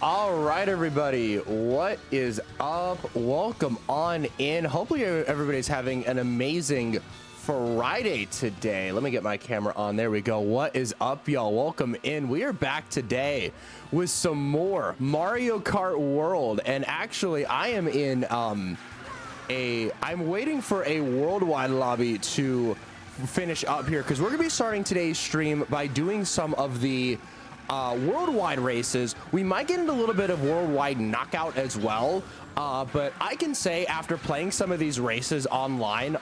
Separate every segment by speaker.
Speaker 1: All right, everybody, what is up? Welcome on in. Hopefully everybody's having an amazing Friday today. Let me get my camera on. There we go. What is up, y'all? Welcome in. We are back today with some more Mario Kart World, and actually I am in I'm waiting for a worldwide lobby to finish up here, because we're gonna be starting today's stream by doing some of the worldwide races. We might get into a little bit of worldwide knockout as well, but I can say after playing some of these races online,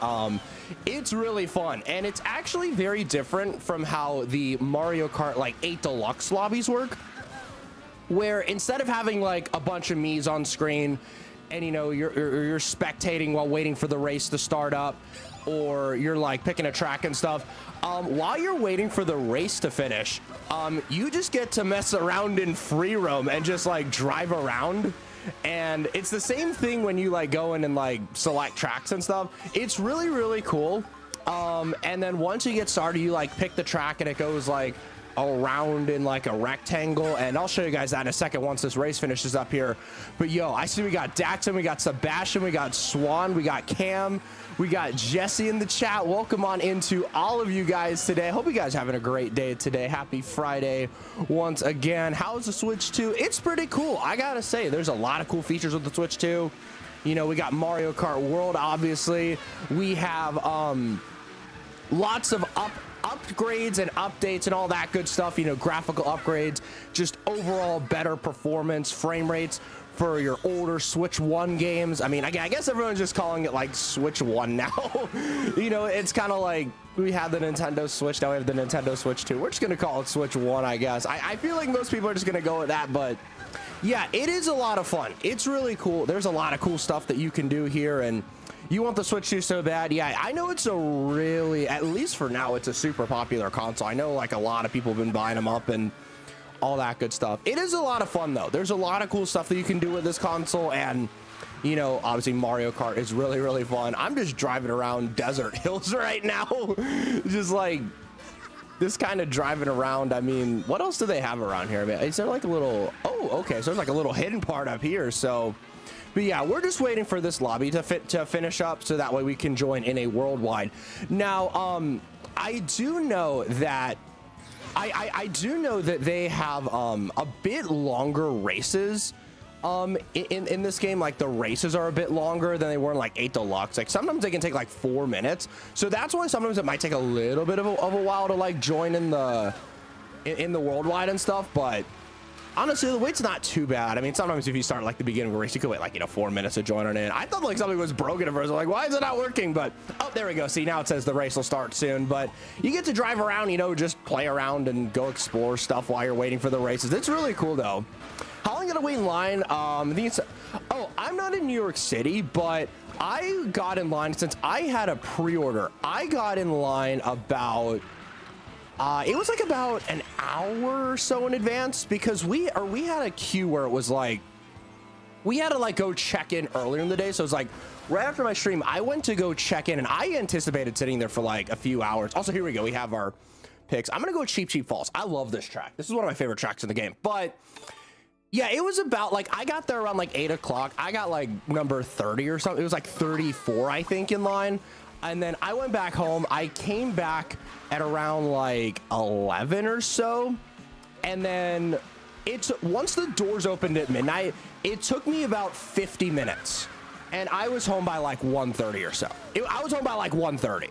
Speaker 1: it's really fun, and it's actually very different from how the Mario Kart like 8 Deluxe lobbies work, where instead of having like a bunch of Mii's on screen and you're spectating while waiting for the race to start up, or you're like picking a track and stuff, while you're waiting for the race to finish, you just get to mess around in free roam and just like drive around. And it's the same thing when you like go in and like select tracks and stuff. It's really, really cool. And then once you get started, you like pick the track and it goes like around in like a rectangle, and I'll show you guys that in a second once this race finishes up here. But yo, I see we got Daxon, we got Sebastian, we got Swan, we got Cam, we got Jesse in the chat. Welcome on into all of you guys today. Hope you guys having a great day today. Happy Friday once again. How's the Switch 2? It's pretty cool. I gotta say, there's a lot of cool features with the Switch 2. You know, we got Mario Kart World, obviously. We have lots of upgrades and updates and all that good stuff, you know, graphical upgrades, just overall better performance, frame rates for your older Switch 1 games. I mean, I guess everyone's just calling it like Switch 1 now. You know, it's kind of like we had the Nintendo Switch, now we have the Nintendo Switch 2. We're just gonna call it Switch 1, I guess. I feel like most people are just gonna go with that, but yeah, it is a lot of fun. It's really cool. There's a lot of cool stuff that you can do here, and you want the Switch 2 so bad. Yeah, I know it's a really, at least for now, it's a super popular console. I know like a lot of people have been buying them up and all that good stuff. It is a lot of fun though. There's a lot of cool stuff that you can do with this console, and you know, obviously Mario Kart is really, really fun. I'm just driving around desert hills right now. Just like this kind of driving around. I mean, what else do they have around here? Is there like a little, oh, okay, so there's like a little hidden part up here. So but yeah, we're just waiting for this lobby to finish up, so that way we can join in a worldwide. Now, I do know that I do know that they have a bit longer races in this game. Like the races are a bit longer than they were in like 8 Deluxe. Like sometimes they can take like 4 minutes, so that's why sometimes it might take a little bit of a while to like join in the worldwide and stuff. But honestly, the wait's not too bad. I mean, sometimes if you start like the beginning of a race, you could wait like, you know, 4 minutes to join on in. I thought like something was broken at first. I'm like, why is it not working? But oh, there we go. See, now it says the race will start soon. But you get to drive around, you know, just play around and go explore stuff while you're waiting for the races. It's really cool though. How long gotta wait in line? I think it's, oh, I'm not in New York City, but I got in line since I had a pre-order. I got in line about it was like about an hour or so in advance, because we had a queue where it was like we had to like go check in earlier in the day. So it was like right after my stream, I went to go check in, and I anticipated sitting there for like a few hours. Also, here we go. We have our picks. I'm gonna go Cheap Falls. I love this track. This is one of my favorite tracks in the game. But yeah, it was about like, I got there around like 8 o'clock. I got like number 30 or something. It was like 34, I think, in line. And then I went back home. I came back at around like 11 or so. And then once the doors opened at midnight, it took me about 50 minutes. And I was home by like 1:30 or so. I was home by like 1:30.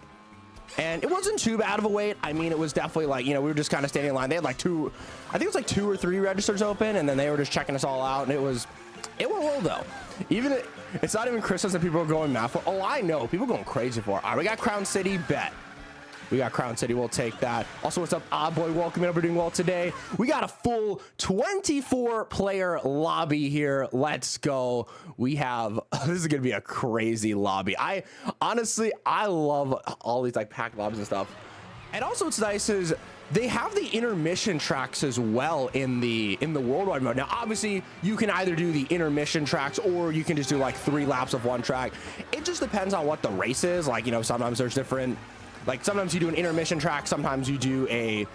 Speaker 1: And it wasn't too bad of a wait. I mean, it was definitely like, you know, we were just kind of standing in line. They had like I think it was like 2 or 3 registers open, and then they were just checking us all out. And it went well though. It's not even Christmas and people are going mad for. Oh, I know, people going crazy for it. All right, we got Crown City, bet. We got Crown City, we'll take that. Also, what's up, Odd Boy? Welcome in, we're doing well today. We got a full 24-player lobby here. Let's go. We have, this is gonna be a crazy lobby. Honestly, I love all these like packed lobbies and stuff. And also what's nice is they have the intermission tracks as well in the worldwide mode. Now, obviously, you can either do the intermission tracks or you can just do like 3 laps of one track. It just depends on what the race is. Like, you know, sometimes there's different Like sometimes you do an intermission track, sometimes you do a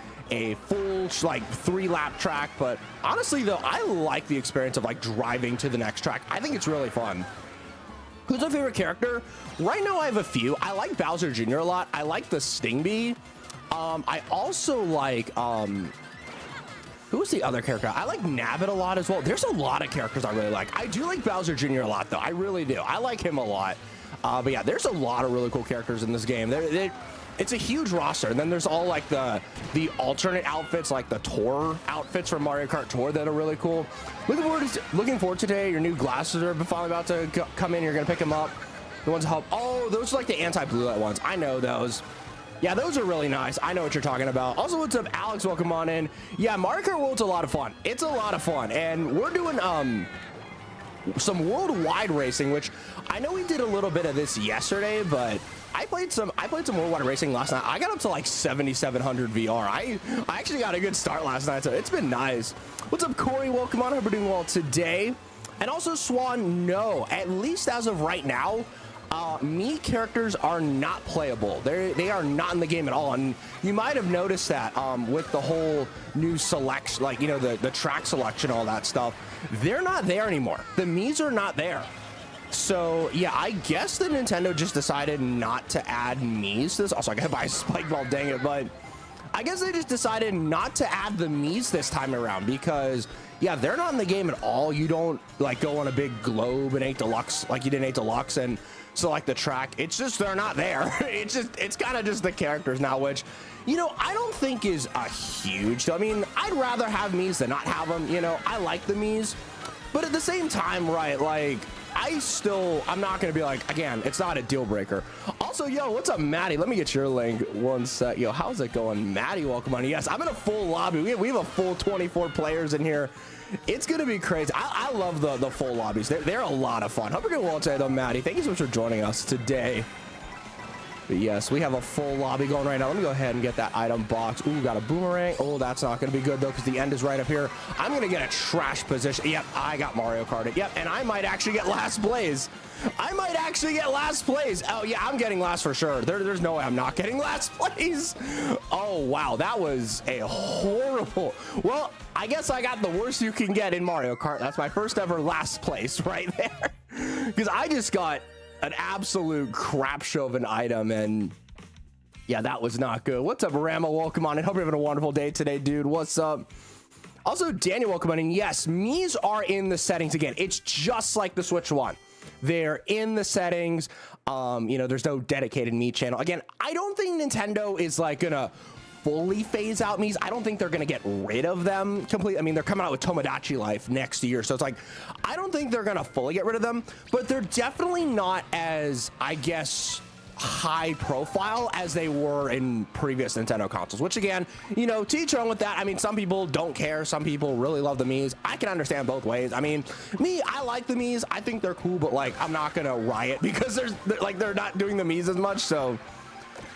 Speaker 1: full like 3-lap track. But honestly though, I like the experience of like driving to the next track. I think it's really fun. Who's my favorite character? Right now I have a few. I like Bowser Jr. a lot. I like the Sting Bee. I also like who's the other character? I like Nabbit a lot as well. There's a lot of characters I really like. I do like Bowser Jr. a lot though. I really do. I like him a lot. But yeah, there's a lot of really cool characters in this game. It's a huge roster, and then there's all like the alternate outfits, like the tour outfits from Mario Kart Tour that are really cool. Looking forward to today. Your new glasses are finally about to come in. You're gonna pick them up. The ones help. Oh, those are like the anti-blue light ones. I know those. Yeah, those are really nice. I know what you're talking about. Also, what's up, Alex? Welcome on in. Yeah, Mario Kart World's a lot of fun. It's a lot of fun, and we're doing some worldwide racing, which I know we did a little bit of this yesterday, but I played some worldwide racing last night. I got up to like 7,700 VR. I actually got a good start last night, so it's been nice. What's up, Corey? Welcome on. Hope we're doing well today. And also, Swan, no, at least as of right now, me characters are not playable. They are not in the game at all. And you might have noticed that with the whole new selection, like, you know, the track selection, all that stuff. They're not there anymore. The Miis are not there. So yeah, I guess the Nintendo just decided not to add Miis to this. Also, I gotta buy a spike ball, dang it. But I guess they just decided not to add the Miis this time around because, yeah, they're not in the game at all. You don't like go on a big globe in 8 Deluxe like you did in 8 Deluxe and select the track. It's just they're not there. It's kind of just the characters now, which, you know, I don't think is a huge. I mean, I'd rather have Miis than not have them. You know, I like the Miis, but at the same time, right, like, I'm not gonna be like, again, it's not a deal breaker. Also, yo, what's up, Maddie? Let me get your link one sec. Yo, how's it going? Maddie, welcome on. Yes, I'm in a full lobby. We have a full 24 players in here. It's gonna be crazy. I love the full lobbies. They're a lot of fun. Hope you're doing well today though, Maddie. Thank you so much for joining us today. But yes, we have a full lobby going right now. Let me go ahead and get that item box. Ooh, got a boomerang. Oh, that's not going to be good, though, because the end is right up here. I'm going to get a trash position. Yep, I got Mario Karted. Yep, and I might actually get last place. Oh, yeah, I'm getting last for sure. There's no way I'm not getting last place. Oh, wow, that was a horrible... Well, I guess I got the worst you can get in Mario Kart. That's my first ever last place right there. Because I just got an absolute crap show of an item, and yeah, that was not good. What's up, Rama? Welcome on, and hope you're having a wonderful day today, dude. What's up? Also, Daniel, welcome on, and yes, Miis are in the settings again. It's just like the Switch One. They're in the settings. You know, there's no dedicated Mii channel. Again, I don't think Nintendo is like gonna fully phase out Miis. I don't think they're gonna get rid of them completely. I mean, they're coming out with Tomodachi Life next year, so it's like, I don't think they're gonna fully get rid of them, but they're definitely not as, I guess, high profile as they were in previous Nintendo consoles, which again, you know, to each their own with that. I mean, some people don't care, some people really love the Miis. I can understand both ways. I mean, I like the Miis. I think they're cool, but like, I'm not gonna riot because they're not doing the Miis as much. So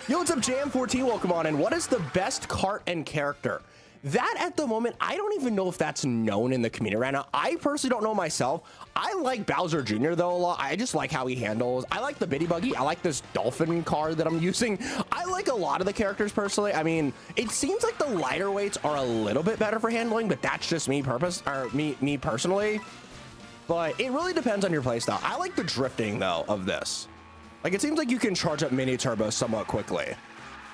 Speaker 1: yo, what's up, Jam14? Welcome on in. What is the best kart and character? That at the moment, I don't even know if that's known in the community right now. I personally don't know myself. I like Bowser Jr. though a lot. I just like how he handles. I like the Bitty Buggy. I like this dolphin car that I'm using. I like a lot of the characters personally. I mean, it seems like the lighter weights are a little bit better for handling, but that's just me personally. But it really depends on your playstyle. I like the drifting though of this. Like, it seems like you can charge up mini turbos somewhat quickly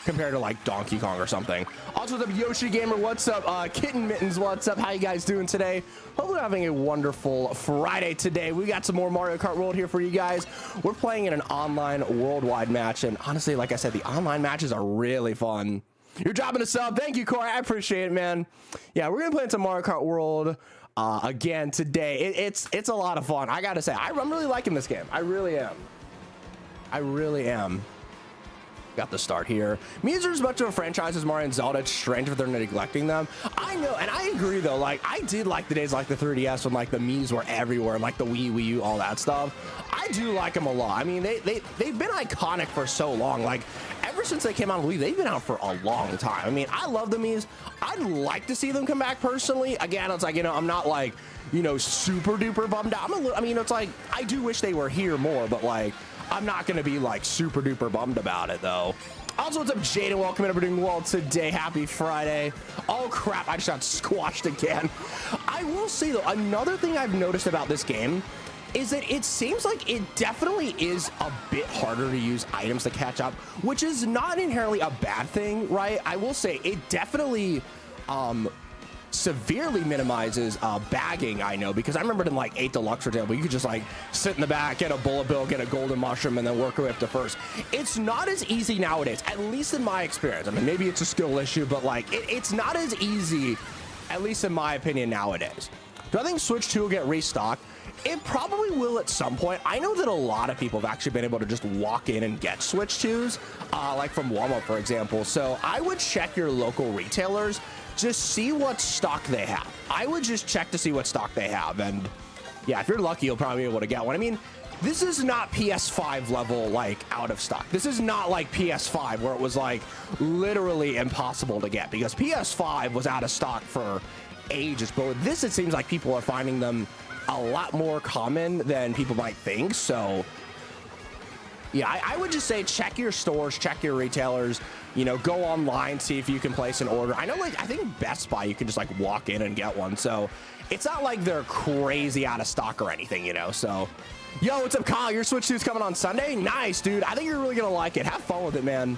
Speaker 1: compared to like Donkey Kong or something. Also, what's up, Yoshi Gamer? What's up, Kitten Mittens? What's up? How you guys doing today? Hopefully having a wonderful Friday today. We got some more Mario Kart World here for you guys. We're playing in an online worldwide match, and honestly, like I said, the online matches are really fun. You're dropping a sub. Thank you, Corey. I appreciate it, man. Yeah, we're gonna play some Mario Kart World again today. It's a lot of fun. I gotta say, I'm really liking this game. I really am. Got the start here. Miis are as much of a franchise as Mario and Zelda. It's strange if they're neglecting them. I know, and I agree though. Like, I did like the days like the 3DS when like the Miis were everywhere, like the Wii U, all that stuff. I do like them a lot. I mean, they've been iconic for so long. Like, ever since they came out on Wii, they've been out for a long time. I mean, I love the Miis. I'd like to see them come back personally. Again, it's like, you know, I'm not like, you know, super duper bummed out. I mean, it's like, I do wish they were here more, but like, I'm not going to be like super duper bummed about it though. Also, what's up, Jaden? Welcome in. We're doing well today. Happy Friday. Oh crap, I just got squashed again. I will say though, another thing I've noticed about this game is that it seems like it definitely is a bit harder to use items to catch up, which is not inherently a bad thing, right? I will say it definitely severely minimizes bagging, I know, because I remember in like 8 Deluxe, for example, you could just like sit in the back, get a bullet bill, get a golden mushroom, and then work your way up to first. It's not as easy nowadays, at least in my experience. I mean, maybe it's a skill issue, but like it's not as easy, at least in my opinion, nowadays. Do I think Switch 2 will get restocked? It probably will at some point. I know that a lot of people have actually been able to just walk in and get Switch 2s, like from Walmart, for example. So I would check your local retailers, just see what stock they have. I would just check to see what stock they have. And yeah, if you're lucky, you'll probably be able to get one. I mean, this is not PS5 level, like out of stock. This is not like PS5 where it was like literally impossible to get, because PS5 was out of stock for ages. But with this, it seems like people are finding them a lot more common than people might think. So yeah, I would just say check your stores, check your retailers, you know, go online, see if you can place an order. I know, like, I think Best Buy, you can just like walk in and get one. So it's not like they're crazy out of stock or anything, you know. So yo, what's up, Kyle? Your Switch 2's coming on Sunday? Nice, dude. I think you're really gonna like it. Have fun with it, man.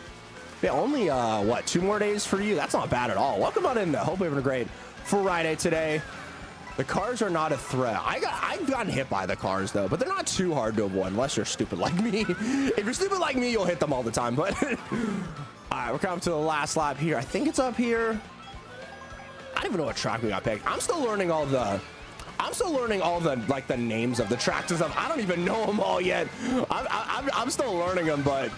Speaker 1: Yeah, only what, 2 more days for you? That's not bad at all. Welcome on in though. Hope you're having a great Friday today. The cars are not a threat. I've gotten hit by the cars though, but they're not too hard to avoid unless you're stupid like me. If you're stupid like me, you'll hit them all the time. But all right, we're coming to the last lap here. I think it's up here. I don't even know what track we got picked. I'm still learning all the like the names of the tracks and stuff. I don't even know them all yet. I'm still learning them, but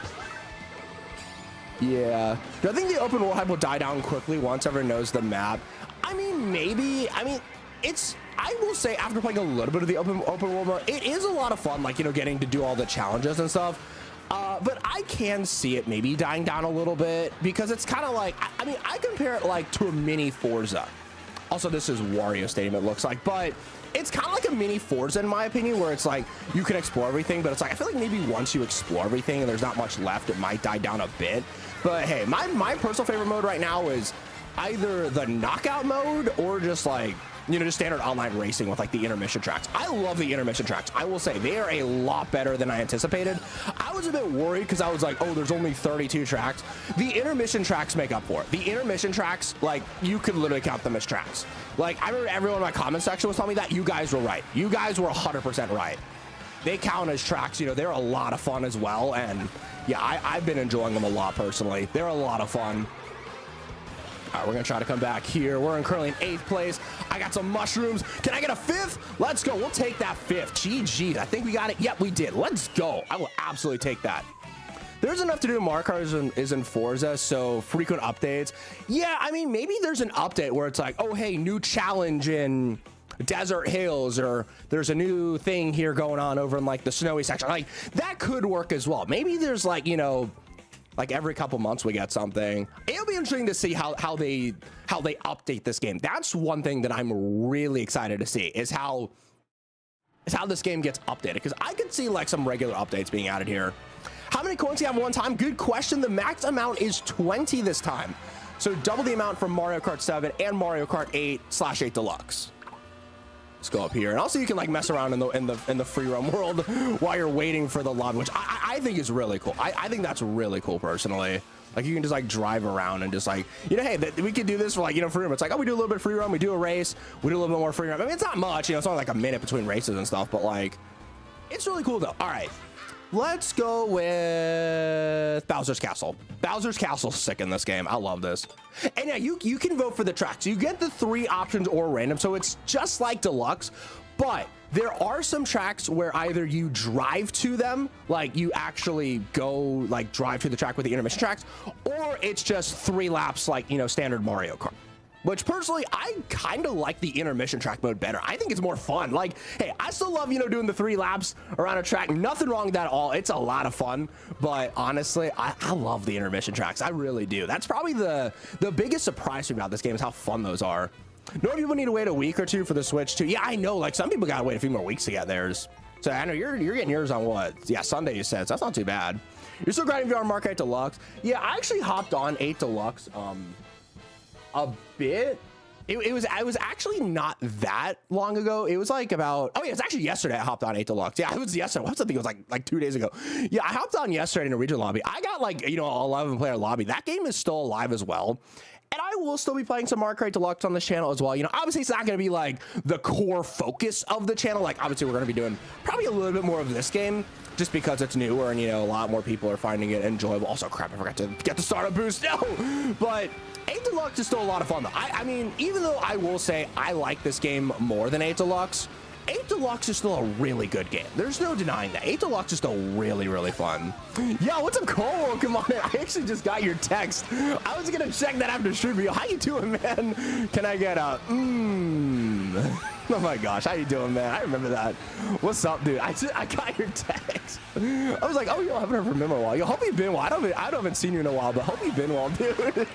Speaker 1: yeah. Do I think the open world hype will die down quickly once everyone knows the map? I mean, maybe. I mean, I will say, after playing a little bit of the open world mode, it is a lot of fun, like, you know, getting to do all the challenges and stuff. But I can see it maybe dying down a little bit, because it's kind of like, I mean, I compare it like to a mini Forza. Also, this is Wario Stadium, it looks like, but it's kind of like a mini Forza in my opinion, where it's like you can explore everything, but it's like I feel like maybe once you explore everything and there's not much left, it might die down a bit. But hey, my personal favorite mode right now is either the knockout mode or just like, you know, just standard online racing with like the intermission tracks. I love the intermission tracks. I will say they are a lot better than I anticipated. I was a bit worried because I was like, oh, there's only 32 tracks. The intermission tracks make up for it. The intermission tracks, like, you could literally count them as tracks. Like, I remember everyone in my comment section was telling me that. You guys were right. You guys were 100% right. They count as tracks. You know, they're a lot of fun as well. And yeah, I've been enjoying them a lot personally. They're a lot of fun. All right, we're gonna try to come back here. We're currently in 8th place. I got some mushrooms. Can I get a 5th? Let's go. We'll take that 5th. GG. I think we got it. Yep, we did. Let's go. I will absolutely take that. There's enough to do. Mario Kart is in Forza, so frequent updates. Yeah, I mean, maybe there's an update where it's like, oh, hey, new challenge in Desert Hills, or there's a new thing here going on over in like the snowy section. Like, that could work as well. Maybe there's like, you know, like every couple months we get something. It'll be interesting to see how they update this game. That's one thing that I'm really excited to see, is how this game gets updated, because I could see like some regular updates being added here. How many coins do you have at one time? Good question. The max amount is 20 this time, so double the amount from Mario Kart 7 and Mario Kart 8/8 Deluxe. Let's go up here, and also you can like mess around in the free roam world while you're waiting for the lobby, which I think is really cool. I think that's really cool personally. Like, you can just like drive around and just like, you know, hey, we could do this for like, you know, free roam. It's like, oh, we do a little bit of free roam, we do a race, we do a little bit more free roam. I mean, it's not much, you know, it's only like a minute between races and stuff, but like, it's really cool though. All right, let's go with Bowser's Castle. Bowser's Castle's sick in this game. I love this. And yeah, you can vote for the tracks. You get the 3 options or random, so it's just like Deluxe, but there are some tracks where either you drive to them, like you actually go like drive to the track with the intermission tracks, or it's just 3 laps like, you know, standard Mario Kart. Which personally, I kind of like the intermission track mode better. I think it's more fun. Like, hey, I still love, you know, doing the 3 laps around a track. Nothing wrong with that at all. It's a lot of fun. But honestly, I love the intermission tracks. I really do. That's probably the biggest surprise to me about this game, is how fun those are. Normal people need to wait a week or 2 for the Switch too. Yeah, I know. Like, some people gotta wait a few more weeks to get theirs. So I know you're getting yours on what? Yeah, Sunday you said. So that's not too bad. You're still grinding VR Mario Kart 8 Deluxe. Yeah, I actually hopped on 8 Deluxe a bit. It was actually not that long ago. It was like about, oh yeah, it's actually yesterday I hopped on 8 Deluxe. Yeah, it was yesterday. What's the thing? It was like 2 days ago. Yeah, I hopped on yesterday in a regional lobby. I got like, you know, 11 player lobby. That game is still alive as well. And I will still be playing some Mario Kart Deluxe on this channel as well. You know, obviously it's not going to be like the core focus of the channel. Like obviously we're going to be doing probably a little bit more of this game just because it's newer and, you know, a lot more people are finding it enjoyable. Also, crap, I forgot to get the startup boost. No, but 8 Deluxe is still a lot of fun though. I mean, even though I will say I like this game more than 8 Deluxe, 8 Deluxe is still a really good game. There's no denying that. 8 Deluxe is still really, really fun. Yo, what's up, Cole? Come on in. I actually just got your text. I was gonna check that after stream. Yo, how you doing, man? Can I get a Oh my gosh, how you doing, man? I remember that. What's up, dude? I got your text. I was like, oh, yo, I haven't heard from him in a while. Yo, hope you've been well. I haven't seen you in a while, but hope you've been well, dude.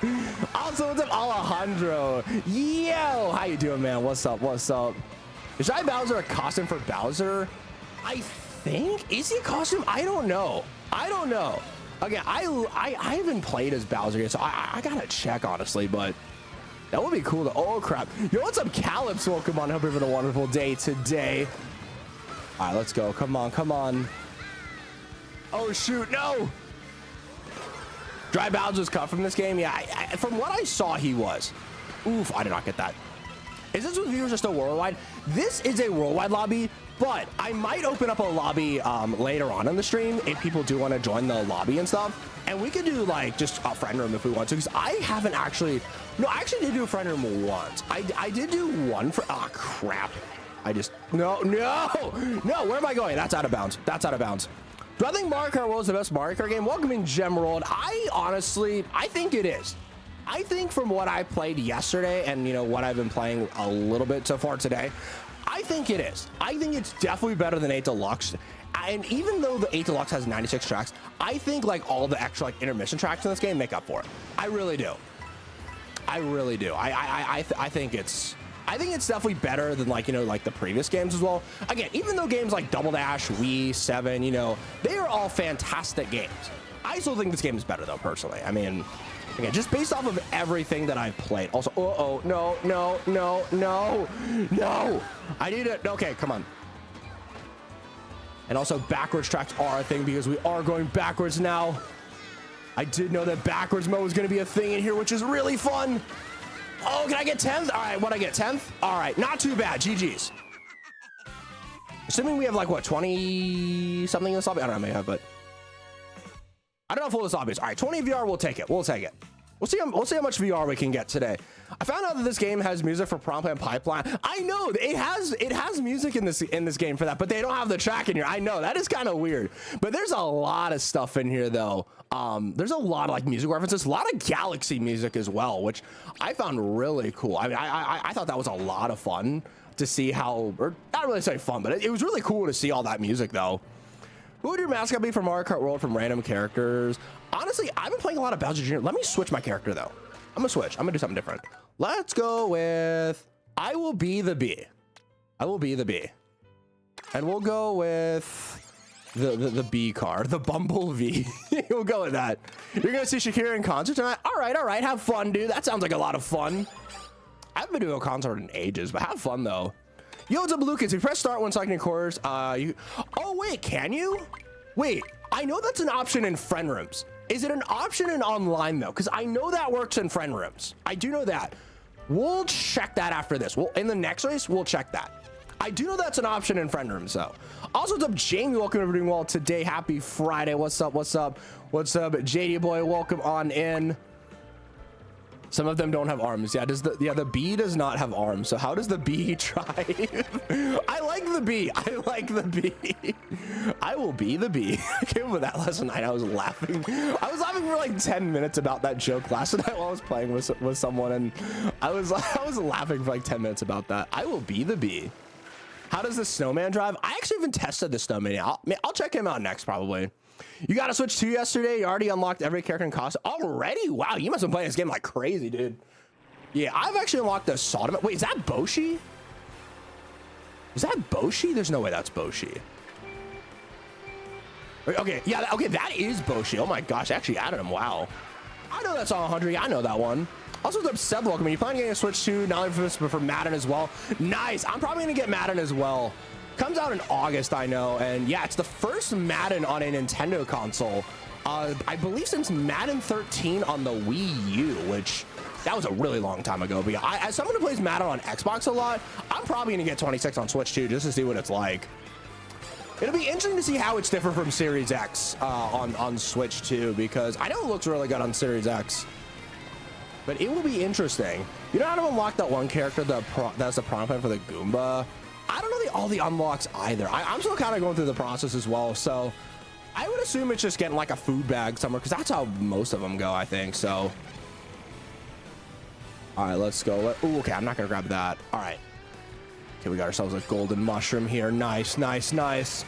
Speaker 1: Also, what's up, Alejandro? Yo, how you doing, man? What's up? What's up? Is Shy Bowser a costume for Bowser? I think. Is he a costume? I don't know. I don't know. Again, I haven't played as Bowser yet, so I gotta check, honestly, but that would be cool to, oh crap. Yo, what's up, Calypso? Welcome on. Hope you're having a wonderful day today. All right, let's go. Come on, come on. Oh shoot, no. Dry Bowser's cut from this game. Yeah, from what I saw, he was. Oof, I did not get that. Is this with viewers are still worldwide? This is a worldwide lobby, but I might open up a lobby later on in the stream if people do want to join the lobby and stuff. And we could do like just a friend room if we want to, because I haven't actually, no, I actually did do a friend room once. I did do one for, oh crap. I just, no, where am I going? That's out of bounds. That's out of bounds. Do I think Mario Kart World is the best Mario Kart game? Welcome in Gem World. I think it is. I think from what I played yesterday and, you know, what I've been playing a little bit so far today, I think it is. I think it's definitely better than 8 Deluxe. And even though the 8 Deluxe has 96 tracks, I think like all the extra like intermission tracks in this game make up for it. I really do. I really do. I think it's definitely better than like, you know, like the previous games as well. Again, even though games like Double Dash, Wii, 7, you know, they are all fantastic games. I still think this game is better though, personally. I mean, again, just based off of everything that I've played. Also, no. I need it. Okay, come on. And also backwards tracks are a thing because we are going backwards now. I did know that backwards mode was going to be a thing in here, which is really fun. Oh, can I get 10th? All right, what I get, 10th? All right, not too bad. GG's. Assuming we have like, what, 20 something in this lobby? I don't know how many I have, but I don't know if full this lobby is. All right, 20 VR, we'll take it. We'll take it. We'll see how much VR we can get today. I found out that this game has music for Prompt and Pipeline. I know it has music in this game for that, but they don't have the track in here. I know that is kind of weird, but there's a lot of stuff in here though. There's a lot of like music references, a lot of Galaxy music as well, which I found really cool. I mean, I thought that was a lot of fun to see how, or not really say fun, but it was really cool to see all that music though. Who would your mascot be for Mario Kart World from random characters? Honestly, I've been playing a lot of Bowser Jr. Let me switch my character though. I'm gonna switch. I'm gonna do something different. Let's go with, I will be the bee. I will be the bee. And we'll go with the bee car, the Bumblebee. We'll go with that. You're gonna see Shakira in concert tonight? All right. Have fun, dude. That sounds like a lot of fun. I haven't been to a concert in ages, but have fun though. Yo, what's up, Lucas? If you press start when selecting chorus, oh wait, can you? Wait, I know that's an option in friend rooms. Is it an option in online though? Because I know that works in friend rooms. I do know that. We'll check that after this. In the next race, we'll check that. I do know that's an option in friend rooms though. Also, what's up, Jamie? Welcome to doing well today. Happy Friday. What's up? What's up? What's up, JD boy? Welcome on in. Some of them don't have arms. Yeah, the bee does not have arms. So how does the bee try? I like the bee. I like the bee. I will be the bee. I came up with that last night. I was laughing. I was laughing for like 10 minutes about that joke last night while I was playing with someone, and I was laughing for like 10 minutes about that. I will be the bee. How does the snowman drive? I actually haven't tested the snowman. I'll check him out next probably. You got to switch 2 yesterday. You already unlocked every character in costume already. Wow, you must have been playing this game like crazy, dude. Yeah, I've actually unlocked the Sodom. Wait, is that Boshi? Is that Boshi? There's no way that's Boshi. Okay, yeah, okay, that is Boshi. Oh my gosh, I actually added him. Wow. I know that's on 100. Yeah, I know that one. Also, what's up, Seb? Welcome. Are you planning on getting a Switch 2? Not only for this, but for Madden as well. Nice. I'm probably going to get Madden as well. Comes out in August, I know. And yeah, it's the first Madden on a Nintendo console. I believe since Madden 13 on the Wii U, which that was a really long time ago. But yeah, as someone who plays Madden on Xbox a lot, I'm probably going to get 26 on Switch 2 just to see what it's like. It'll be interesting to see how it's different from Series X on Switch 2, because I know it looks really good on Series X. But it will be interesting. You know how to unlock that one character that's the prompt for the Goomba? I don't know all the unlocks either. I'm still kind of going through the process as well. So I would assume it's just getting like a food bag somewhere, because that's how most of them go, I think. So, all right, let's go. Ooh, okay, I'm not going to grab that. All right. Okay, we got ourselves a golden mushroom here. Nice, nice, nice.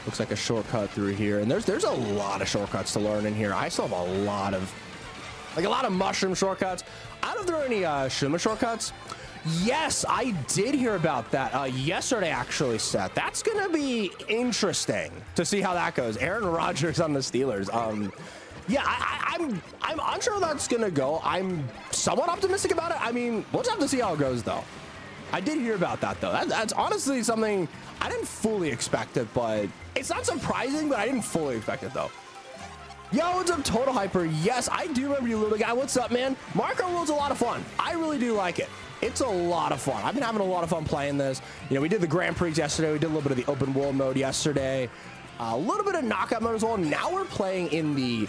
Speaker 1: Looks like a shortcut through here. And there's a lot of shortcuts to learn in here. I still have a lot of mushroom shortcuts. I don't know if there are any Shuma shortcuts. Yes, I did hear about that yesterday, actually, Seth. That's going to be interesting to see how that goes. Aaron Rodgers on the Steelers. Yeah, I'm unsure how that's going to go. I'm somewhat optimistic about it. I mean, we'll just have to see how it goes, though. I did hear about that, though. That's honestly something I didn't fully expect it, but it's not surprising, but I didn't fully expect it, though. Yo, what's up, Total Hyper? Yes, I do remember you, little guy. What's up, man? Mario Kart World's a lot of fun. I really do like it. It's a lot of fun. I've been having a lot of fun playing this. You know, we did the Grand Prix yesterday. We did a little bit of the open world mode yesterday. A little bit of knockout mode as well. Now we're playing in the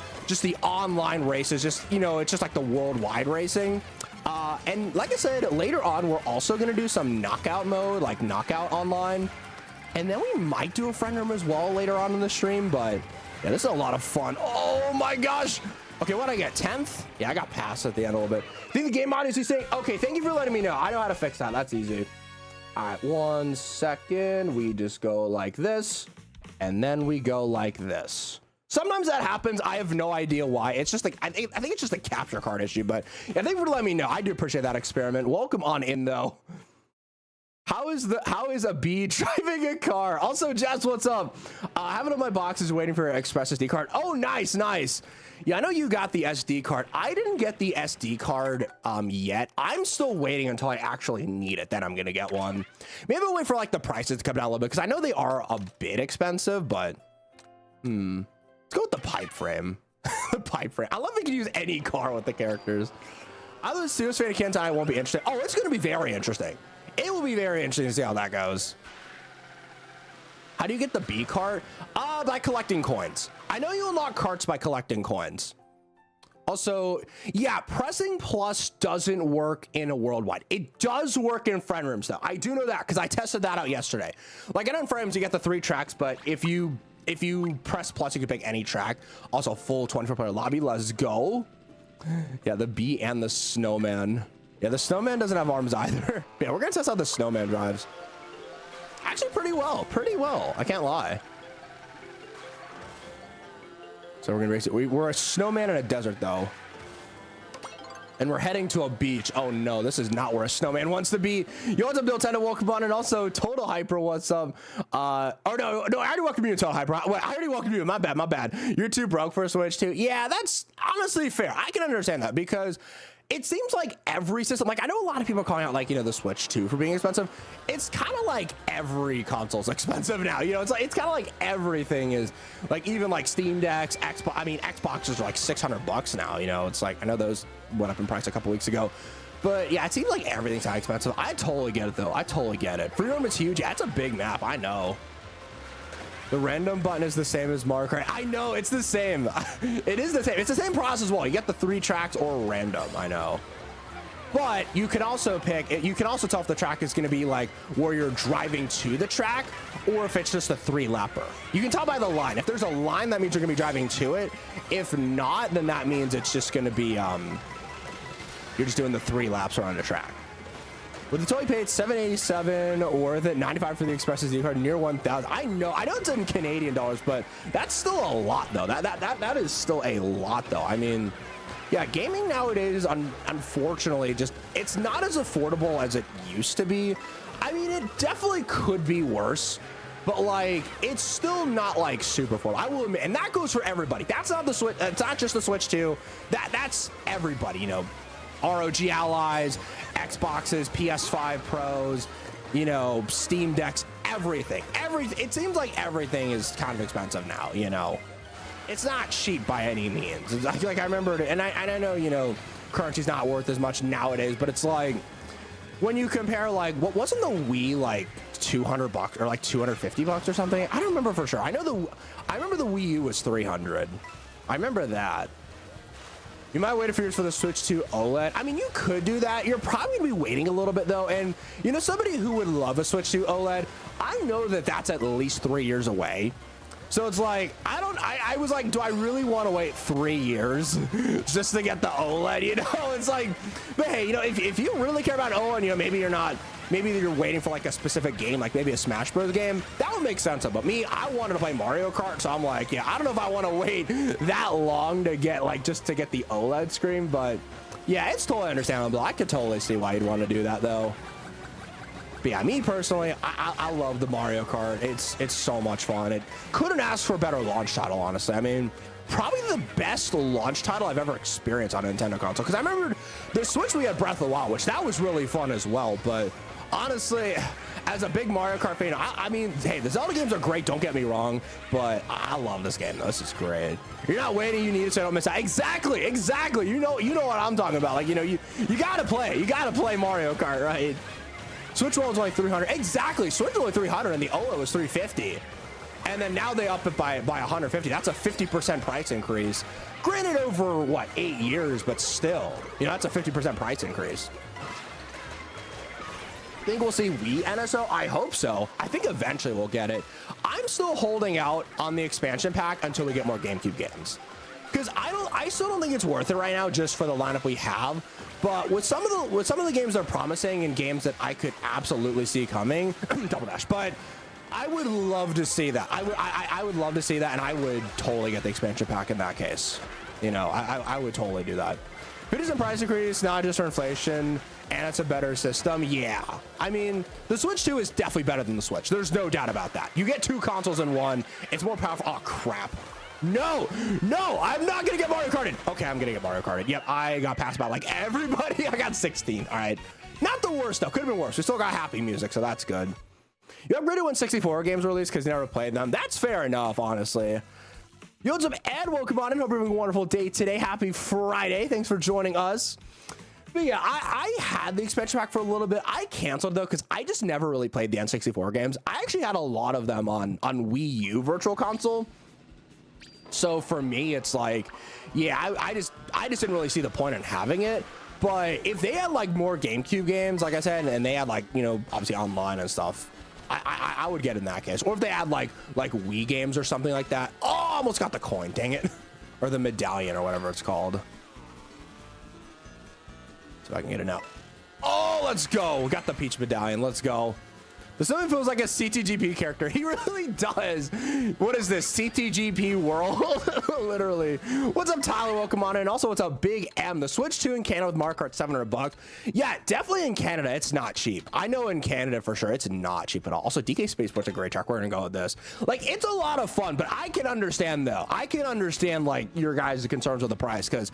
Speaker 1: online races. Just, you know, it's just like the worldwide racing. And like I said, later on, we're also going to do some knockout mode, like knockout online. And then we might do a friend room as well later on in the stream. But yeah, this is a lot of fun. Oh my gosh. Okay, what did I get? 10th? Yeah, I got passed at the end a little bit. I think the game audio is saying, okay, thank you for letting me know. I know how to fix that. That's easy. All right, 1 second. We just go like this. And then we go like this. Sometimes that happens. I have no idea why. It's just like, I think it's just a capture card issue, but yeah, thank you for letting me know. I do appreciate that experiment. Welcome on in, though. How is a bee driving a car? Also, Jess, what's up? I have it on my boxes waiting for an Express SD card. Oh, nice, nice. Yeah, I know you got the SD card. I didn't get the SD card yet. I'm still waiting until I actually need it. Then I'm gonna get one. Maybe I'll wait for like the prices to come down a little bit, because I know they are a bit expensive, but let's go with the pipe frame. The pipe frame. I love they can use any car with the characters. I was serious fan of Kentai. I won't be interested. Oh, it's gonna be very interesting. It will be very interesting to see how that goes. How do you get the B cart? By collecting coins. I know you unlock carts by collecting coins. Also, yeah, pressing plus doesn't work in a worldwide. It does work in friend rooms, though. I do know that because I tested that out yesterday. Like, in friend rooms, you get the 3 tracks, but if you press plus, you can pick any track. Also, full 24-player lobby. Let's go. Yeah, the bee and the snowman. Yeah, the snowman doesn't have arms either. Yeah, we're gonna test out the snowman drives. Actually, pretty well. I can't lie. So we're gonna race it. We're a snowman in a desert, though. And we're heading to a beach. Oh no, this is not where a snowman wants to be. Yo, what's up, Bill Tendo? Welcome on, and also Total Hyper. What's up? Oh no, I already welcomed you, Total Hyper. Wait, I already welcomed you. My bad. You're too broke for a Switch too. Yeah, that's honestly fair. I can understand that, because it seems like every system, like I know a lot of people are calling out like, you know, the Switch 2 for being expensive. It's kind of like every console's expensive now. You know, it's kind of like everything is like, even like Steam Decks, Xbox. I mean, Xboxes are like $600 now. You know, it's like, I know those went up in price a couple weeks ago, but yeah, it seems like everything's that expensive. I totally get it, though. I totally get it. Free roam is huge. Yeah, it's a big map. I know. The random button is the same as Mario Kart. I know, it's the same. It is the same. It's the same process as well. You get the 3 tracks or random, I know. But you can also pick, you can also tell if the track is going to be like where you're driving to the track, or if it's just a 3-lapper. You can tell by the line. If there's a line, that means you're going to be driving to it. If not, then that means it's just going to be, you're just doing the 3 laps around the track. With the total paid $787 or the $95 for the Express SD card, near 1,000. I know it's in Canadian dollars, but that's still a lot, though. That is still a lot, though. I mean, yeah, gaming nowadays, unfortunately, it's not as affordable as it used to be. I mean, it definitely could be worse. but like it's still not like super full. I will admit, and that goes for everybody. That's not the Switch. It's not just the Switch 2. That's everybody. You know, ROG Allies, Xboxes, PS5 Pros, you know, Steam Decks, everything. It seems like everything is kind of expensive now. You know, it's not cheap by any means. It's like I remember, and I know, you know, currency's not worth as much nowadays, but it's like when you compare, like, what wasn't the Wii like $200 or like $250 or something? I don't remember for sure. I remember the Wii U was 300. I remember that. You might wait a few years for the Switch 2 OLED. I mean, you could do that. You're probably gonna be waiting a little bit though. And you know, somebody who would love a Switch 2 OLED, I know that that's at least 3 years away. So it's like, I was like, do I really want to wait 3 years just to get the OLED? You know, it's like, but hey, you know, if you really care about OLED, you know, maybe you're waiting for like a specific game, like maybe a Smash Bros. Game, that would make sense. But me, I wanted to play Mario Kart, so I'm like, yeah, I don't know if I want to wait that long to get like, just to get the OLED screen, but yeah, it's totally understandable. I could totally see why you'd want to do that though. But yeah, me personally, I love the Mario Kart. It's so much fun. It couldn't ask for a better launch title, honestly. I mean, probably the best launch title I've ever experienced on a Nintendo console. Because I remember the Switch, we had Breath of the Wild, which that was really fun as well. But honestly, as a big Mario Kart fan, I mean, hey, the Zelda games are great, don't get me wrong, but I love this game though. This is great. You're not waiting, you need it so you don't miss out. Exactly. You know what I'm talking about. Like, you know, you gotta play Mario Kart, right? Switch was only 300. Exactly. Switch was only 300 and the OLED was 350. And then now they up it by 150. That's a 50% price increase. Granted, over what, 8 years, but still, you know, that's a 50% price increase. Think we'll see Wii NSO? I hope so. I think eventually we'll get it. I'm still holding out on the expansion pack until we get more GameCube games. Because I still don't think it's worth it right now just for the lineup we have. But with some of the games they're promising and games that I could absolutely see coming, Double Dash. But I would love to see that. I would love to see that, and I would totally get the expansion pack in that case. You know, I would totally do that. 50% price increase, not just for inflation, and it's a better system. Yeah, I mean, the Switch 2 is definitely better than the Switch. There's no doubt about that. You get two consoles in one. It's more powerful. Oh crap. No, I'm not gonna get Mario Karted. Okay, I'm gonna get Mario Karted. Yep, I got passed by like everybody. I got 16. All right, not the worst though. Could have been worse. We still got happy music, so that's good. You upgraded when 64 games released because you never played them. That's fair enough, honestly. Yo, what's up, Ed? Welcome on in. Hope you're having a wonderful day today. Happy Friday. Thanks for joining us. But yeah, I had the expansion pack for a little bit. I canceled though because I just never really played the N64 games. I actually had a lot of them on Wii U Virtual Console. So for me, it's like, yeah, I just didn't really see the point in having it. But if they had like more GameCube games, like I said, and they had like, you know, obviously online and stuff, I would get in that case. Or if they had like Wii games or something like that. Oh, I almost got the coin, dang it. Or the medallion or whatever it's called. So I can get it now. Oh, let's go. We got the Peach medallion. Let's go. This something feels like a CTGP character. He really does. What is this? CTGP world? Literally. What's up, Tyler? Welcome on in. Also, what's up, Big M? The Switch 2 in Canada with Mario Kart, $700. Yeah, definitely in Canada, it's not cheap. I know in Canada for sure, it's not cheap at all. Also, DK Spaceport's a great track. We're gonna go with this. Like, it's a lot of fun, but I can understand though. I can understand like your guys' concerns with the price because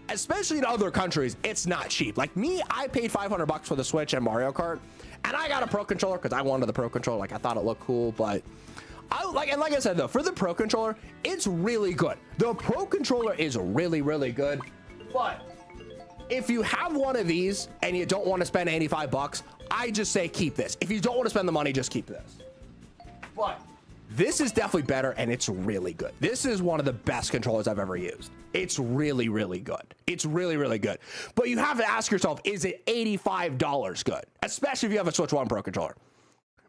Speaker 1: especially in other countries, it's not cheap. Like me, I paid $500 for the Switch and Mario Kart. And I got a Pro Controller because I wanted the Pro Controller. Like, I thought it looked cool, but like I said though, for the Pro Controller, it's really good. The Pro Controller is really, really good. But if you have one of these and you don't want to spend $85, I just say keep this. If you don't want to spend the money, just keep this. But this is definitely better, and it's really good. This is one of the best controllers I've ever used. It's really, really good. It's really, really good. But you have to ask yourself, is it $85 good? Especially if you have a Switch 1 Pro Controller.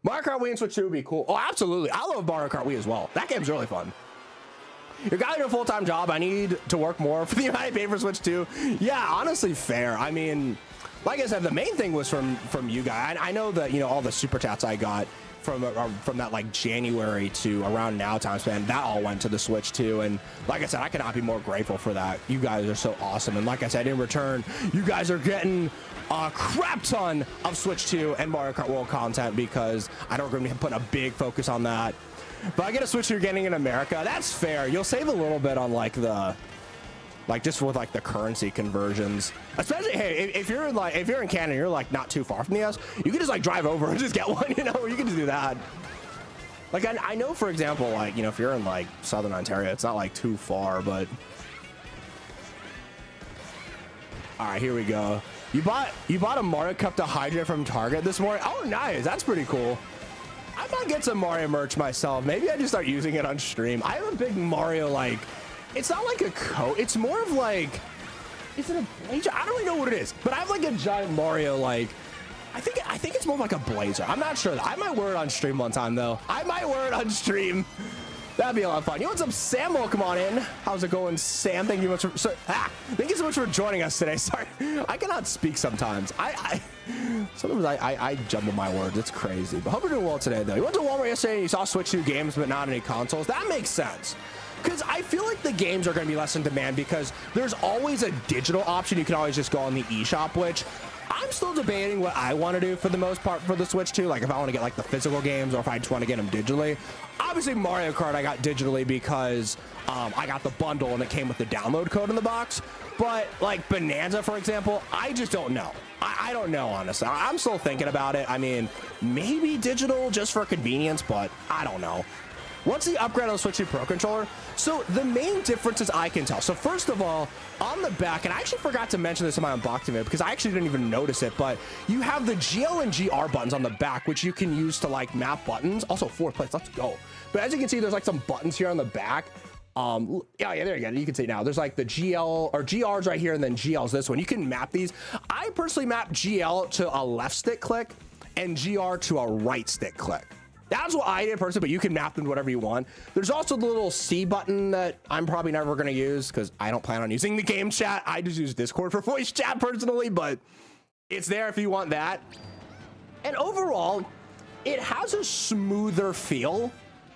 Speaker 1: Mario Kart Wii and Switch 2 would be cool. Oh, absolutely. I love Mario Kart Wii as well. That game's really fun. You're got a full-time job. I need to work more for the amount I pay for Switch 2. Yeah, honestly, fair. I mean, like I said, the main thing was from you guys. I know that, you know, all the super chats I got from that like January to around now time span, that all went to the Switch too. And like I said, I cannot be more grateful for that. You guys are so awesome. And like I said, in return, you guys are getting a crap ton of Switch 2 and Mario Kart World content, because I don't really put a big focus on that. But I get a Switch you're getting in America. That's fair. You'll save a little bit on like the, like just with like the currency conversions. Especially, hey, if you're in Canada, you're like not too far from the US, you can just like drive over and just get one, you know, you can just do that. Like I know, for example, like, you know, if you're in like Southern Ontario, it's not like too far, but. All right, here we go. You bought a Mario Cup to hydrate from Target this morning. Oh, nice. That's pretty cool. I might get some Mario merch myself. Maybe I just start using it on stream. I have a big Mario, like, it's not like a coat. It's more of like, is it a blazer? I don't really know what it is, but I have like a giant Mario, like, I think it's more like a blazer. I'm not sure. I might wear it on stream one time though. I might wear it on stream. That'd be a lot of fun. You know what's up, Sam? Welcome on in. How's it going, Sam? Thank you much for thank you so much for joining us today. Sorry, I cannot speak sometimes. Sometimes I jumble my words. It's crazy. But hope you're doing well today, though. You went to Walmart yesterday and you saw Switch 2 games, but not any consoles. That makes sense, because I feel like the games are going to be less in demand because there's always a digital option. You can always just go on the eShop, which I'm still debating what I want to do for the most part for the Switch 2. Like if I want to get like the physical games or if I just want to get them digitally. Obviously Mario Kart I got digitally because I got the bundle and it came with the download code in the box. But like Bonanza, for example, I just don't know. I don't know, honestly. I'm still thinking about it. I mean, maybe digital just for convenience, but I don't know. What's the upgrade on the Switch 2 Pro Controller? So the main differences I can tell. So first of all, on the back, and I actually forgot to mention this in my unboxing video because I actually didn't even notice it, but you have the GL and GR buttons on the back, which you can use to like map buttons. Also 4 plates, let's go. But as you can see, there's like some buttons here on the back. Yeah, there you go. You can see now there's like the GL or GRs right here, and then GL's this one. You can map these. I personally map GL to a left stick click and GR to a right stick click. That's what I did personally, but you can map them to whatever you want. There's also the little C button that I'm probably never going to use because I don't plan on using the game chat. I just use Discord for voice chat personally, but it's there if you want that. And overall, it has a smoother feel.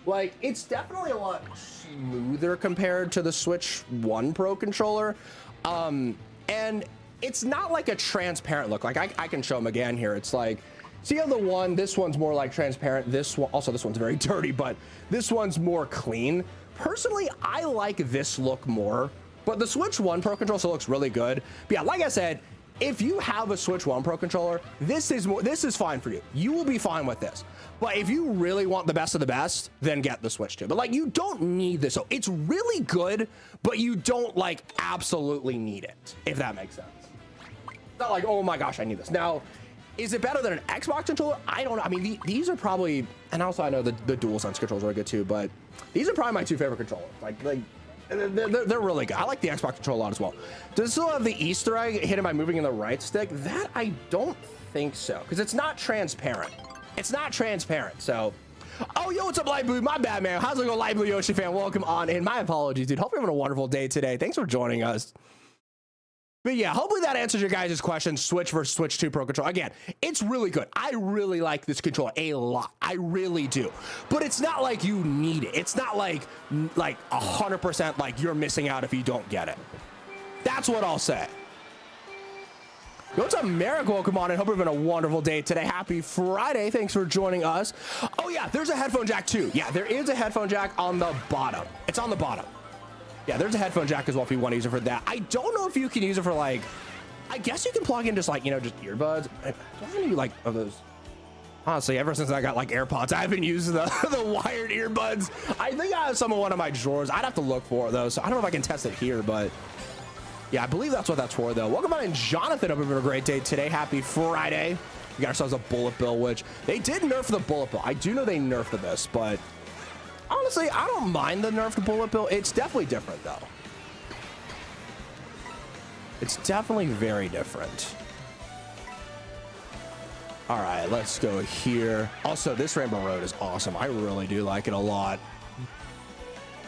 Speaker 1: Like, it's definitely a lot smoother compared to the Switch 1 Pro controller. And it's not like a transparent look. Like, I can show them again here. It's like, see how the one, this one's more like transparent. This one, also this one's very dirty, but this one's more clean. Personally, I like this look more, but the Switch 1 Pro controller still looks really good. But yeah, like I said, if you have a Switch 1 Pro controller, this is fine for you. You will be fine with this. But if you really want the best of the best, then get the Switch 2. But like, you don't need this. So it's really good, but you don't like absolutely need it, if that makes sense. It's not like, oh my gosh, I need this. Now, is it better than an Xbox controller? I don't know. I mean, these are probably, and also I know the DualSense controllers are good too, but these are probably my two favorite controllers. Like they're really good. I like the Xbox controller a lot as well. Does it still have the Easter egg hidden by moving in the right stick? That I don't think so, because it's not transparent. It's not transparent, so. Oh, yo, what's up, Light Blue? My bad, man. How's it going, Light Blue Yoshi fan? Welcome on in. My apologies, dude. Hope you're having a wonderful day today. Thanks for joining us. But yeah, hopefully that answers your guys' question. Switch versus Switch 2 Pro controller. Again, it's really good. I really like this controller a lot. I really do. But it's not like you need it. It's not like 100% like you're missing out if you don't get it. That's what I'll say. Yo, what's up, Merrick? Welcome on and hope you're having a wonderful day today. Happy Friday. Thanks for joining us. Oh yeah, there's a headphone jack too. Yeah, there is a headphone jack on the bottom. It's on the bottom. Yeah, there's a headphone jack as well if you want to use it for that. I don't know if you can use it for like, I guess you can plug in just like, you know, just earbuds. I don't know like of those. Honestly, ever since I got like AirPods, I haven't used the wired earbuds. I think I have some in one of my drawers. I'd have to look for it though. So I don't know if I can test it here, but yeah, I believe that's what that's for though. Welcome on in, Jonathan. Hope you're having a great day today. Happy Friday. We got ourselves a bullet bill, which they did nerf the bullet bill. I do know they nerfed this, but honestly, I don't mind the nerfed bullet bill. It's definitely different though. It's definitely very different. All right, let's go here. Also, this Rainbow Road is awesome. I really do like it a lot.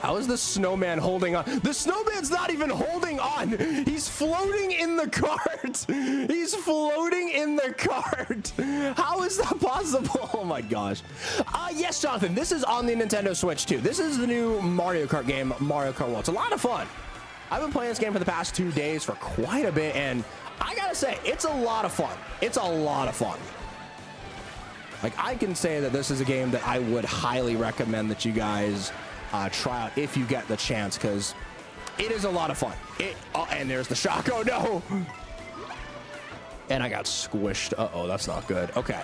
Speaker 1: How is the snowman holding on? The snowman's not even holding on. on. He's floating in the cart. He's floating in the cart. How is that possible? Oh my gosh. Yes, Jonathan, this is on the Nintendo Switch too. This is the new Mario Kart game, Mario Kart World. It's a lot of fun. I've been playing this game for the past 2 days for quite a bit, and I gotta say, it's a lot of fun. It's a lot of fun. Like, I can say that this is a game that I would highly recommend that you guys try out if you get the chance, because it is a lot of fun. And there's the shock. Oh no. And I got squished. Uh-oh, that's not good. Okay.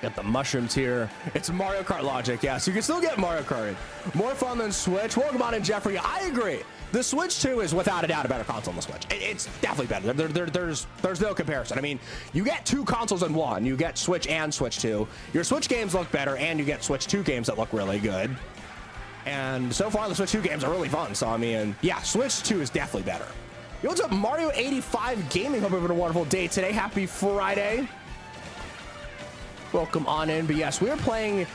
Speaker 1: Got the mushrooms here. It's Mario Kart logic. Yeah, so you can still get Mario Kart. More fun than Switch. Welcome on in, Jeffrey. I agree. The Switch 2 is without a doubt a better console than the Switch. It's definitely better. There's no comparison. I mean, you get 2 consoles in one. You get Switch and Switch 2. Your Switch games look better, and you get Switch 2 games that look really good. And so far, the Switch 2 games are really fun. So, I mean, yeah, Switch 2 is definitely better. Yo, what's up, Mario 85 Gaming? Hope you're having a wonderful day today. Happy Friday. Welcome on in. But yes, we are playing,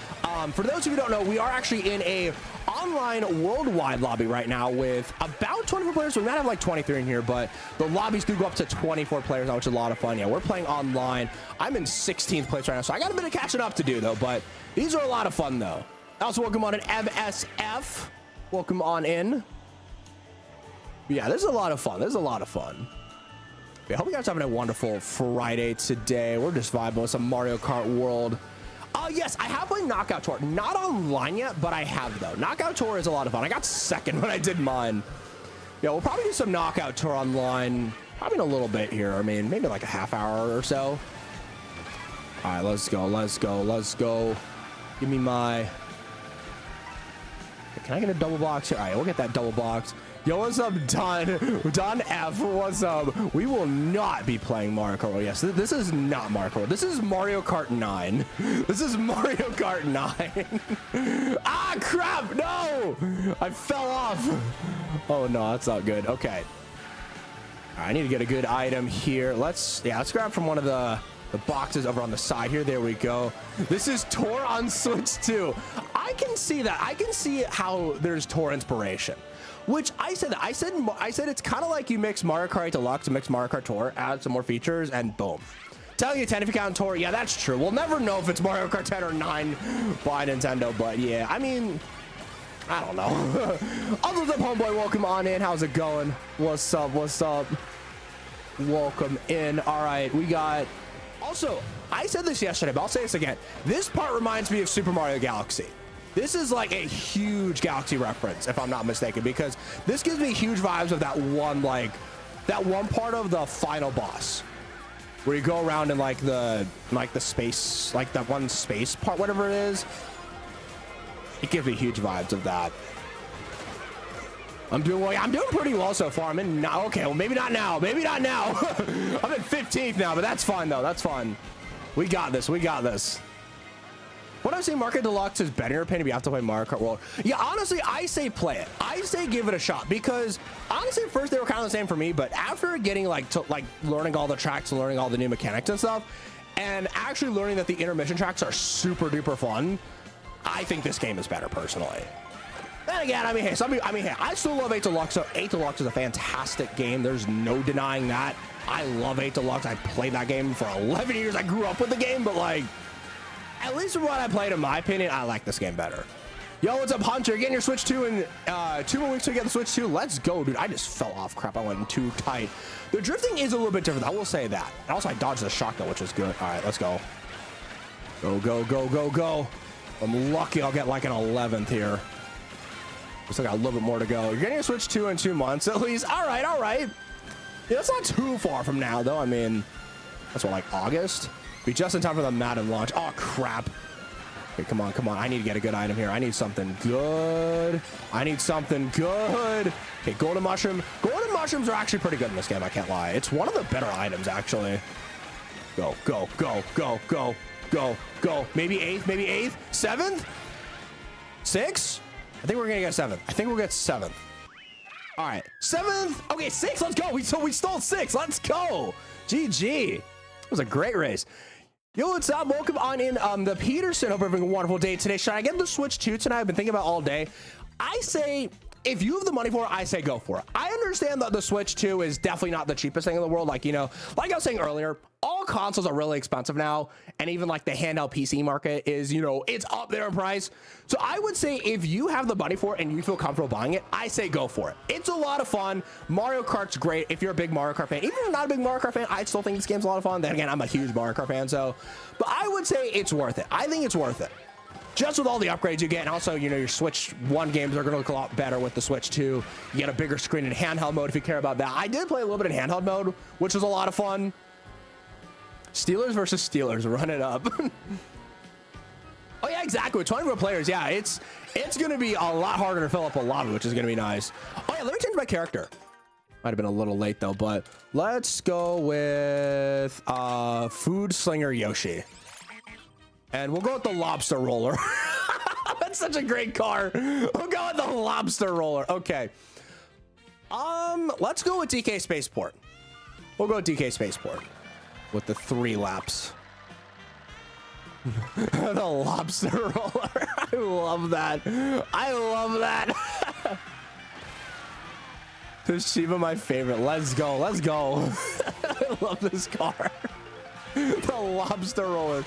Speaker 1: for those of you who don't know, we are actually in a online worldwide lobby right now with about 24 players. We might have like 23 in here, but the lobbies do go up to 24 players now, which is a lot of fun. Yeah, we're playing online. I'm in 16th place right now, so I got a bit of catching up to do though, but these are a lot of fun though. Also, welcome on in, MSF. Welcome on in. Yeah, this is a lot of fun. This is a lot of fun. I hope you guys are having a wonderful Friday today. We're just vibing with some Mario Kart World. Yes, I have played Knockout Tour. Not online yet, but I have though. Knockout Tour is a lot of fun. I got second when I did mine. Yeah, we'll probably do some Knockout Tour online probably in a little bit here. I mean, maybe like a half hour or so. All right, let's go. Let's go. Let's go. Give me my... Can I get a double box here? All right, we'll get that double box. Yo, what's up, Don F? What's up? We will not be playing Mario Kart. Yes, this is not Mario Kart. This is Mario Kart 9. This is Mario Kart 9. Ah, crap! No! I fell off. Oh no, that's not good. Okay. I need to get a good item here. Let's grab from one of the boxes over on the side here. There we go. This is Tour on Switch 2. I can see that. I can see how there's Tour inspiration. Which I said that. I said it's kind of like you mix Mario Kart Deluxe and mix Mario Kart Tour, add some more features, and boom. Telling you 10 if you count Tour. Yeah, that's true. We'll never know if it's Mario Kart 10 or 9 by Nintendo, but yeah, I mean, I don't know. What's up, homeboy? Welcome on in. How's it going? What's up? What's up? Welcome in. All right, we got... Also, I said this yesterday, but I'll say this again. This part reminds me of Super Mario Galaxy. This is like a huge Galaxy reference, if I'm not mistaken, because this gives me huge vibes of that one part of the final boss where you go around in like the space, like that one space part, whatever it is. It gives me huge vibes of that. I'm doing pretty well so far. I'm in now. Okay, well, maybe not now. Maybe not now. I'm in 15th now, but that's fine though. That's fine. We got this. We got this. What I'm saying, Mario Kart Deluxe is better in your opinion. You have to play Mario Kart World. Yeah, honestly, I say play it. I say give it a shot, because honestly, at first they were kind of the same for me, but after getting learning all the tracks and learning all the new mechanics and stuff, and actually learning that the intermission tracks are super duper fun, I think this game is better personally. Then again, I mean, hey, I still love 8 Deluxe. So 8 Deluxe is a fantastic game. There's no denying that. I love 8 Deluxe. I played that game for 11 years. I grew up with the game, but like, at least from what I played, in my opinion, I like this game better. Yo, what's up, Hunter? Getting your Switch 2 in 2 more weeks to get the Switch 2. Let's go, dude. I just fell off. Crap, I went too tight. The drifting is a little bit different. I will say that. And also, I dodged the shotgun, which was good. All right, let's go. Go, go, go, go, go. I'm lucky I'll get like an 11th here. We still got a little bit more to go. You're getting a Switch 2 in 2 months at least. All right, all right. Yeah, that's not too far from now, though. I mean, that's what, like August? Be just in time for the Madden launch. Oh, crap. Okay, come on, come on. I need to get a good item here. I need something good. I need something good. Okay, golden mushroom. Golden mushrooms are actually pretty good in this game, I can't lie. It's one of the better items, actually. Go, go, go, go, go, go, go. Maybe 8th, maybe 8th, 7th, 6th. I think we're gonna get 7th. I think we'll get 7th. All right, 7th. Okay, 6th. Let's go. We stole 6. Let's go. GG. It was a great race. Yo, what's up? Welcome on in. The Peterson. Hope you're having a wonderful day today. Should I get the Switch 2 tonight? I've been thinking about it all day. I say if you have the money for it, I say go for it. I understand that the Switch 2 is definitely not the cheapest thing in the world. Like, you know, like I was saying earlier, all consoles are really expensive now. And even like the handheld PC market is, you know, it's up there in price. So I would say if you have the money for it and you feel comfortable buying it, I say go for it. It's a lot of fun. Mario Kart's great if you're a big Mario Kart fan. Even if you're not a big Mario Kart fan, I still think this game's a lot of fun. Then again, I'm a huge Mario Kart fan, so, but I would say it's worth it. I think it's worth it. Just with all the upgrades you get, and also, you know, your Switch 1 games are going to look a lot better with the Switch 2. You get a bigger screen in handheld mode if you care about that. I did play a little bit in handheld mode, which was a lot of fun. Steelers versus Steelers, run it up. Oh yeah, exactly. With 24 players, yeah, it's going to be a lot harder to fill up a lobby, which is going to be nice. Oh yeah, let me change my character. Might have been a little late though, but let's go with Food Slinger Yoshi. And we'll go with the lobster roller. That's such a great car. We'll go with the lobster roller. Okay. Let's go with DK Spaceport. We'll go with DK Spaceport with the 3 laps. The lobster roller. I love that. I love that. Toshiba, my favorite. Let's go. Let's go. I love this car. The lobster roller.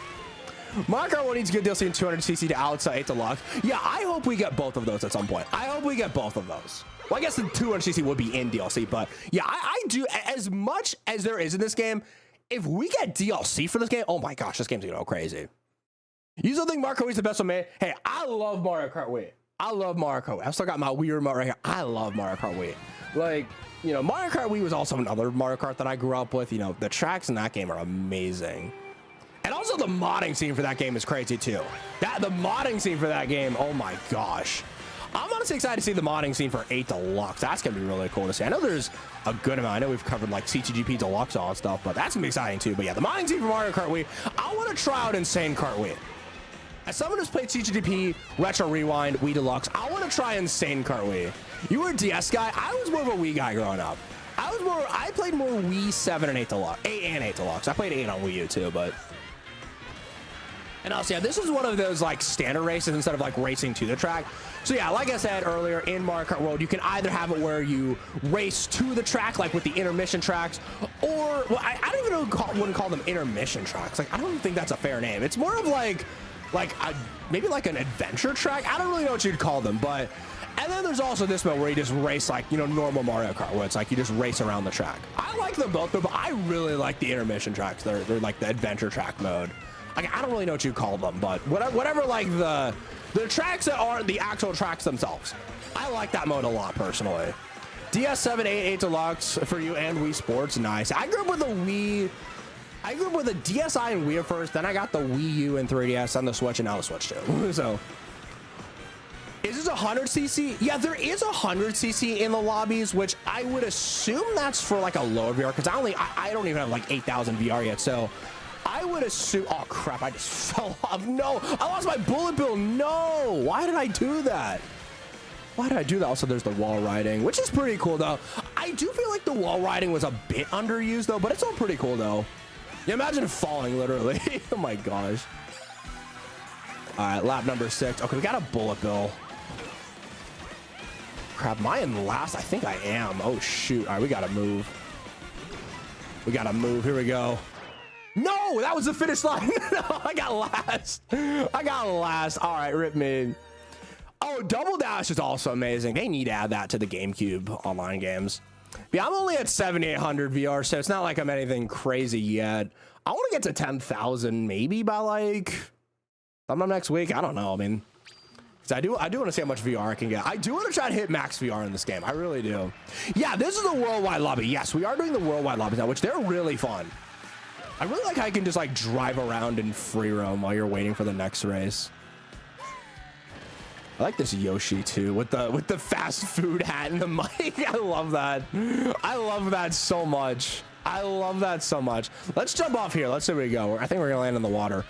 Speaker 1: Mario Kart 1 needs good DLC in 200cc to outside 8 Deluxe. Yeah, I hope we get both of those at some point. I hope we get both of those. Well, I guess the 200cc would be in DLC, but yeah, I do. As much as there is in this game, if we get DLC for this game, oh my gosh, this game's gonna go crazy. You still think Mario Kart Wii is the best one made? Hey, I love Mario Kart Wii. I love Mario Kart Wii. I still got my Wii remote right here. I love Mario Kart Wii. Like, you know, Mario Kart Wii was also another Mario Kart that I grew up with. You know, the tracks in that game are amazing. And also the modding scene for that game is crazy too. The modding scene for that game, oh my gosh. I'm honestly excited to see the modding scene for 8 Deluxe. That's gonna be really cool to see. I know there's a good amount. I know we've covered like CTGP Deluxe and all that stuff, but that's gonna be exciting too. But yeah, the modding scene for Mario Kart Wii, I want to try out Insane Kart Wii. As someone who's played CTGP, Retro Rewind, Wii Deluxe, I want to try Insane Kart Wii. You were a DS guy. I was more of a Wii guy growing up. I played more Wii 7 and 8 Deluxe. 8 and 8 Deluxe. I played 8 on Wii U too, but. And also, yeah, this is one of those like standard races instead of like racing to the track. So yeah, like I said earlier, in Mario Kart World, you can either have it where you race to the track, like with the intermission tracks, or well, I don't even know, wouldn't call them intermission tracks. Like, I don't think that's a fair name. It's more of like maybe like an adventure track. I don't really know what you'd call them, but. And then there's also this mode where you just race like, you know, normal Mario Kart, where it's like you just race around the track. I like them both, but I really like the intermission tracks. They're like the adventure track mode. Like, I don't really know what you call them, but whatever like the tracks that aren't the actual tracks themselves. I like that mode a lot personally. DS7 8 Deluxe for you and Wii Sports, nice. I grew up with a Wii. I grew up with a DSi and Wii at first, then I got the Wii U and 3DS on the Switch, and now the Switch too. So, is this 100cc? Yeah, there is 100cc in the lobbies, which I would assume that's for like a lower VR, because I don't even have like 8,000 VR yet, so. I would assume, oh crap, I just fell off. No, I lost my bullet bill. No, why did I do that? Why did I do that? Also, there's the wall riding, which is pretty cool though. I do feel like the wall riding was a bit underused though, but it's all pretty cool though. You imagine falling literally. Oh my gosh. All right, lap number 6. Okay, we got a bullet bill. Crap, am I in last? I think I am. Oh shoot, all right, we gotta move. We gotta move, here we go. No, that was the finish line. No, I got last. I got last. All right, rip me. Oh, Double Dash is also amazing. They need to add that to the GameCube online games. Yeah, I'm only at 7,800 VR, so it's not like I'm anything crazy yet. I want to get to 10,000 maybe by like sometime next week. I don't know. I mean, I do want to see how much VR I can get. I do want to try to hit max VR in this game. I really do. Yeah, this is the worldwide lobby. Yes, we are doing the worldwide lobbies now, which they're really fun. I really like how you can just like drive around and free roam while you're waiting for the next race. I like this Yoshi too with the fast food hat and the mic. I love that. I love that so much. I love that so much. Let's jump off here. Let's see where we go. I think we're gonna land in the water.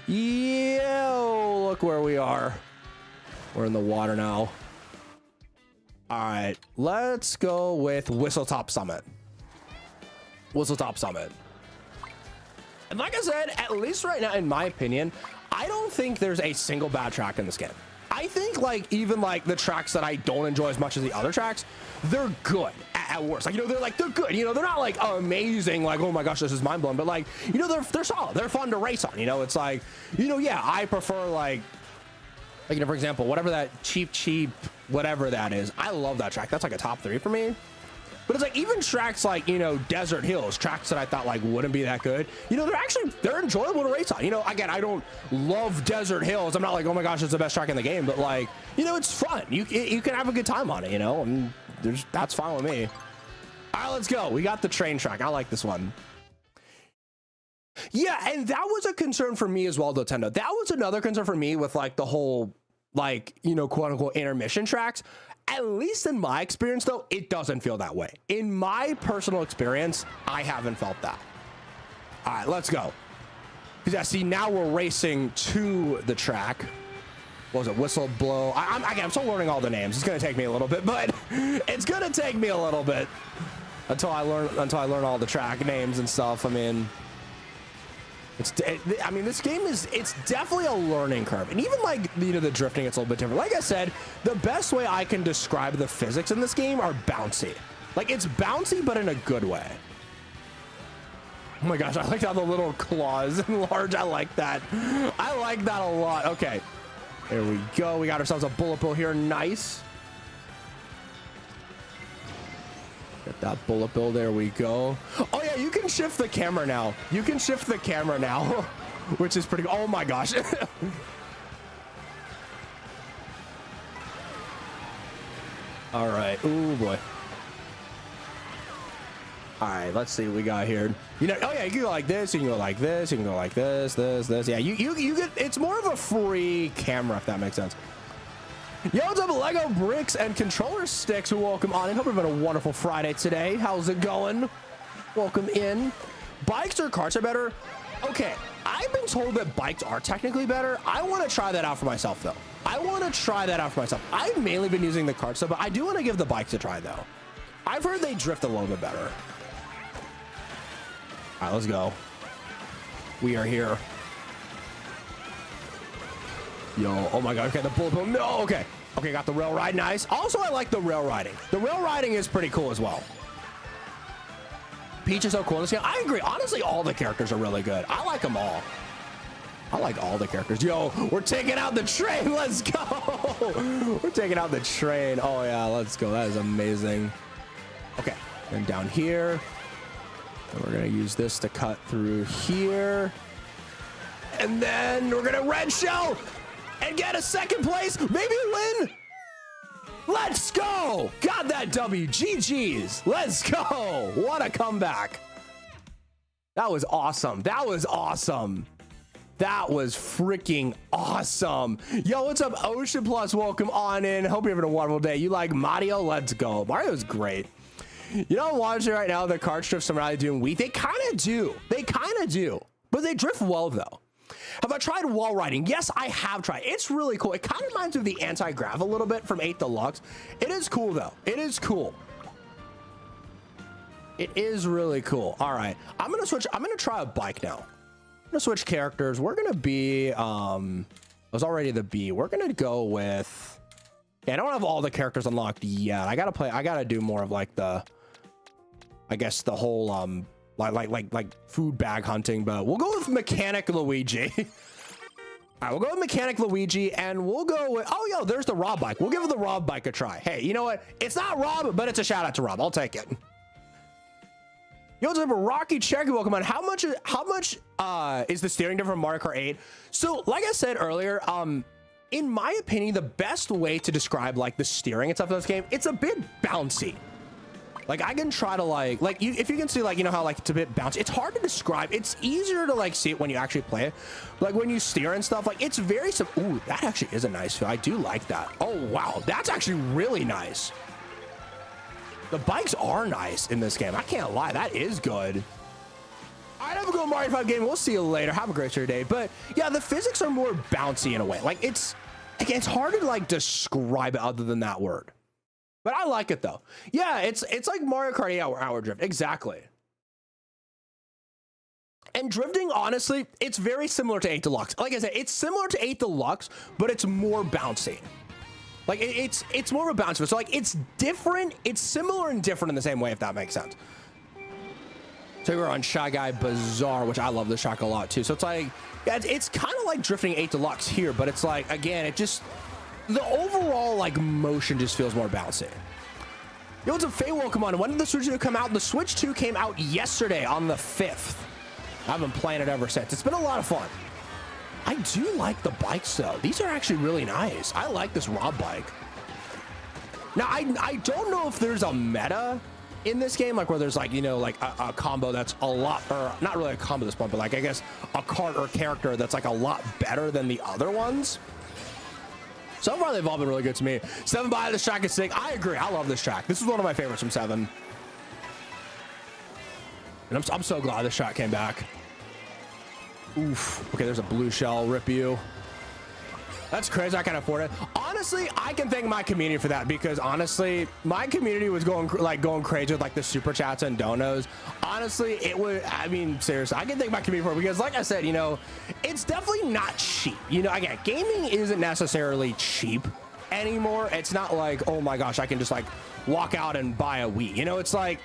Speaker 1: Yeah, look where we are. We're in the water now. All right, let's go with Whistletop Summit. Whistletop Summit. And like I said, at least right now, in my opinion, I don't think there's a single bad track in this game. I think like even like the tracks that I don't enjoy as much as the other tracks, they're good at worst. Like, you know, they're good. You know, they're not like amazing, like, oh my gosh, this is mind blowing, but like, you know, they're solid. They're fun to race on. You know, it's like, you know, yeah, I prefer like, you know, for example, whatever that cheap, whatever that is. I love that track. That's like a top 3 for me. But it's like even tracks like, you know, Desert Hills, tracks that I thought like wouldn't be that good, you know, they're enjoyable to race on. You know, again, I don't love Desert Hills. I'm not like, oh my gosh, it's the best track in the game, but like, you know, it's fun. You can have a good time on it, you know, and that's fine with me. All right, let's go. We got the train track. I like this one. Yeah, and that was a concern for me as well, Nintendo. That was another concern for me with like the whole, like, you know, quote unquote intermission tracks. At least in my experience, though, it doesn't feel that way. In my personal experience, I haven't felt that. All right, let's go. Because yeah, see, now we're racing to the track. What was it? Whistle blow. I'm still learning all the names. It's gonna take me a little bit, but it's gonna take me a little bit until I learn all the track names and stuff. I mean, this game it's definitely a learning curve, and even like, you know, the drifting, it's a little bit different. Like I said, the best way I can describe the physics in this game are bouncy. Like, it's bouncy, but in a good way. Oh my gosh, I like how the little claws enlarge. I like that. I like that a lot. Okay, there we go. We got ourselves a bullet bill here. Nice. Get that bullet bill. There we go. Oh yeah, you can shift the camera now. You can shift the camera now, which is pretty. Oh my gosh. All right. Oh boy. All right, let's see what we got here. You know, oh yeah, you can go like this, you can go like this, you can go like this. Yeah, you get, it's more of a free camera, if that makes sense. Yo, what's up, Lego bricks and controller sticks? Welcome on in. Hope you're having a wonderful Friday today. How's it going? Welcome in. Bikes or carts are better? Okay, I've been told that bikes are technically better. I want to try that out for myself, though. I've mainly been using the carts, though, but I do want to give the bikes a try, though. I've heard they drift a little bit better. All right, let's go. We are here. Yo, oh my god, okay, the bullet bill, no, okay, got the rail ride, nice. Also, I like the rail riding. The rail riding is pretty cool as well. Peach is so cool in this game. I agree, honestly, all the characters are really good. I like them all. I like all the characters. Yo, we're taking out the train, let's go. We're taking out the train. Oh yeah, let's go, that is amazing. Okay, then down here, and we're gonna use this to cut through here. And then we're gonna red shell and get a second place, maybe win. Let's go. Got that W. GG's. Let's go. What a comeback. That was awesome. That was freaking awesome. Yo, what's up, Ocean Plus? Welcome on in. Hope you're having a wonderful day. You like Mario? Let's go. Mario's great. You know, I'm watching right now, the cart drift somebody doing weak. They kind of do. But they drift well, though. Have I tried wall riding? Yes, I have tried. It's really cool. It kind of reminds me of the anti-grav a little bit from 8 Deluxe. It is cool, though. It is cool. It is really cool. All right. I'm going to switch. I'm going to try a bike now. I'm going to switch characters. We're going to be, it was already the B. We're going to go with, yeah, I don't have all the characters unlocked yet. I got to do more of like the, I guess the whole, like food bag hunting, but we'll go with Mechanic Luigi. All right, we'll go with Mechanic Luigi, and we'll go with, oh, yo, there's the Rob bike. We'll give the Rob bike a try. Hey, you know what? It's not Rob, but it's a shout out to Rob. I'll take it. Yo, what's up, Rocky Cherokee? Welcome on. How much is the steering different from Mario Kart 8? So, like I said earlier, in my opinion, the best way to describe like the steering and stuff in this game, it's a bit bouncy. Like, I can try to like you, if you can see, like, you know how like it's a bit bouncy. It's hard to describe. It's easier to like see it when you actually play it. Like when you steer and stuff, like it's very ooh, that actually is a nice feel. I do like that. Oh wow, that's actually really nice. The bikes are nice in this game. I can't lie, that is good. I'd have a good Mario 5 game. We'll see you later. Have a great day. But yeah, the physics are more bouncy in a way. Like it's hard to like describe it other than that word. But I like it though. Yeah, it's like Mario Kart 8 hour drift. Exactly. And drifting, honestly, it's very similar to 8 Deluxe. Like I said, it's similar to 8 Deluxe, but it's more bouncy. Like it's more of a bouncy. So like it's different. It's similar and different in the same way, if that makes sense. So we're on Shy Guy Bazaar, which I love this track a lot too. So it's like, yeah, it's kind of like drifting 8 Deluxe here, but it's like, again, it just, the overall like motion just feels more bouncy. Yo, what's up, Faye? Welcome on. When did the Switch 2 come out? The Switch 2 came out yesterday on the 5th. I've been playing it ever since. It's been a lot of fun. I do like the bikes though. These are actually really nice. I like this Rob bike. Now, I don't know if there's a meta in this game, like where there's like, you know, like a combo that's a lot, or not really a combo at this point, but like I guess a card or character that's like a lot better than the other ones. So far they've all been really good to me. 7 by this track is sick. I agree. I love this track. This is one of my favorites from 7. And I'm so glad this track came back. Oof. Okay, there's a blue shell. Rip you. That's crazy. I can't afford it. Honestly, I can thank my community for that, because honestly, my community was going crazy with like the super chats and donos. Honestly, it was, I mean, seriously, I can thank my community for it, because like I said, you know, it's definitely not cheap. You know, again, gaming isn't necessarily cheap anymore. It's not like, oh my gosh, I can just like walk out and buy a Wii. You know, it's like,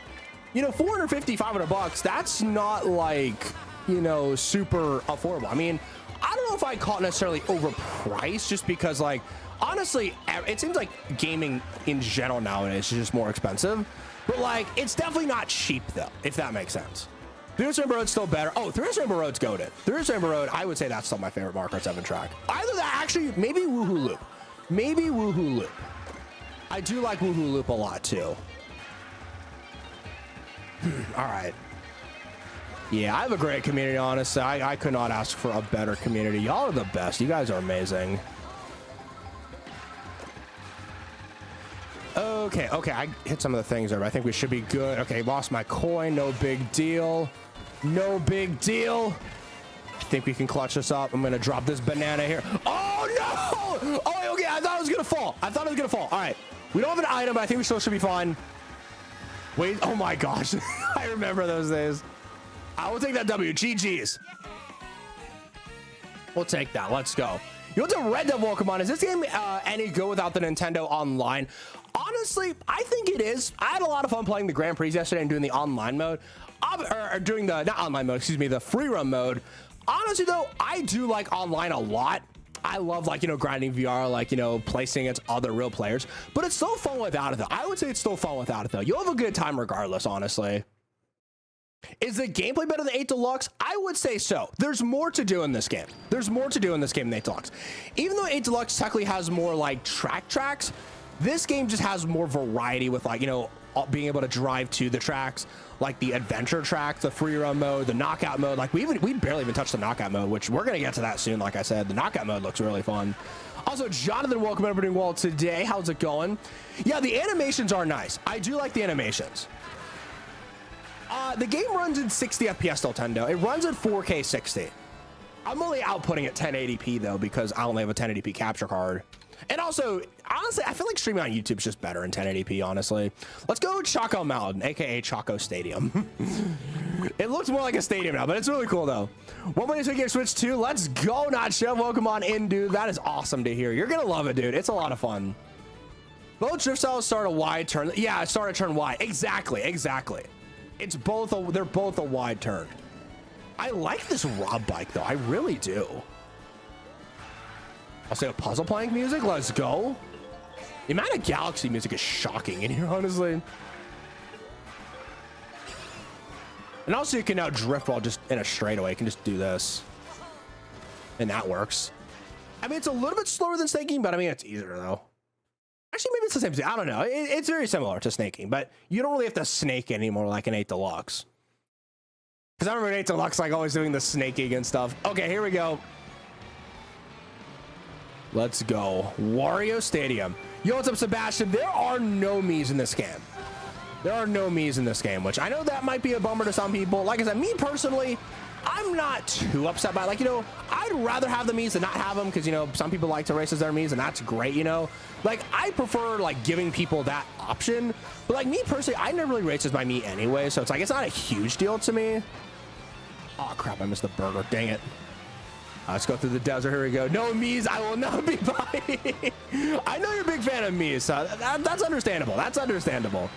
Speaker 1: you know, 450, 500 bucks. That's not like, you know, super affordable. I mean, I don't know if I call it necessarily overpriced, just because like, honestly, it seems like gaming in general nowadays is just more expensive, but like, it's definitely not cheap though, if that makes sense. 3 Rainbow Road's still better. Oh, 3 Rainbow Road's goated. 3 Rainbow Road, I would say that's still my favorite Mario Kart 7 track. Either that, actually, maybe Woohoo Loop. Maybe Woohoo Loop. I do like Woohoo Loop a lot too. All right. Yeah, I have a great community, honestly. I could not ask for a better community. Y'all are the best. You guys are amazing. Okay, I hit some of the things there, but I think we should be good. Okay, lost my coin. No big deal. No big deal. I think we can clutch this up. I'm going to drop this banana here. Oh, no! Oh, okay, I thought it was going to fall. All right, we don't have an item, but I think we still should be fine. Wait, oh my gosh. I remember those days. I will take that W. GG's. We'll take that. Let's go. You want to Red Devil? Welcome on. Is this game any good without the Nintendo Online? Honestly, I think it is. I had a lot of fun playing the Grand Prix yesterday and doing the online mode. Or doing the, not online mode, excuse me, the free run mode. Honestly, though, I do like online a lot. I love, like, you know, grinding VR, like, you know, placing against other real players. But it's still fun without it, though. I would say it's still fun without it, though. You'll have a good time regardless, honestly. Is the gameplay better than 8 Deluxe? I would say so. There's more to do in this game. There's more to do in this game than 8 Deluxe. Even though 8 Deluxe technically has more, like, tracks, this game just has more variety with, like, you know, being able to drive to the tracks, like the adventure track, the free run mode, the knockout mode. Like we barely even touched the knockout mode, which we're gonna get to that soon. Like I said, the knockout mode looks really fun. Also, Jonathan, welcome everybody well today. How's it going? Yeah, the animations are nice. I do like the animations. The game runs in 60 FPS still, Tendo. It runs at 4K 60. I'm only outputting at 1080p though, because I only have a 1080p capture card. And also, honestly, I feel like streaming on YouTube is just better in 1080p, honestly. Let's go Choco Mountain, aka Choco Stadium. It looks more like a stadium now, but it's really cool though. 1.2K Switch 2, let's go, Nacho. Welcome on in, dude. That is awesome to hear. You're gonna love it, dude. It's a lot of fun. Both drift styles start a wide turn. Yeah, start a turn wide. Exactly. It's both, they're both a wide turn. I like this Rob bike though. I really do. I'll say a puzzle plank music. Let's go. The amount of Galaxy music is shocking in here, honestly. And also you can now drift while just in a straightaway. You can just do this. And that works. I mean, it's a little bit slower than snaking, but I mean, it's easier though. Actually, maybe it's the same thing. I don't know. It's very similar to snaking, but you don't really have to snake anymore like in 8 Deluxe. Because I remember in 8 Deluxe, like always doing the snaking and stuff. Okay, here we go. Let's go. Wario Stadium. Yo, what's up, Sebastian? There are no Mii's in this game. There are no Mii's in this game, which I know that might be a bummer to some people. Like I said, me personally, I'm not too upset by it. Like, you know, I'd rather have the Mii's than not have them because, you know, some people like to race as their Mii's and that's great, you know. Like, I prefer, like, giving people that option. But, like, me personally, I never really race as my Mii anyway, so it's like, it's not a huge deal to me. Oh crap, I missed the burger, dang it. Let's go through the desert, here we go. No Mies, I will not be buying. I know you're a big fan of Mies, so that's understandable, that's understandable.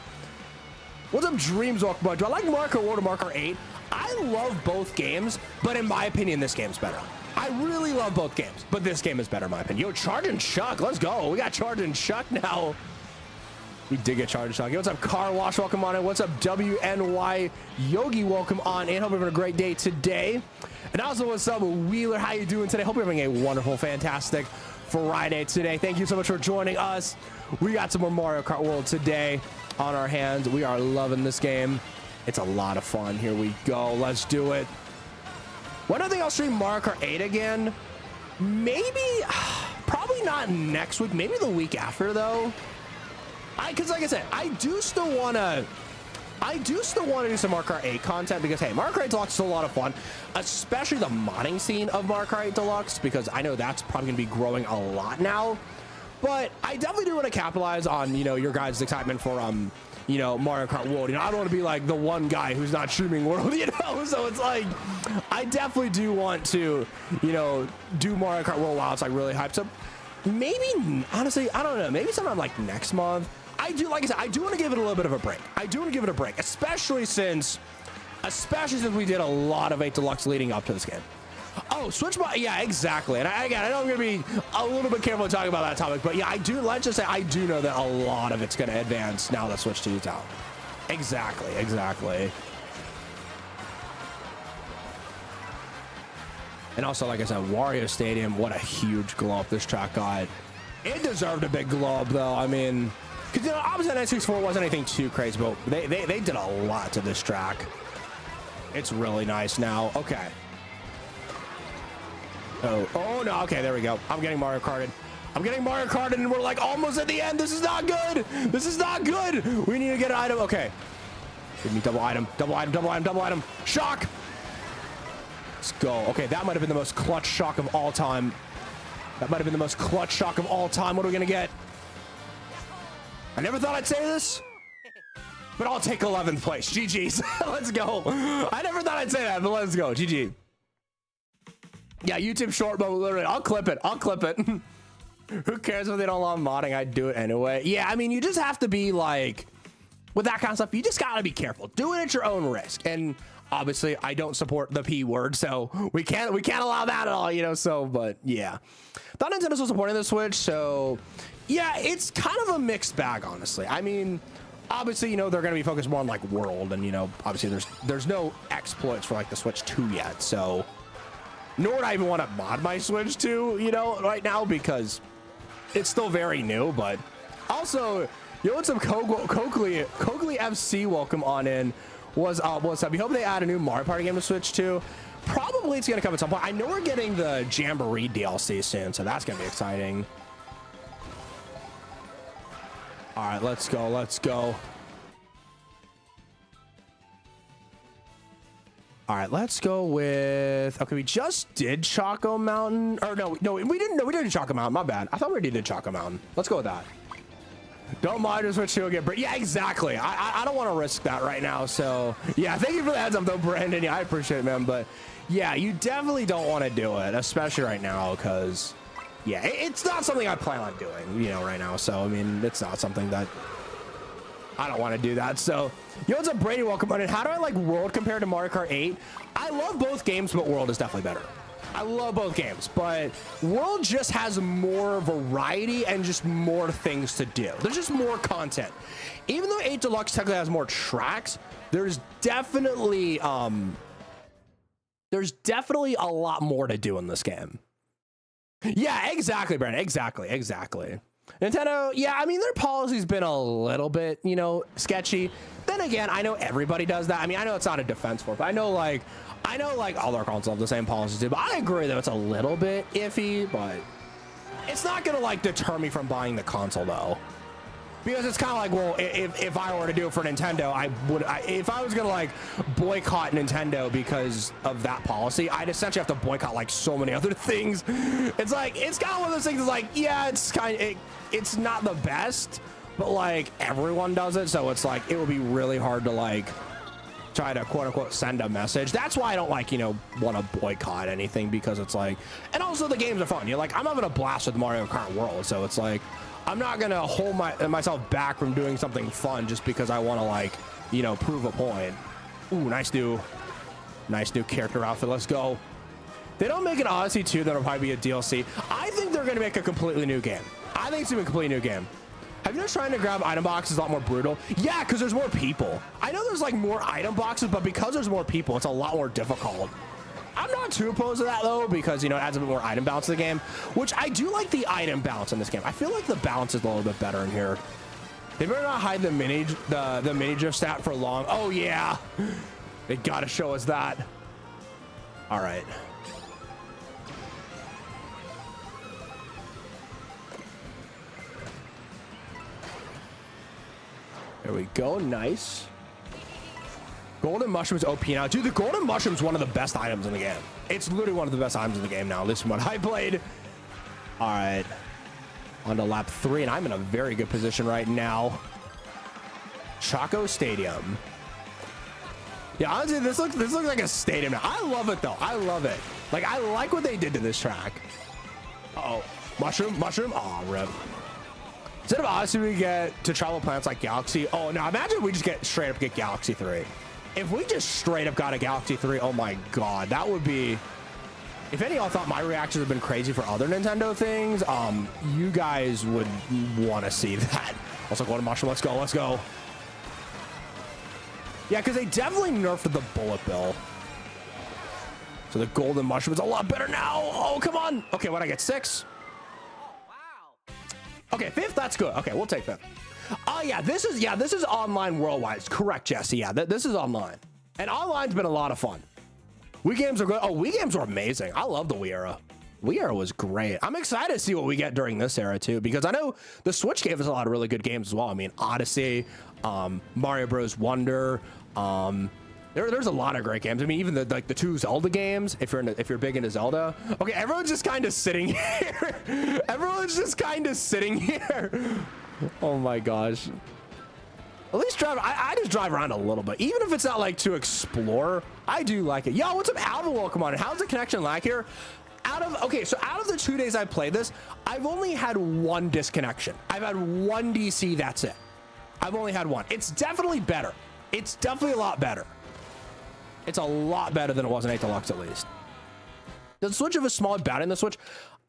Speaker 1: What's up, Dreams? Welcome back. Do I like Mario Kart World or Mario Kart 8? I love both games, but in my opinion, this game's better. I really love both games, but this game is better in my opinion. Yo, Charge and Chuck, let's go. We got Charge and Chuck now. We did get Charge and Chuck. Yo, what's up, Car Wash? Welcome on in. What's up, WNY Yogi? Welcome on in. Hope you're having a great day today. And also, what's up, Wheeler? How you doing today? Hope you're having a wonderful, fantastic Friday today. Thank you so much for joining us. We got some more Mario Kart World today on our hands. We are loving this game. It's a lot of fun. Here we go. Let's do it. When do I think I'll stream Mario Kart 8 again? Maybe, probably not next week. Maybe the week after, though. Because like I said, I do still want to do some Mario Kart 8 content because, hey, Mario Kart 8 Deluxe is a lot of fun, especially the modding scene of Mario Kart 8 Deluxe, because I know that's probably going to be growing a lot now. But I definitely do want to capitalize on, you know, your guys' excitement for, you know, Mario Kart World. You know, I don't want to be like the one guy who's not streaming World, you know? So it's like, I definitely do want to, you know, do Mario Kart World while it's like really hyped up. Maybe, honestly, I don't know, maybe sometime like next month. I do, like I said, I do want to give it a little bit of a break. I do want to give it a break, especially since we did a lot of 8 Deluxe leading up to this game. Oh, Switch mod, yeah, exactly. And again, I know I'm gonna be a little bit careful talking about that topic, but yeah, let's just say I do know that a lot of it's gonna advance now that Switch 2 is out. Exactly. And also, like I said, Wario Stadium, what a huge glow up this track got. It deserved a big glow up, though. I mean, because, you know, obviously N64 wasn't anything too crazy, but they did a lot to this track. It's really nice now. Okay. Oh no, okay, there we go. I'm getting Mario Karted. And we're like almost at the end. This is not good. We need to get an item. Okay. Give me double item. Shock. Let's go. Okay, that might have been the most clutch shock of all time. What are we gonna get? I never thought I'd say this, but I'll take 11th place. GG's. Let's go. I never thought I'd say that, but let's go. GG. Yeah, YouTube short mode, literally. I'll clip it. Who cares if they don't allow modding? I'd do it anyway. Yeah, I mean, you just have to be like, with that kind of stuff, you just gotta be careful. Do it at your own risk. And obviously, I don't support the P word, so we can't allow that at all, you know. So, but yeah, thought Nintendo's was supporting the Switch, so yeah, it's kind of a mixed bag, honestly. I mean, obviously, you know, they're gonna be focused more on like World, and you know, obviously, there's no exploits for like the Switch 2 yet, so. Nor would I even want to mod my Switch 2, you know, right now, because it's still very new. But also, yo, what's up, Coakley FC? Welcome on in. What's up? You hope they add a new Mario Party game to Switch 2? Probably it's gonna come at some point. I know we're getting the Jamboree DLC soon, so that's gonna be exciting. All right, let's go. All right, let's go with, okay, we just did Choco Mountain, or no, we didn't Choco Mountain, my bad. I thought we already did Choco Mountain. Let's go with that. Don't mind us Switch 2 again, but yeah, exactly. I don't want to risk that right now, so yeah, thank you for the heads up though, Brandon. Yeah, I appreciate it, man, but yeah, you definitely don't want to do it, especially right now, because yeah, it's not something I plan on doing, you know, right now, so I mean, it's not something that I don't want to do that. So, yo, what's up, Brady? Welcome on in. How do I like World compared to Mario Kart 8? I love both games, but World is definitely better. I love both games, but World just has more variety and just more things to do. There's just more content. Even though 8 Deluxe technically has more tracks, there's definitely a lot more to do in this game. Yeah, exactly, Brandon. Exactly. Nintendo, yeah, I mean, their policy's been a little bit, you know, sketchy. Then again, I know everybody does that. I mean, I know it's not a defense for it, but I know like all our consoles have the same policies too, but I agree that it's a little bit iffy, but it's not gonna like deter me from buying the console though. Because it's kind of like, well, if I were to do it for Nintendo, if I was gonna like boycott Nintendo because of that policy, I'd essentially have to boycott like so many other things. It's like, it's kind of one of those things that's like, yeah, it's not the best, but like everyone does it. So it's like, it would be really hard to like try to quote unquote send a message. That's why I don't like, you know, want to boycott anything, because it's like, and also the games are fun. You're like, I'm having a blast with Mario Kart World, so it's like, I'm not gonna hold myself back from doing something fun just because I want to, like, you know, prove a point. Ooh, nice new character outfit. Let's go. They don't make an Odyssey 2, that'll probably be a DLC. I think they're gonna make a completely new game. I think it's gonna be a completely new game. Have you noticed trying to grab item boxes a lot more brutal? Yeah, because there's more people. I know there's like more item boxes, but because there's more people, it's a lot more difficult. I'm not too opposed to that though, because, you know, it adds a bit more item balance to the game, which I do like the item balance in this game. I feel like the balance is a little bit better in here. They better not hide the mini drift stat for long. Oh yeah, they gotta show us that. All right. There we go. Nice. Golden mushrooms OP now. Dude, the golden mushroom is one of the best items in the game. It's literally one of the best items in the game now. This is what I played. All right. On to lap 3, and I'm in a very good position right now. Choco Stadium. Yeah, honestly, this looks like a stadium now. I love it though. I love it. Like, I like what they did to this track. Uh-oh. Mushroom. Oh, rip. Instead of Odyssey, we get to travel planets like Galaxy. Oh, now imagine we just straight up get Galaxy 3. If we just straight up got a Galaxy 3, oh my God, that would be... If any of y'all thought my reactions have been crazy for other Nintendo things, you guys would want to see that. Also, go to Mushroom. Let's go. Yeah, because they definitely nerfed the bullet bill. So the golden mushroom is a lot better now. Oh, come on. Okay, what'd I get? 6? Okay, 5th, that's good. Okay, we'll take 5th. Oh yeah, this is online worldwide. Correct, Jesse. Yeah, this is online. And online's been a lot of fun. Wii games are good. Oh, Wii games were amazing. I love the Wii era. Wii era was great. I'm excited to see what we get during this era too, because I know the Switch gave us a lot of really good games as well. I mean, Odyssey, Mario Bros. Wonder, there's a lot of great games. I mean, even the 2 Zelda games, if you're big into Zelda. Okay, everyone's just kind of sitting here. Everyone's just kind of sitting here. Oh my gosh. At least drive. I just drive around a little bit, even if it's not like to explore. I do like it. Yo, what's up, Alvin? Welcome on. How's the connection like here? Out of the 2 days I played this, I've only had 1 disconnection. I've had 1 DC. That's it. I've only had 1. It's definitely better. It's definitely a lot better. It's a lot better than it was in 8 Deluxe, at least. Does the Switch have a smaller battery in the Switch?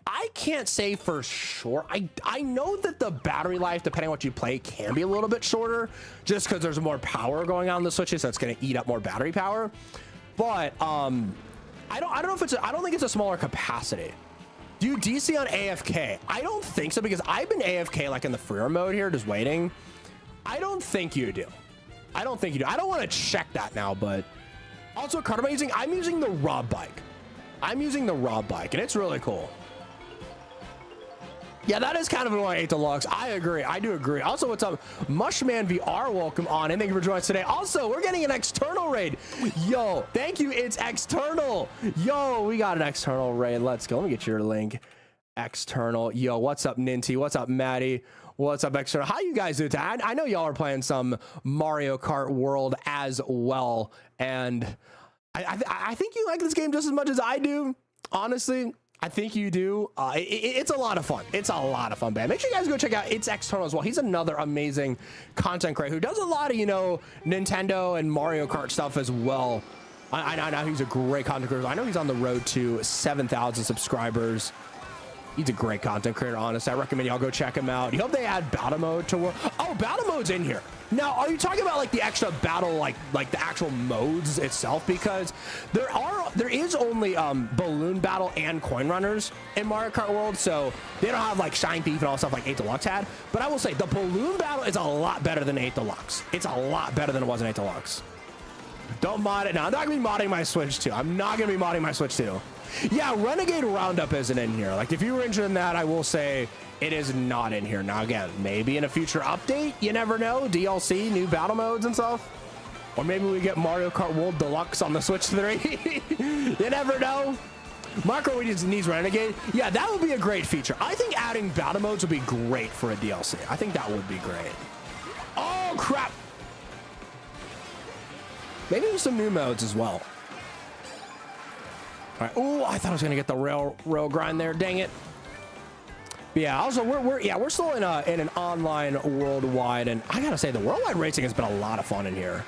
Speaker 1: I can't say for sure. I know that the battery life, depending on what you play, can be a little bit shorter, just because there's more power going on in the Switches, so it's going to eat up more battery power. But I don't think it's a smaller capacity. Do you DC on AFK? I don't think so, because I've been AFK like in the freer mode here, just waiting. I don't think you do. I don't want to check that now, but also card I'm using the Rob bike. I'm using the Rob bike, and it's really cool. Yeah, that is kind of annoying, 8 Deluxe. I agree. I do agree. Also, what's up? Mushman VR, welcome on, and thank you for joining us today. Also, we're getting an external raid. Yo, thank you. It's external. Yo, we got an external raid. Let's go. Let me get your link. External. Yo, what's up, Ninty? What's up, Maddie? What's up, external? How you guys doing? I know y'all are playing some Mario Kart World as well, and I think you like this game just as much as I do. Honestly, I think you do. It's a lot of fun. It's a lot of fun, man. Make sure you guys go check out It's External as well. He's another amazing content creator who does a lot of, you know, Nintendo and Mario Kart stuff as well. I know he's a great content creator. I know he's on the road to 7,000 subscribers. He's a great content creator, honestly. I recommend y'all go check him out. You hope they add battle mode to work. Oh, battle mode's in here. Now, are you talking about like the extra battle, like the actual modes itself? Because there is only balloon battle and coin runners in Mario Kart World, so they don't have like Shine Thief and all stuff like 8 Deluxe had. But I will say the balloon battle is a lot better than 8 Deluxe. It's a lot better than it was in 8 Deluxe. Don't mod it now. I'm not gonna be modding my Switch 2. I'm not gonna be modding my Switch 2. Yeah, Renegade Roundup isn't in here. Like, if you were interested in that, I will say it is not in here. Now, again, maybe in a future update, you never know. DLC, new battle modes and stuff. Or maybe we get Mario Kart World Deluxe on the Switch 3. You never know. Micro needs Renegade. Yeah, that would be a great feature. I think adding battle modes would be great for a DLC. I think that would be great. Oh, crap. Maybe some new modes as well. All right. Oh, I thought I was gonna get the rail grind there. Dang it. But yeah. Also, we're still in an online worldwide, and I gotta say the worldwide racing has been a lot of fun in here.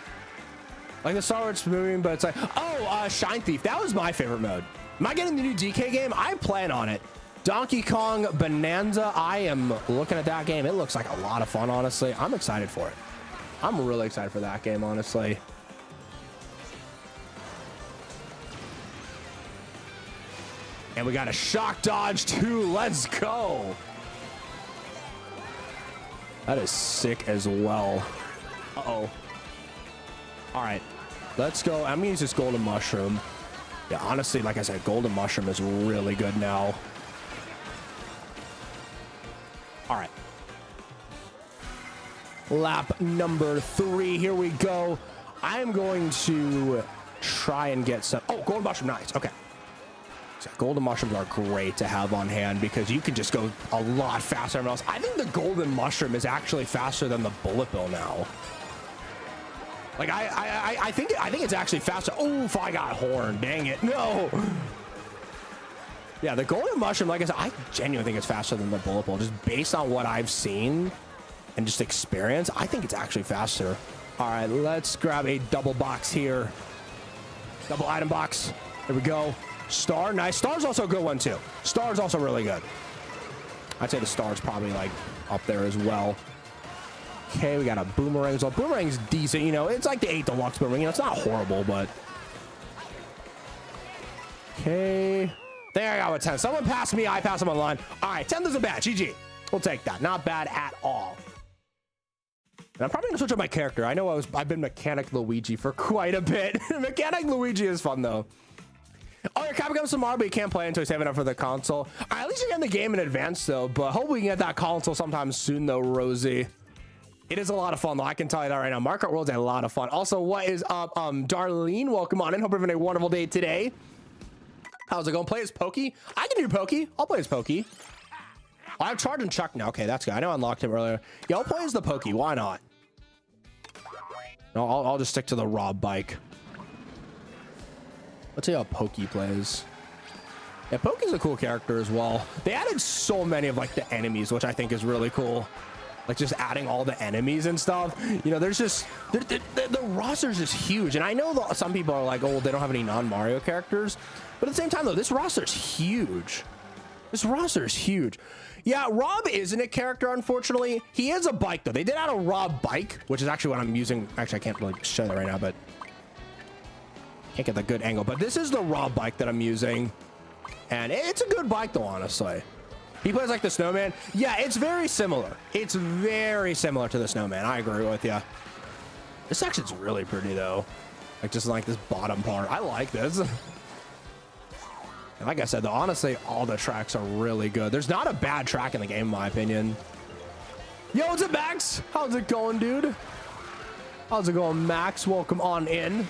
Speaker 1: Like the Star Wars moving, but it's like, oh, Shine Thief. That was my favorite mode. Am I getting the new DK game? I plan on it. Donkey Kong Bonanza. I am looking at that game. It looks like a lot of fun, honestly. I'm excited for it. I'm really excited for that game, honestly. And we got a shock dodge too. Let's go. That is sick as well. Uh-oh. All right, let's go. I'm gonna use this golden mushroom. Yeah, honestly, like I said, golden mushroom is really good now. All right. Lap number 3. Here we go. I'm going to try and get some. Oh, golden mushroom. Nice. Okay. So golden mushrooms are great to have on hand because you can just go a lot faster than else. I think the golden mushroom is actually faster than the bullet bill now. Like I think it's actually faster. Oh, if I got horn, dang it. No. Yeah, the golden mushroom, like I said, I genuinely think it's faster than the bullet bill. Just based on what I've seen and just experience, I think it's actually faster. All right, let's grab a double box here. Double item box. There we go. Star, nice. Star's also a good one too. Star's also really good. I'd say the star's probably like up there as well. Okay, we got a boomerang. So boomerang's decent, you know. It's like the 8 Deluxe boomerang. You know, it's not horrible, but okay. There I got a 10. Someone passed me. I passed him online. All right, 10 is a bad. GG. We'll take that. Not bad at all. And I'm probably gonna switch up my character. I know I've been Mechanic Luigi for quite a bit. Mechanic Luigi is fun though. Oh, your Capcom some more, but you can't play until you save it up for the console. All right, at least you're getting the game in advance though. But hope we can get that console sometime soon though, Rosie. It is a lot of fun though. I can tell you that right now. Mario Kart World's a lot of fun. Also, what is up, Darlene? Welcome on in. Hope you're having a wonderful day today. How's it going? Play as Pokey? I can do Pokey. I'll play as Pokey. I have Charge and Chuck now. Okay, that's good. I know I unlocked him earlier. Yeah, I'll play as the Pokey. Why not? No, I'll just stick to the Rob bike. Let's see how Pokey plays. Yeah, Pokey's a cool character as well. They added so many of like the enemies, which I think is really cool. Like just adding all the enemies and stuff. You know, there's just the roster's just huge. And I know that some people are like, oh, they don't have any non-Mario characters. But at the same time, though, this roster's huge. This roster is huge. Yeah, Rob isn't a character, unfortunately. He is a bike, though. They did add a Rob bike, which is actually what I'm using. Actually, I can't really show that right now, but can't get the good angle. But this is the Rob bike that I'm using. And it's a good bike, though, honestly. He plays like the Snowman. Yeah, it's very similar. It's very similar to the Snowman. I agree with you. This section's really pretty, though. Like, just like this bottom part. I like this. And like I said, though, honestly, all the tracks are really good. There's not a bad track in the game, in my opinion. Yo, what's up, Max? How's it going, dude? How's it going, Max? Welcome on in.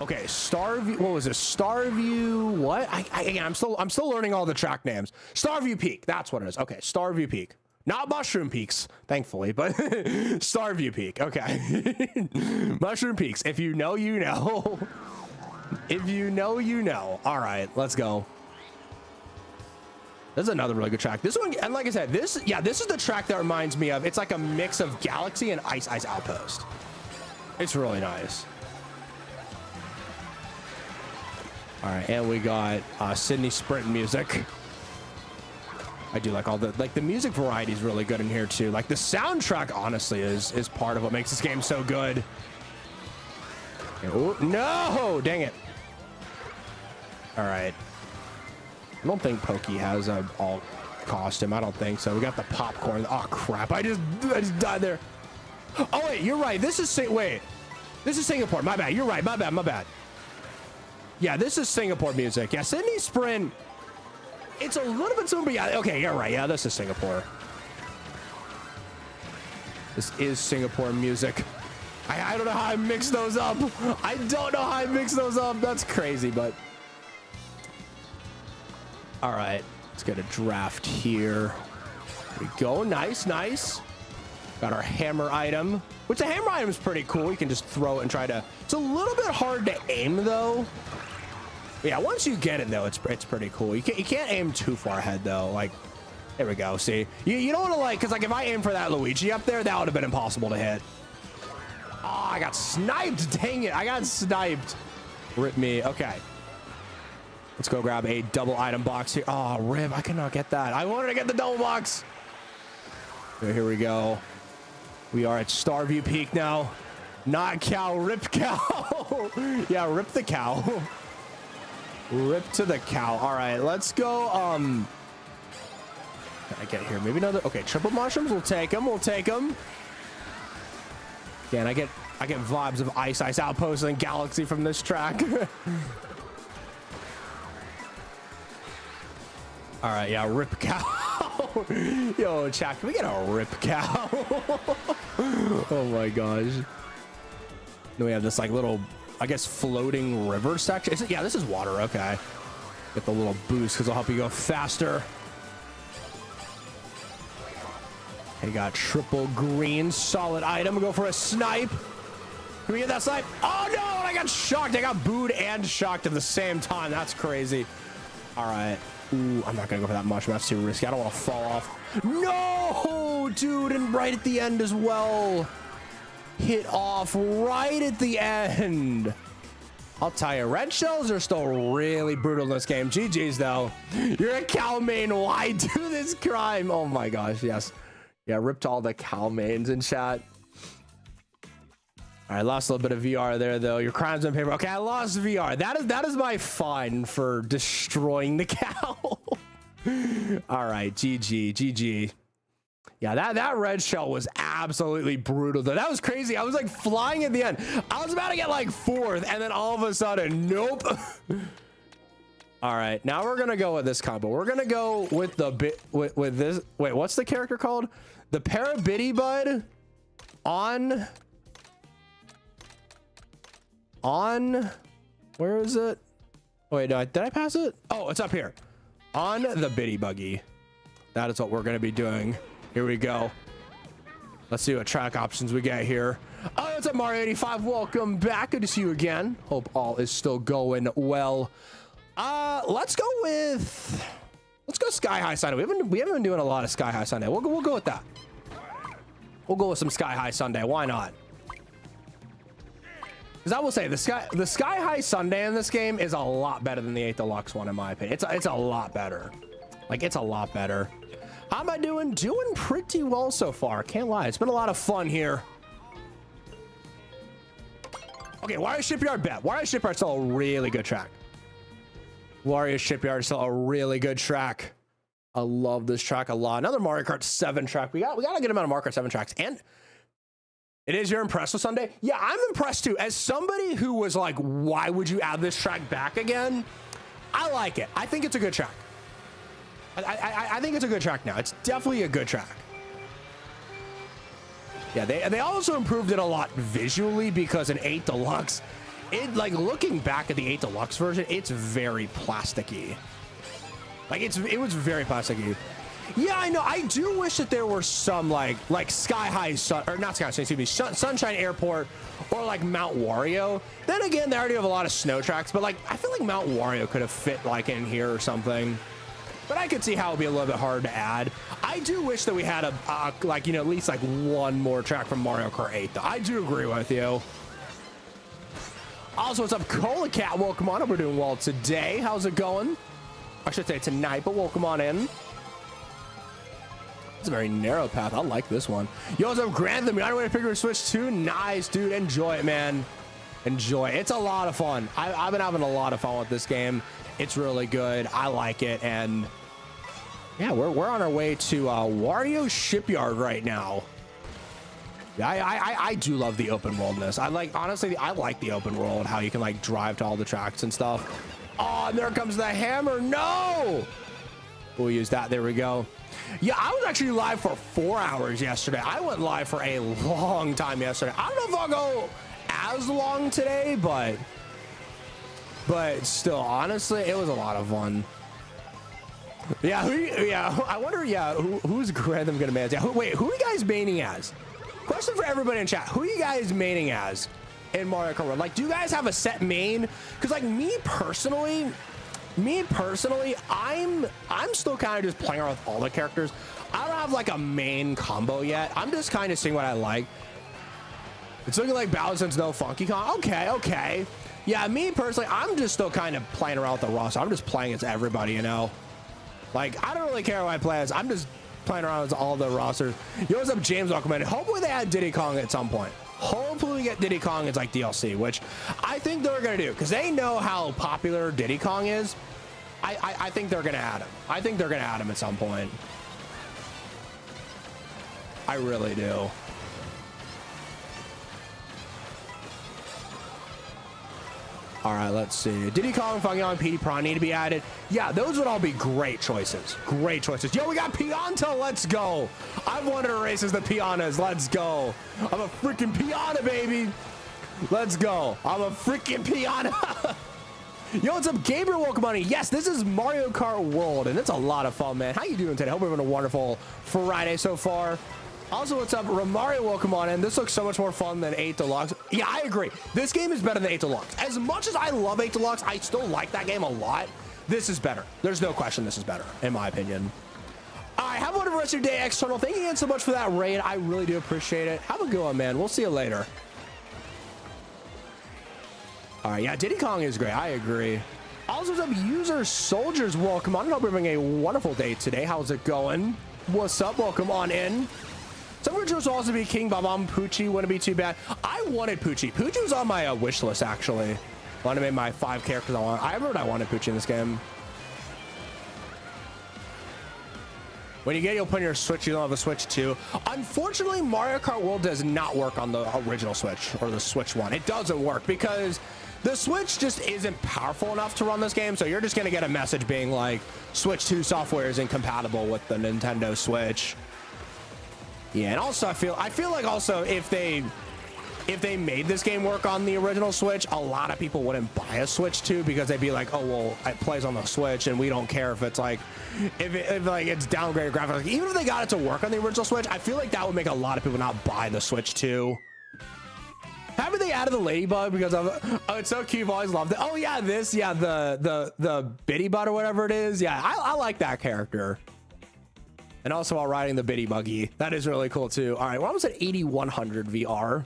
Speaker 1: Okay, Starview. What was this? Starview. What? Again, I'm still learning all the track names. Starview Peak. That's what it is. Okay, Starview Peak. Not Mushroom Peaks, thankfully, but Starview Peak. Okay, Mushroom Peaks. If you know, you know. If you know, you know. All right, let's go. This is another really good track. This one, and like I said, this is the track that reminds me of. It's like a mix of Galaxy and Ice Ice Outpost. It's really nice. All right, and we got Sydney Sprint music. I do like all the music variety is really good in here too. Like the soundtrack, honestly, is part of what makes this game so good. Oh, no, dang it. All right. I don't think Pokey has a alt costume. I don't think so. We got the popcorn. Oh crap! I just died there. Oh wait, you're right. This is Singapore. My bad. You're right. My bad. Yeah, this is Singapore music. Yeah, Sydney Sprint. It's a little bit soon, but yeah, okay, you're right. Yeah, this is Singapore. This is Singapore music. I don't know how I mixed those up. I don't know how I mixed those up. That's crazy, but. All right, let's get a draft here. There we go. Nice, nice. Got our hammer item, which the hammer item is pretty cool. You can just throw it and try to, it's a little bit hard to aim though. Yeah, once you get it though, it's pretty cool. You can't aim too far ahead though. Like, there we go. See, you don't want to like, because like if I aim for that Luigi up there, that would have been impossible to hit. Oh, I got sniped. Dang it. I got sniped. Rip me. Okay. Let's go grab a double item box here. Oh, rip. I cannot get that. I wanted to get the double box. Here we go. We are at Starview Peak now. Not cow, rip cow. Yeah, rip the cow. Rip to the cow. All right, let's go. Can I get here? Maybe another. Okay, triple mushrooms. We'll take them. We'll take them. Yeah, and I get vibes of Ice Outpost and Galaxy from this track. All right, yeah, rip cow. Yo, chat, can we get a rip cow? Oh my gosh. Then we have this like little, I guess, floating river section. Is it? Yeah, this is water. Okay. Get the little boost because it'll help you go faster. Hey, got triple green, solid item. Go for a snipe. Can we get that snipe? Oh no, I got shocked. I got booed and shocked at the same time. That's crazy. All right. Ooh, I'm not gonna go for that mushroom. That's too risky. I don't want to fall off. No, dude, and right at the end as well. Hit off right at the end. I'll tell you, red shells are still really brutal in this game. GG's though. You're a cow main. Why do this crime? Oh my gosh, yes. Yeah, ripped all the cow mains in chat. All right, lost a little bit of VR there though. Your crimes on paper. Okay, I lost VR. That is my fine for destroying the cow. All right, GG. Yeah, that red shell was absolutely brutal though. That was crazy. I was like flying at the end. I was about to get like fourth, and then all of a sudden, nope. All right, now we're gonna go with this combo. We're gonna go with the bit with this. Wait, what's the character called? The Parabitty Bud on where is it? Wait, no, did I pass it? Oh, it's up here. On the Bitty Buggy. That is what we're gonna be doing. Here we go. Let's see what track options we get here. Oh, what's up, Mario 85? Welcome back. Good to see you again. Hope all is still going well. Let's go Sky High Sunday. We haven't been doing a lot of Sky High Sunday. We'll go with that. We'll go with some Sky High Sunday. Why not? Because I will say the Sky High Sunday in this game is a lot better than the 8 Deluxe one in my opinion. It's a lot better. Like, it's a lot better. How am I doing? Doing pretty well so far. Can't lie. It's been a lot of fun here. Okay, Wario Shipyard bet. Wario Shipyard is still a really good track. Wario Shipyard is still a really good track. I love this track a lot. Another Mario Kart 7 track. We got a good amount of Mario Kart 7 tracks. And it is, you're impressed with Sunday? Yeah, I'm impressed too. As somebody who was like, why would you add this track back again? I like it. I think it's a good track. I think it's a good track now. It's definitely a good track. Yeah, they also improved it a lot visually because in 8 Deluxe, it like looking back at the 8 Deluxe version, it's very plasticky. Like it was very plasticky. Yeah, I know. I do wish that there were some like Sky High Sun or not Sky High, excuse me, Sunshine Airport or like Mount Wario. Then again, they already have a lot of snow tracks, but like I feel like Mount Wario could have fit like in here or something. But I could see how it'd be a little bit hard to add. I do wish that we had a like, you know, at least like one more track from Mario Kart 8 though. I do agree with you. Also, what's up, Cola Cat? Welcome on. We're doing well today. How's it going? I should say tonight, but welcome on in. It's a very narrow path. I like this one. Yo, what's up, Grantham? I don't want to pick your Switch 2. Nice, dude. Enjoy it, man. Enjoy it. It's a lot of fun. I've been having a lot of fun with this game. It's really good. I like it. And yeah, we're on our way to Wario Shipyard right now. Yeah, I do love the open worldness. Honestly, I like the open world, how you can like drive to all the tracks and stuff. Oh, and there comes the hammer. No! We'll use that. There we go. Yeah, I was actually live for 4 hours yesterday. I went live for a long time yesterday. I don't know if I'll go as long today, but still, honestly, it was a lot of fun. Yeah, I wonder, yeah, who's Grantham gonna manage? Yeah, wait, who are you guys maining as? question for everybody in chat: who are you guys maining as in Mario Kart World? Like, do you guys have a set main? Because like me personally, I'm still kind of just playing around with all the characters. I don't have like a main combo yet. I'm just kind of seeing what I like. It's looking like Bowser's no Funky Kong. Okay. Yeah, me personally, I'm just still kind of playing around with the roster. I'm just playing as everybody, you know. Like, I don't really care what I play as. I'm just playing around with all the rosters. Yo, what's up, James? Welcome in. Hopefully they add Diddy Kong at some point. Hopefully we get Diddy Kong as like DLC, which I think they're gonna do because they know how popular Diddy Kong is. I think they're gonna add him. I think they're gonna add him at some point. I really do. All right, let's see. Diddy Kong, Funky Kong, Petey Prawn need to be added. Yeah, those would all be great choices. Great choices. Yo, we got Pianta. Let's go. I've wanted to race as the Pianas. Let's go. I'm a freaking Piana, baby. Let's go. I'm a freaking Piana. Yo, what's up, Gabriel? Welcome on in. Yes, this is Mario Kart World, and it's a lot of fun, man. How you doing today? Hope you're having a wonderful Friday so far. Also, what's up, Romario? Welcome on in. This looks so much more fun than 8 Deluxe. Yeah, I agree. This game is better than 8 Deluxe. As much as I love 8 Deluxe, I still like that game a lot. This is better. There's no question this is better, in my opinion. All right, have a wonderful rest of your day, External. Thank you again so much for that raid. I really do appreciate it. Have a good one, man. We'll see you later. All right, yeah, Diddy Kong is great. I agree. Also, what's up, User Soldiers? Welcome on. I hope you're having a wonderful day today. How's it going? What's up? Welcome on in. Some of will also be King Babam. Poochie wouldn't be too bad. I wanted Poochie. Poochie was on my wish list, actually. Wanted to make my 5 characters I want. I remember I wanted Poochie in this game. When you get it, you'll put in your Switch. You don't have a Switch 2. Unfortunately, Mario Kart World does not work on the original Switch or the Switch 1. It doesn't work because the Switch just isn't powerful enough to run this game. So you're just going to get a message being like, Switch 2 software is incompatible with the Nintendo Switch. Yeah, and also I feel like also if they made this game work on the original Switch, a lot of people wouldn't buy a Switch 2 because they'd be like, oh well, it plays on the Switch and we don't care if it's like if like it's downgraded graphics. Like, even if they got it to work on the original Switch, I feel like that would make a lot of people not buy the Switch 2. Haven't they added the ladybug because of oh, it's so cute. I've always loved it. Oh yeah, this, yeah, the Bitty Butt or whatever it is. Yeah, I like that character. And also while riding the Bitty Buggy. That is really cool too. All right, we're almost at 8100 VR.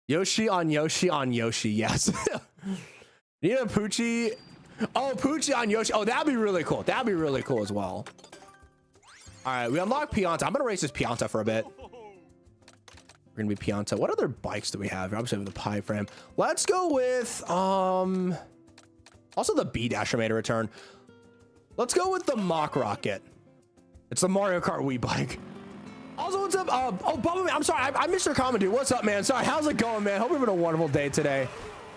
Speaker 1: Yoshi on Yoshi on Yoshi, yes. Need a Poochie. Oh, Poochie on Yoshi. Oh, that'd be really cool. That'd be really cool as well. All right, we unlocked Pianta. I'm gonna race this Pianta for a bit. We're gonna be Pianta. What other bikes do we have? Obviously with the pie frame. Let's go with also the B-Dasher made a return. Let's go with the Mock Rocket. It's the Mario Kart Wii bike. Also, what's up? Oh, Bubba, I'm sorry. I missed your comment, dude. What's up, man? Sorry. How's it going, man? Hope you're having a wonderful day today.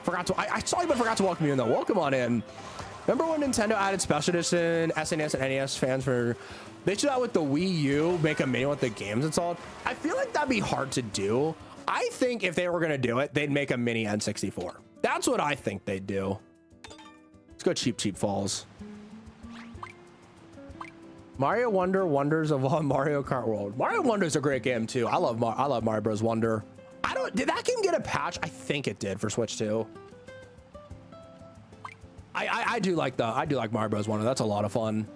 Speaker 1: I saw you, but forgot to welcome you in, though. Welcome on in. Remember when Nintendo added Special Edition SNES and NES fans for... They should out with the Wii U, make a menu with the games installed. I feel like that'd be hard to do. I think if they were going to do it, they'd make a mini N64. That's what I think they'd do. Let's go Cheap Falls. Mario Wonder, Wonders of Mario Kart World. Mario Wonder is a great game too. I love Mario Bros. Wonder. Did that game get a patch? I think it did for Switch 2. I do like Mario Bros. Wonder. That's a lot of fun.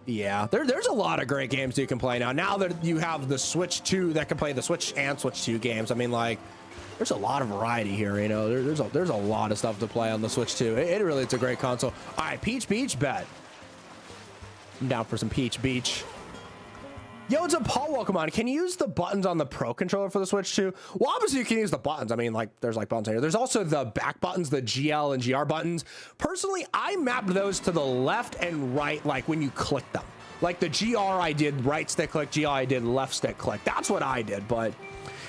Speaker 1: Yeah, there's a lot of great games you can play now. Now that you have the Switch 2 that can play the Switch and Switch 2 games, I mean, like, there's a lot of variety here, you know. There's a lot of stuff to play on the Switch 2. It's a great console. All right, Peach Beach, bet. I'm down for some Peach Beach. Yo, what's up, Paul? Welcome on. Can you use the buttons on the Pro Controller for the Switch 2? Well, obviously you can use the buttons. I mean, like, there's like buttons here. There's also the back buttons, the GL and GR buttons. Personally, I mapped those to the left and right, like when you click them. Like the GR I did right stick click, GL I did left stick click. That's what I did, but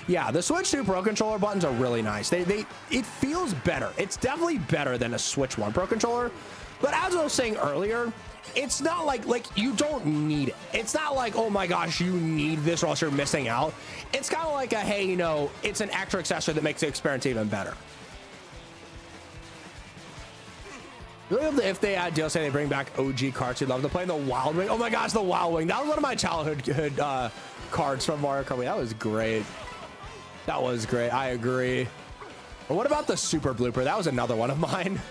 Speaker 1: yeah, the Switch 2 Pro Controller buttons are really nice. It feels better. It's definitely better than a Switch 1 Pro Controller. But as I was saying earlier, it's not like you don't need it. It's not like, oh my gosh, you need this or else you're missing out. It's kind of like a, hey, you know, it's an extra accessory that makes the experience even better. If they add DLC, they bring back OG carts you'd love to play in the Wild Wing. Oh my gosh, the Wild Wing. That was one of my childhood cards from Mario Kart. That was great. That was great. I agree. But what about the super blooper? That was another one of mine.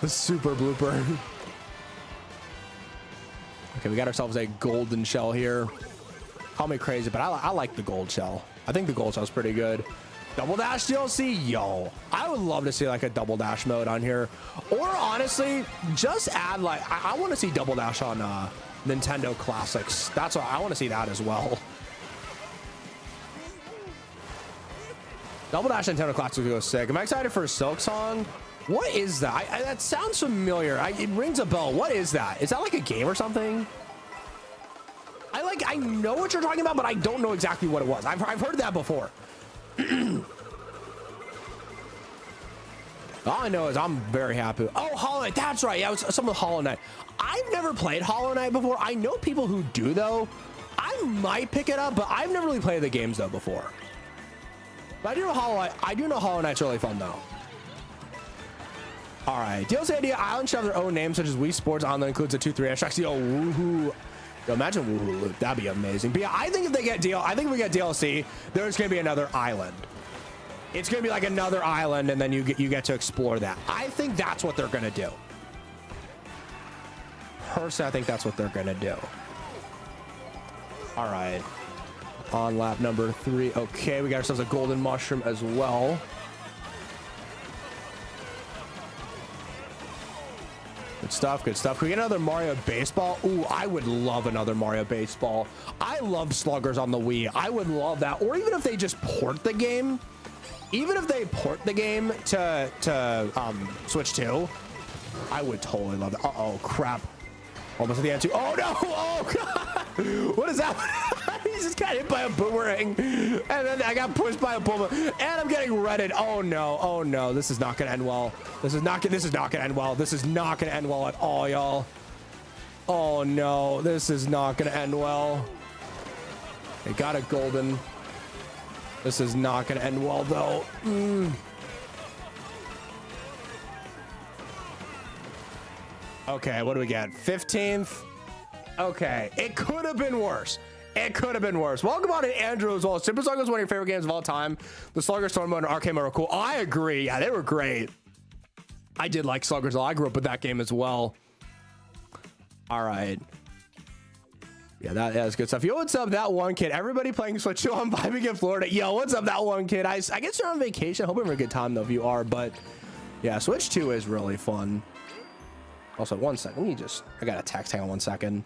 Speaker 1: The super blooper. Okay, we got ourselves a golden shell here. Call me crazy, but I like the gold shell. I think the gold shell's pretty good. Double dash DLC, yo, I would love to see like a double dash mode on here, or honestly just add like I want to see double dash on Nintendo Classics. That's what I want to see, that as well. Double dash Nintendo Classics would go sick. I'm excited for Silk Song. What is that? That sounds familiar. It rings a bell. What is that? Is that like a game or something? I know what you're talking about, but I don't know exactly what it was. I've heard that before. All I know is I'm very happy. Oh, Hollow Knight. That's right. Yeah, it was some of Hollow Knight. I've never played Hollow Knight before. I know people who do, though. I might pick it up, but I've never really played the games, though, before. But I do know Hollow Knight's really fun, though. All right. DLC idea. Islands should have their own names, such as Wii Sports Island, that includes the 2-3 tracks. Yo, woohoo. Yo, imagine Woohoo Loop. That'd be amazing. But yeah, I think if we get DLC, there's going to be another island. It's going to be like another island, and then you get to explore that. I think that's what they're going to do. Personally, I think that's what they're going to do. All right. On lap number 3. Okay, we got ourselves a golden mushroom as well. Good stuff, good stuff. Can we get another Mario Baseball? Ooh, I would love another Mario Baseball. I loved Sluggers on the Wii. I would love that. Or even if they just port the game. Even if they port the game to Switch 2, I would totally love that. Uh-oh, crap. Almost at the end too. Oh no! Oh god! What is that? He just got hit by a boomerang, and then I got pushed by a boomerang, and I'm getting redded. Oh no! Oh no! This is not gonna end well. This is not gonna end well. This is not gonna end well at all, y'all. Oh no! This is not gonna end well. They got a golden. This is not gonna end well though. Okay, what do we get? 15th. Okay, it could have been worse. It could have been worse. Welcome on to Andrew as well. Super Sluggers is one of your favorite games of all time. The Sluggers Storm Mode and Arcade Mode are cool. I agree. Yeah, they were great. I did like Sluggers. I grew up with that game as well. All right. Yeah, that's good stuff. Yo, what's up, that one kid? Everybody playing Switch 2 on vibing in Florida. Yo, what's up, that one kid? I guess you're on vacation. I hope you're having a good time, though, if you are. But yeah, Switch 2 is really fun. Also, 1 second. I got a text. Hang on 1 second.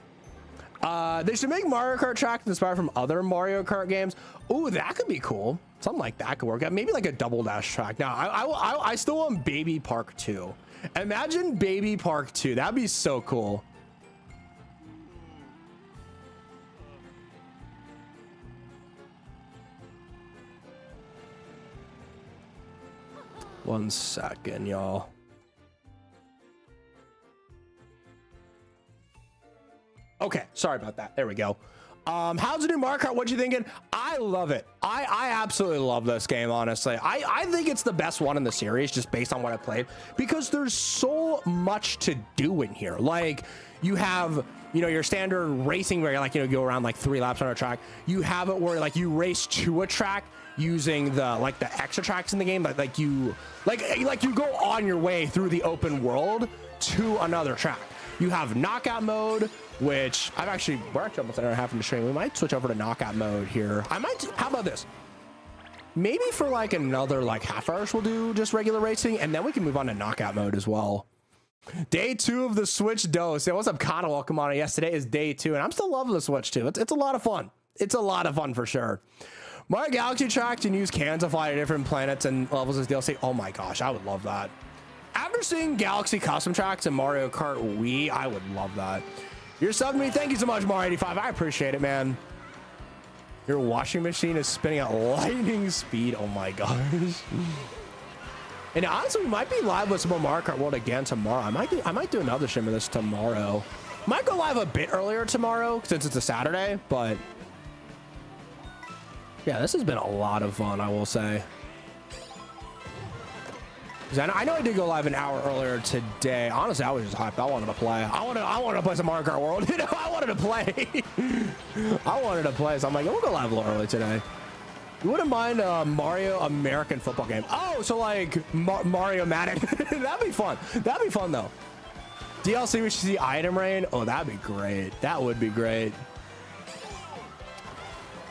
Speaker 1: They should make Mario Kart track inspired from other Mario Kart games. Ooh, that could be cool. Something like that could work out. Maybe like a double dash track. Now, I still want Baby Park 2. Imagine Baby Park 2. That'd be so cool. One second, y'all. Okay, sorry about that. There we go. How's the new Mario Kart? What you thinking? I love it. I absolutely love this game, honestly. I think it's the best one in the series, just based on what I played, because there's so much to do in here. Like, you have, your standard racing where you go around like 3 laps on a track. You have it where like you race to a track using the extra tracks in the game, like you go on your way through the open world to another track. You have knockout mode, which we're actually almost an hour and a half into stream. We might switch over to knockout mode here. How about this? Maybe for like another half hour, we'll do just regular racing, and then we can move on to knockout mode as well. Day 2 of the Switch dose. Yeah, what's up, Connor? Welcome on. Yes, today is day 2, and I'm still loving the Switch 2. It's a lot of fun. It's a lot of fun for sure. Mario Galaxy tracks and use cans to fly to different planets and levels as DLC. Oh my gosh, I would love that. After seeing Galaxy custom tracks and Mario Kart Wii, I would love that. You're subbing me. Thank you so much, Mario85. I appreciate it, man. Your washing machine is spinning at lightning speed. Oh my gosh. And honestly, we might be live with some more Mario Kart World again tomorrow. I might do another stream of this tomorrow. Might go live a bit earlier tomorrow since it's a Saturday, but yeah, this has been a lot of fun, I will say.
Speaker 2: I know I did go live an hour earlier today. Honestly, I was just hyped. I wanted to play. I wanted to play some Mario Kart World. You know, I wanted to play. I wanted to play. So I'm like, we'll go live a little early today. You wouldn't mind a Mario American football game? Oh, so like Mario Madden. That'd be fun. That'd be fun though. DLC, we should see item rain. Oh, that'd be great. That would be great.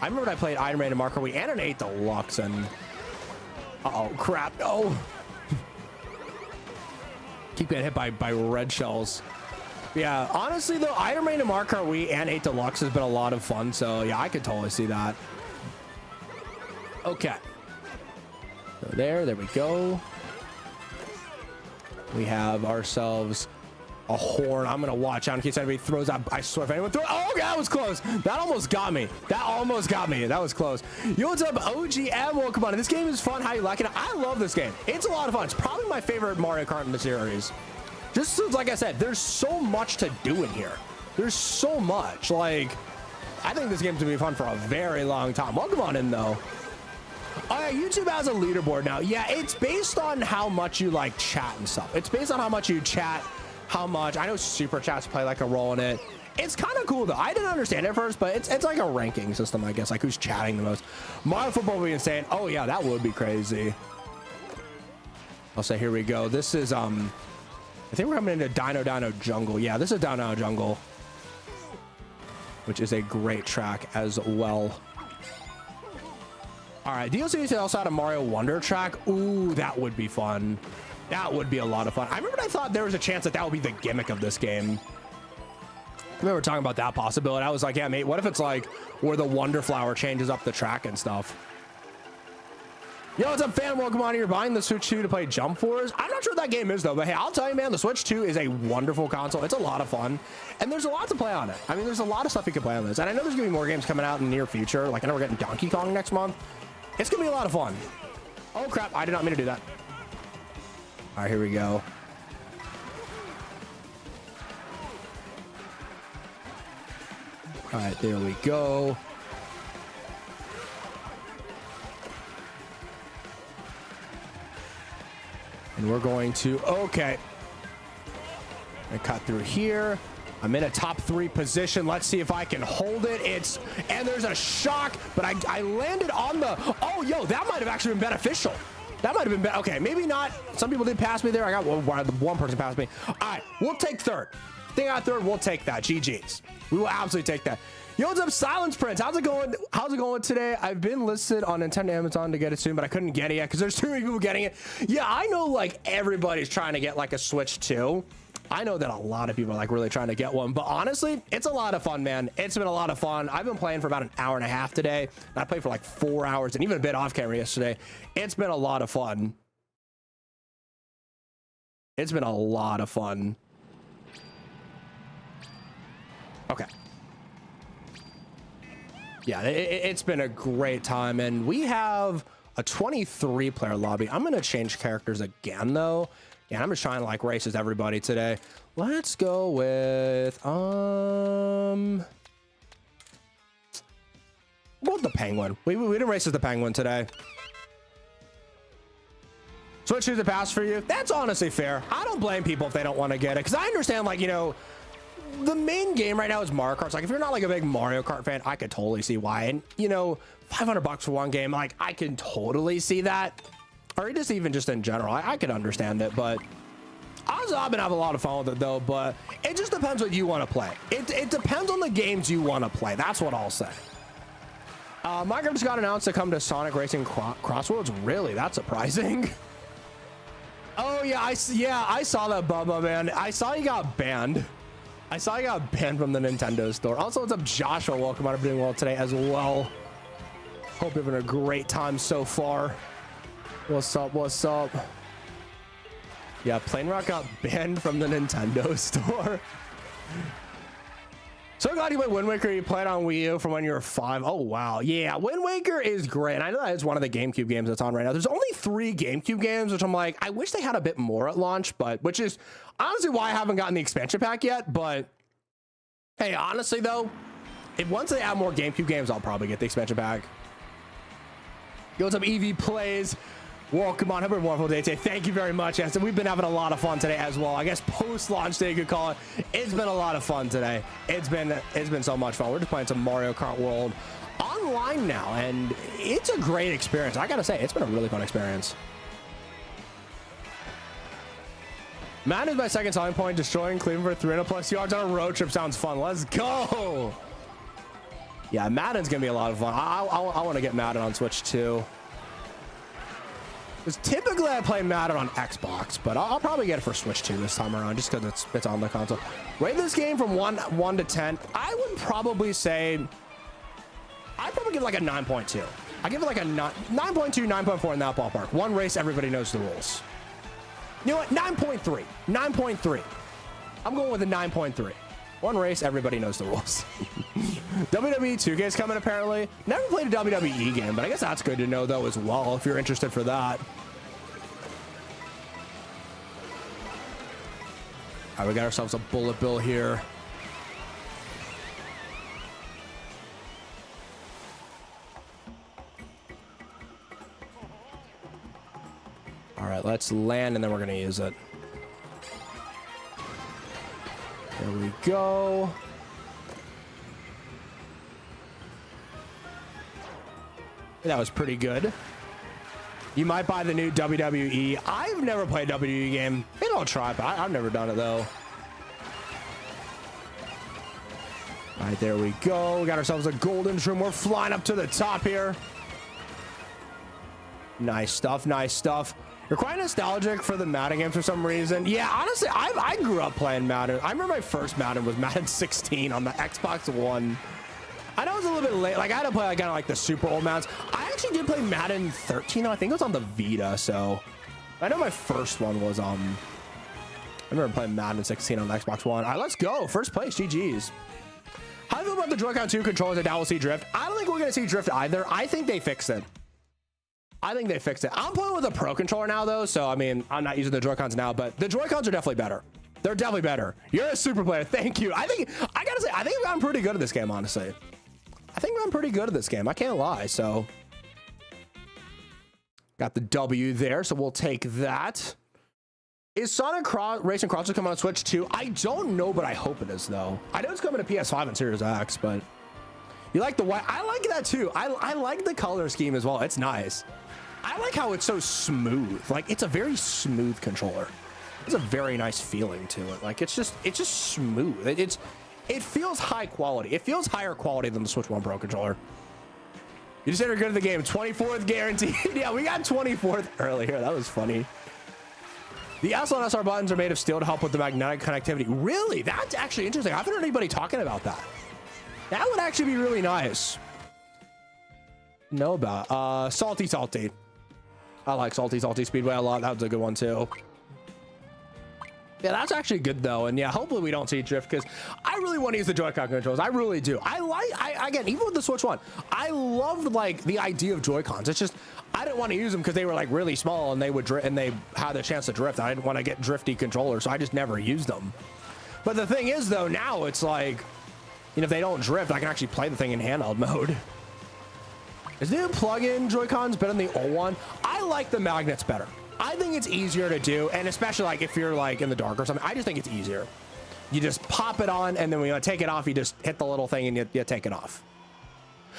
Speaker 2: I remember when I played item rain and Mario Kart Wii and an 8 Deluxe and uh-oh, crap. No. Keep getting hit by red shells. Yeah, honestly though, item rain and Mario Kart Wii and 8 Deluxe has been a lot of fun. So yeah, I could totally see that. Okay. So there we go. We have ourselves a horn. I'm gonna watch out in case anybody throws out. I swear if anyone throws, oh, okay, that was close. That almost got me. That was close. Yo, what's up, OGM? Welcome on. This game is fun. How you liking it? I love this game. It's a lot of fun. It's probably my favorite Mario Kart in the series. Just like I said, there's so much to do in here. There's so much. Like, I think this game's gonna be fun for a very long time. Welcome on in though. Oh yeah, YouTube has a leaderboard now. Yeah, it's based on how much you like chat and stuff. It's based on how much you chat. How much I know super chats play like a role in it. It's kind of cool though. I didn't understand it at first, but it's like a ranking system, I guess, like who's chatting the most. Mario football would be insane. Oh yeah, that would be crazy. I'll say here we go. This is I think we're coming into Dino Jungle. Yeah, this is Dino Jungle, which is a great track as well. All right, DLC also had a Mario Wonder track. Ooh, that would be fun. That would be a lot of fun. I remember I thought there was a chance that would be the gimmick of this game. I remember talking about that possibility. I was like, yeah, mate, what if it's like where the Wonder Flower changes up the track and stuff? Yo, what's up, fam? Welcome on. You're buying the Switch 2 to play Jump Force. I'm not sure what that game is, though. But hey, I'll tell you, man, the Switch 2 is a wonderful console. It's a lot of fun. And there's a lot to play on it. I mean, there's a lot of stuff you can play on this. And I know there's going to be more games coming out in the near future. Like, I know we're getting Donkey Kong next month. It's going to be a lot of fun. Oh, crap. I did not mean to do that. All right, here we go. All right, there we go. And we're going to, okay. I cut through here. I'm in a top 3 position. Let's see if I can hold it. And there's a shock, but I landed on the, oh, yo, that might have actually been beneficial. That might have been better. Okay, maybe not. Some people did pass me there. I got one person passed me. All right, we'll take third. Think I got third. We'll take that. GG's. We will absolutely take that. Yo, what's up, Silence Prince? How's it going? How's it going today? I've been listed on Nintendo Amazon to get it soon, but I couldn't get it yet because there's too many people getting it. Yeah, I know like everybody's trying to get like a Switch 2. I know that a lot of people are like really trying to get one, but honestly, it's a lot of fun, man. It's been a lot of fun. I've been playing for about an hour and a half today, and I played for like 4 hours and even a bit off camera yesterday. It's been a lot of fun. It's been a lot of fun. Okay. Yeah, it's been a great time, and we have a 23 player lobby. I'm gonna change characters again though. Yeah, I'm just trying to like race as everybody today. Let's go with go with the penguin. We didn't race as the penguin today. Switch to the pass for you. That's honestly fair. I don't blame people if they don't want to get it, because I understand, like, you know, the main game right now is Mario Kart. So, like, if you're not like a big Mario Kart fan, I could totally see why. And you know, $500 for one game, like, I can totally see that. Or just even just in general, I could understand it, but honestly, I've been having a lot of fun with it though. But it just depends what you want to play. It depends on the games you want to play. That's what I'll say. Minecraft just got announced to come to Sonic Racing Crossroads. Really? That's surprising. Oh yeah, I saw that, Bubba, man. I saw you got banned. I saw you got banned from the Nintendo store. Also, what's up, Joshua? Welcome. I'm doing well today as well. Hope you're having a great time so far. What's up? What's up? Yeah, Plane Rock got banned from the Nintendo store. So glad you played Wind Waker. You played on Wii U from when you were 5. Oh, wow. Yeah, Wind Waker is great. And I know that is one of the GameCube games that's on right now. There's only 3 GameCube games, which I'm like, I wish they had a bit more at launch, but which is honestly why I haven't gotten the expansion pack yet. But hey, honestly, though, if once they add more GameCube games, I'll probably get the expansion pack. Yo, what's up, EV Plays? Welcome on, hope you're wonderful day today. Thank you very much. Yes, we've been having a lot of fun today as well. I guess post-launch day you could call it. It's been a lot of fun today. It's been so much fun. We're just playing some Mario Kart World online now, and it's a great experience. I gotta say, it's been a really fun experience. Madden is my second selling point. Destroying Cleveland for 300+ yards on a road trip sounds fun. Let's go. Yeah, Madden's gonna be a lot of fun. I want to get Madden on Switch too. Because typically I play Madden on Xbox, but I'll probably get it for Switch 2 this time around, just because it's on the console. Rate this game from 1 to 10. I would probably say, I'd probably give it like a 9.2. I give it like a 9.2, 9.4 in that ballpark. One race, everybody knows the rules. You know what? 9.3. 9.3. I'm going with a 9.3. One race, everybody knows the rules. WWE 2K is coming apparently. Never played a WWE game, but I guess that's good to know though as well if you're interested for that. All right, we got ourselves a bullet bill here. All right, let's land and then we're gonna use it. There we go. That was pretty good. You might buy the new WWE. I've never played a WWE game. Maybe I'll try, but I've never done it though. All right, there we go. We got ourselves a golden shroom. We're flying up to the top here. Nice stuff, nice stuff. You're quite nostalgic for the Madden games for some reason. Yeah, honestly, I grew up playing Madden. I remember my first Madden was Madden 16 on the Xbox One. I know it was a little bit late. Like I had to play like kind of like the super old Maddens. I actually did play Madden 13 though. I think it was on the Vita. So I know my first one was I remember playing Madden 16 on the Xbox One. All right, let's go. First place, GG's. How do you feel about the Joy-Con 2 controllers that will see drift? I don't think we're gonna see drift either. I think they fixed it. I'm playing with a Pro controller now though, so I mean I'm not using the Joy-Cons now, but the Joy-Cons are definitely better. They're definitely better. You're a super player. Thank you. I gotta say, I think I'm pretty good at this game, honestly. I think I'm pretty good at this game. I can't lie. So got the W there, so we'll take that. Is Sonic Racing Cross coming on Switch 2? I don't know, but I hope it is though. I know it's coming to PS5 and Series X, but you like the white? I like that too. I like the color scheme as well. It's nice. I like how it's so smooth. Like it's a very smooth controller. It's a very nice feeling to it. Like it's just smooth. It feels high quality. It feels higher quality than the Switch 1 Pro controller. You just said you're good at the game. 24th guaranteed. Yeah, we got 24th earlier. That was funny. The SL and SR buttons are made of steel to help with the magnetic connectivity. Really? That's actually interesting. I haven't heard anybody talking about that. That would actually be really nice. Know about Salty. I like Salty Speedway a lot. That was a good one too. Yeah, that's actually good though. And yeah, hopefully we don't see drift because I really want to use the Joy-Con controls. I really do. Again, even with the Switch 1, I loved like the idea of Joy-Cons. It's just, I didn't want to use them because they were like really small and they would drift and they had a chance to drift. I didn't want to get drifty controllers, so I just never used them. But the thing is though, now it's like, you know, if they don't drift, I can actually play the thing in handheld mode. Is the new plug-in Joy-Cons better than the old one? I like the magnets better. I think it's easier to do, and especially like if you're like in the dark or something, I just think it's easier. You just pop it on, and then when you take it off, you just hit the little thing and you take it off.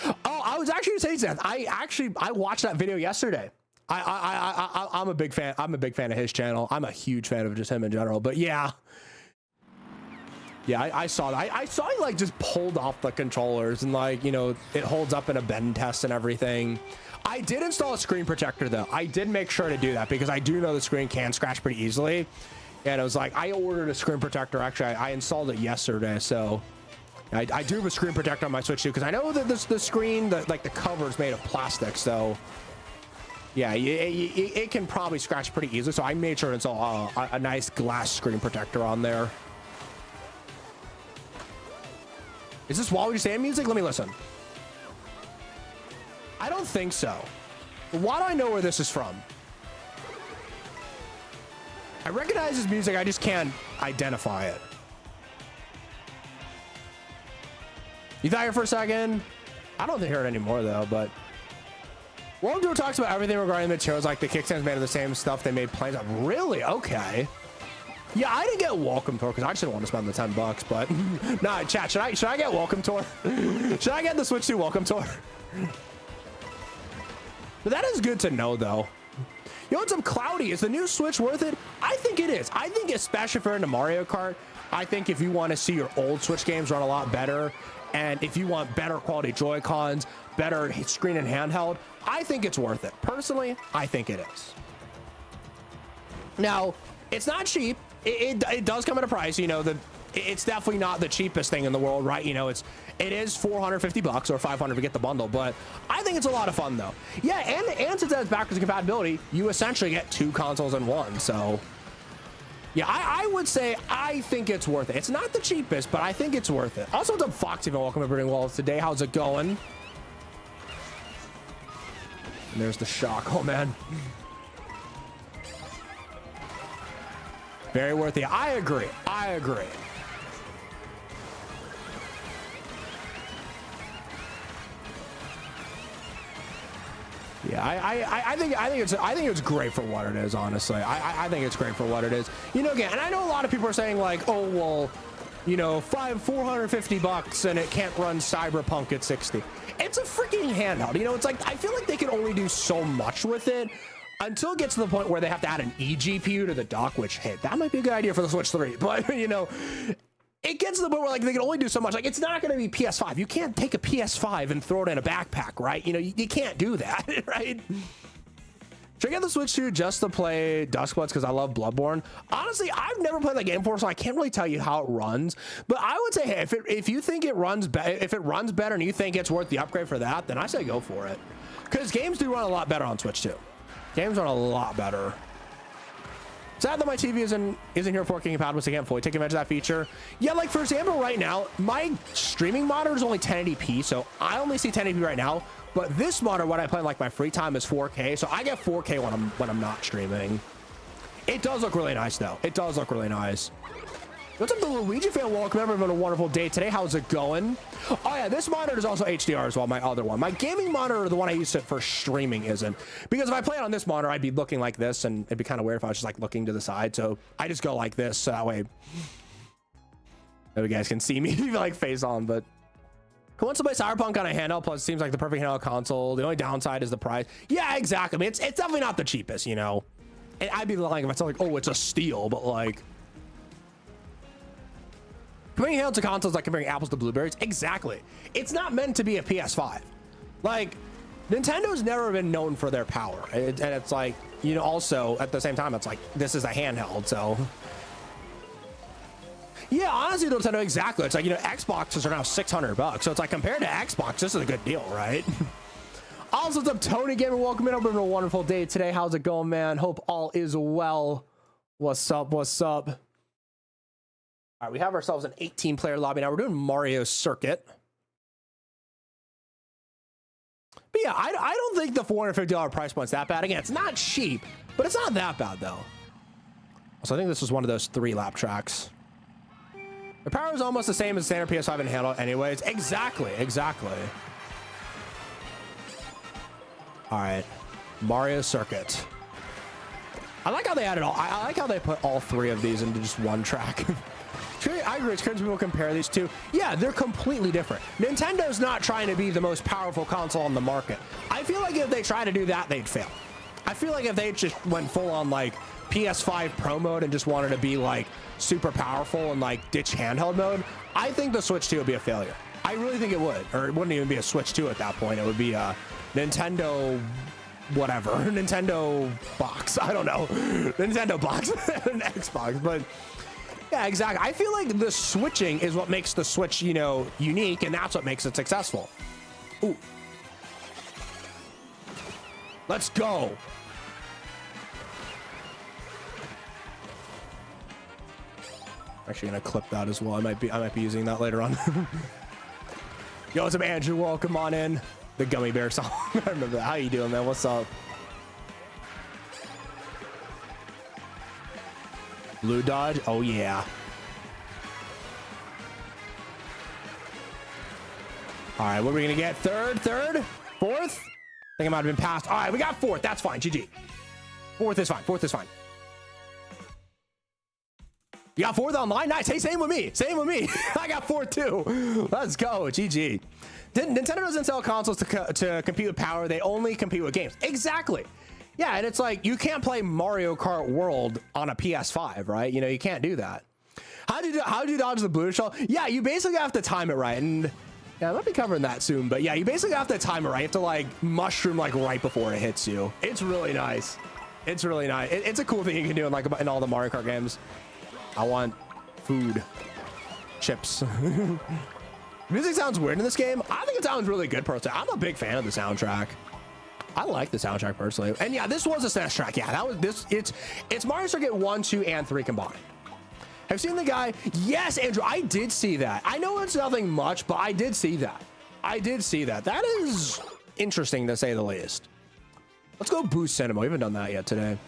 Speaker 2: Oh, I was actually saying that. I watched that video yesterday. I'm a big fan. I'm a big fan of his channel. I'm a huge fan of just him in general. But yeah. Yeah, I saw that. I saw he like just pulled off the controllers and like, you know, it holds up in a bend test and everything. I did install a screen protector though. I did make sure to do that because I do know the screen can scratch pretty easily. And it was like, I ordered a screen protector. Actually, I installed it yesterday. So I do have a screen protector on my Switch too, because I know that the screen, like the cover is made of plastic. So yeah, it can probably scratch pretty easily. So I made sure to install a nice glass screen protector on there. Is this Wall Would You Stand music? Let me listen. I don't think so. Why do I know where this is from? I recognize this music, I just can't identify it. You thought here for a second? I don't hear it anymore though, but Welcome to talks about everything regarding the materials, like the kickstands made of the same stuff they made planes of. Really? Okay. Yeah, I didn't get welcome tour because I just didn't want to spend the $10, but nah, chat, should I get welcome tour? Should I get the Switch 2 welcome tour? But that is good to know though. Yo, what's up, Cloudy? Is the new Switch worth it? I think it is. I think especially if you're into Mario Kart, I think if you want to see your old Switch games run a lot better, and if you want better quality Joy-Cons, better screen and handheld, I think it's worth it. Personally, I think it is. Now, it's not cheap. It does come at a price. You know, it's definitely not the cheapest thing in the world, right? You know, it is $450 or $500 to get the bundle, but I think it's a lot of fun though. Yeah, and since it has backwards compatibility, you essentially get 2 consoles in one. So yeah, I would say I think it's worth it. It's not the cheapest, but I think it's worth it. Also, what's up, Foxy? Welcome to Burning Walls today. How's it going? And there's the shock. Oh man. Very worth it. I agree. I agree. Yeah, I think it's great for what it is, honestly. I think it's great for what it is. You know, again, and I know a lot of people are saying like, oh well, you know, $450 and it can't run Cyberpunk at 60. It's a freaking handheld. You know, it's like I feel like they can only do so much with it until it gets to the point where they have to add an eGPU to the dock, which, hey, that might be a good idea for the Switch 3. But you know, it gets to the point where like they can only do so much. Like, it's not going to be PS5. You can't take a PS5 and throw it in a backpack, right? You know, you can't do that, right? Should I get the Switch 2 just to play Duskbloods because I love Bloodborne? Honestly, I've never played that game before, so I can't really tell you how it runs. But I would say, hey, if you think it runs better and you think it's worth the upgrade for that, then I say go for it. Because games do run a lot better on Switch 2. Games run a lot better. Sad that my TV isn't here 4K compatible, so I can't fully take advantage of that feature. Yeah, like for example, right now, my streaming monitor is only 1080p, so I only see 1080p right now. But this monitor, what I play in like my free time, is 4K, so I get 4K when I'm not streaming. It does look really nice though. It does look really nice. What's up, the Luigi fan? Welcome, everyone. A wonderful day today. How's it going? Oh yeah, this monitor is also HDR as well. My other one, my gaming monitor, the one I use it for streaming, isn't, because if I play it on this monitor, I'd be looking like this, and it'd be kind of weird if I was just like looking to the side. So I just go like this, so that way you guys can see me like face on. But who wants to play Cyberpunk on a handheld? Plus, it seems like the perfect handheld console. The only downside is the price. Yeah, exactly. I mean, it's definitely not the cheapest, you know. And I'd be lying if I said like, oh, it's a steal, but like, comparing handhelds to consoles like comparing apples to blueberries. Exactly. It's not meant to be a PS5. Like, Nintendo's never been known for their power. And it's like, you know, also at the same time, it's like, this is a handheld, so. Yeah, honestly, Nintendo, exactly. It's like, you know, Xboxes are now $600. So it's like, compared to Xbox, this is a good deal, right? Also, what's up, Tony Gamer? Welcome in. Hope you're having a wonderful day today. How's it going, man? Hope all is well. What's up? What's up? All right, we have ourselves an 18-player lobby now. We're doing Mario Circuit. But yeah, I don't think the $450 price point's that bad. Again, it's not cheap, but it's not that bad, though. So I think this was one of those 3-lap tracks. The power is almost the same as standard PS5 and handle anyways. Exactly, exactly. All right, Mario Circuit. I like how they added all, I like how they put all 3 of these into just one track. I agree, it's crazy people compare these two. Yeah, they're completely different. Nintendo's not trying to be the most powerful console on the market. I feel like if they try to do that, they'd fail. I feel like if they just went full on like PS5 Pro mode and just wanted to be like super powerful and like ditch handheld mode, I think the Switch 2 would be a failure. I really think it would. Or it wouldn't even be a Switch 2 at that point. It would be a Nintendo whatever. Nintendo box. I don't know. Nintendo box. An Xbox. But yeah, exactly. I feel like the switching is what makes the Switch, you know, unique, and that's what makes it successful. Ooh. Let's go. Actually gonna clip that as well. I might be using that later on. Yo, what's up, Andrew? Welcome on in. The Gummy Bear song. I remember that. How you doing, man? What's up? Blue dodge. Oh yeah. All right, what are we gonna get? Third, fourth? think I might have been passed. All right, we got fourth. That's fine. GG. Fourth is fine. Fourth is fine. You got fourth online? Nice. Hey, same with me. Same with me. I got fourth too. Let's go. GG. Nintendo doesn't sell consoles to compete with power. They only compete with games. Exactly. Yeah, and it's like you can't play Mario Kart World on a PS5, right? You know, you can't do that. How do you dodge the blue shell? Yeah, you basically have to time it right. And yeah, I might be covering that soon, but yeah, you basically have to time it right. You have to like mushroom like right before it hits you. It's really nice. It's really nice. It's a cool thing you can do in like in all the Mario Kart games. I want food. Chips. Music sounds weird in this game. I think it sounds really good personally. I'm a big fan of the soundtrack. I like the soundtrack personally. And yeah, this was a SNES track. Yeah, that was this. It's Mario Circuit 1, 2, and 3 combined. Have you seen the guy? Yes, Andrew, I did see that. I know it's nothing much, but I did see that. I did see that. That is interesting to say the least. Let's go boost cinema. We haven't done that yet today.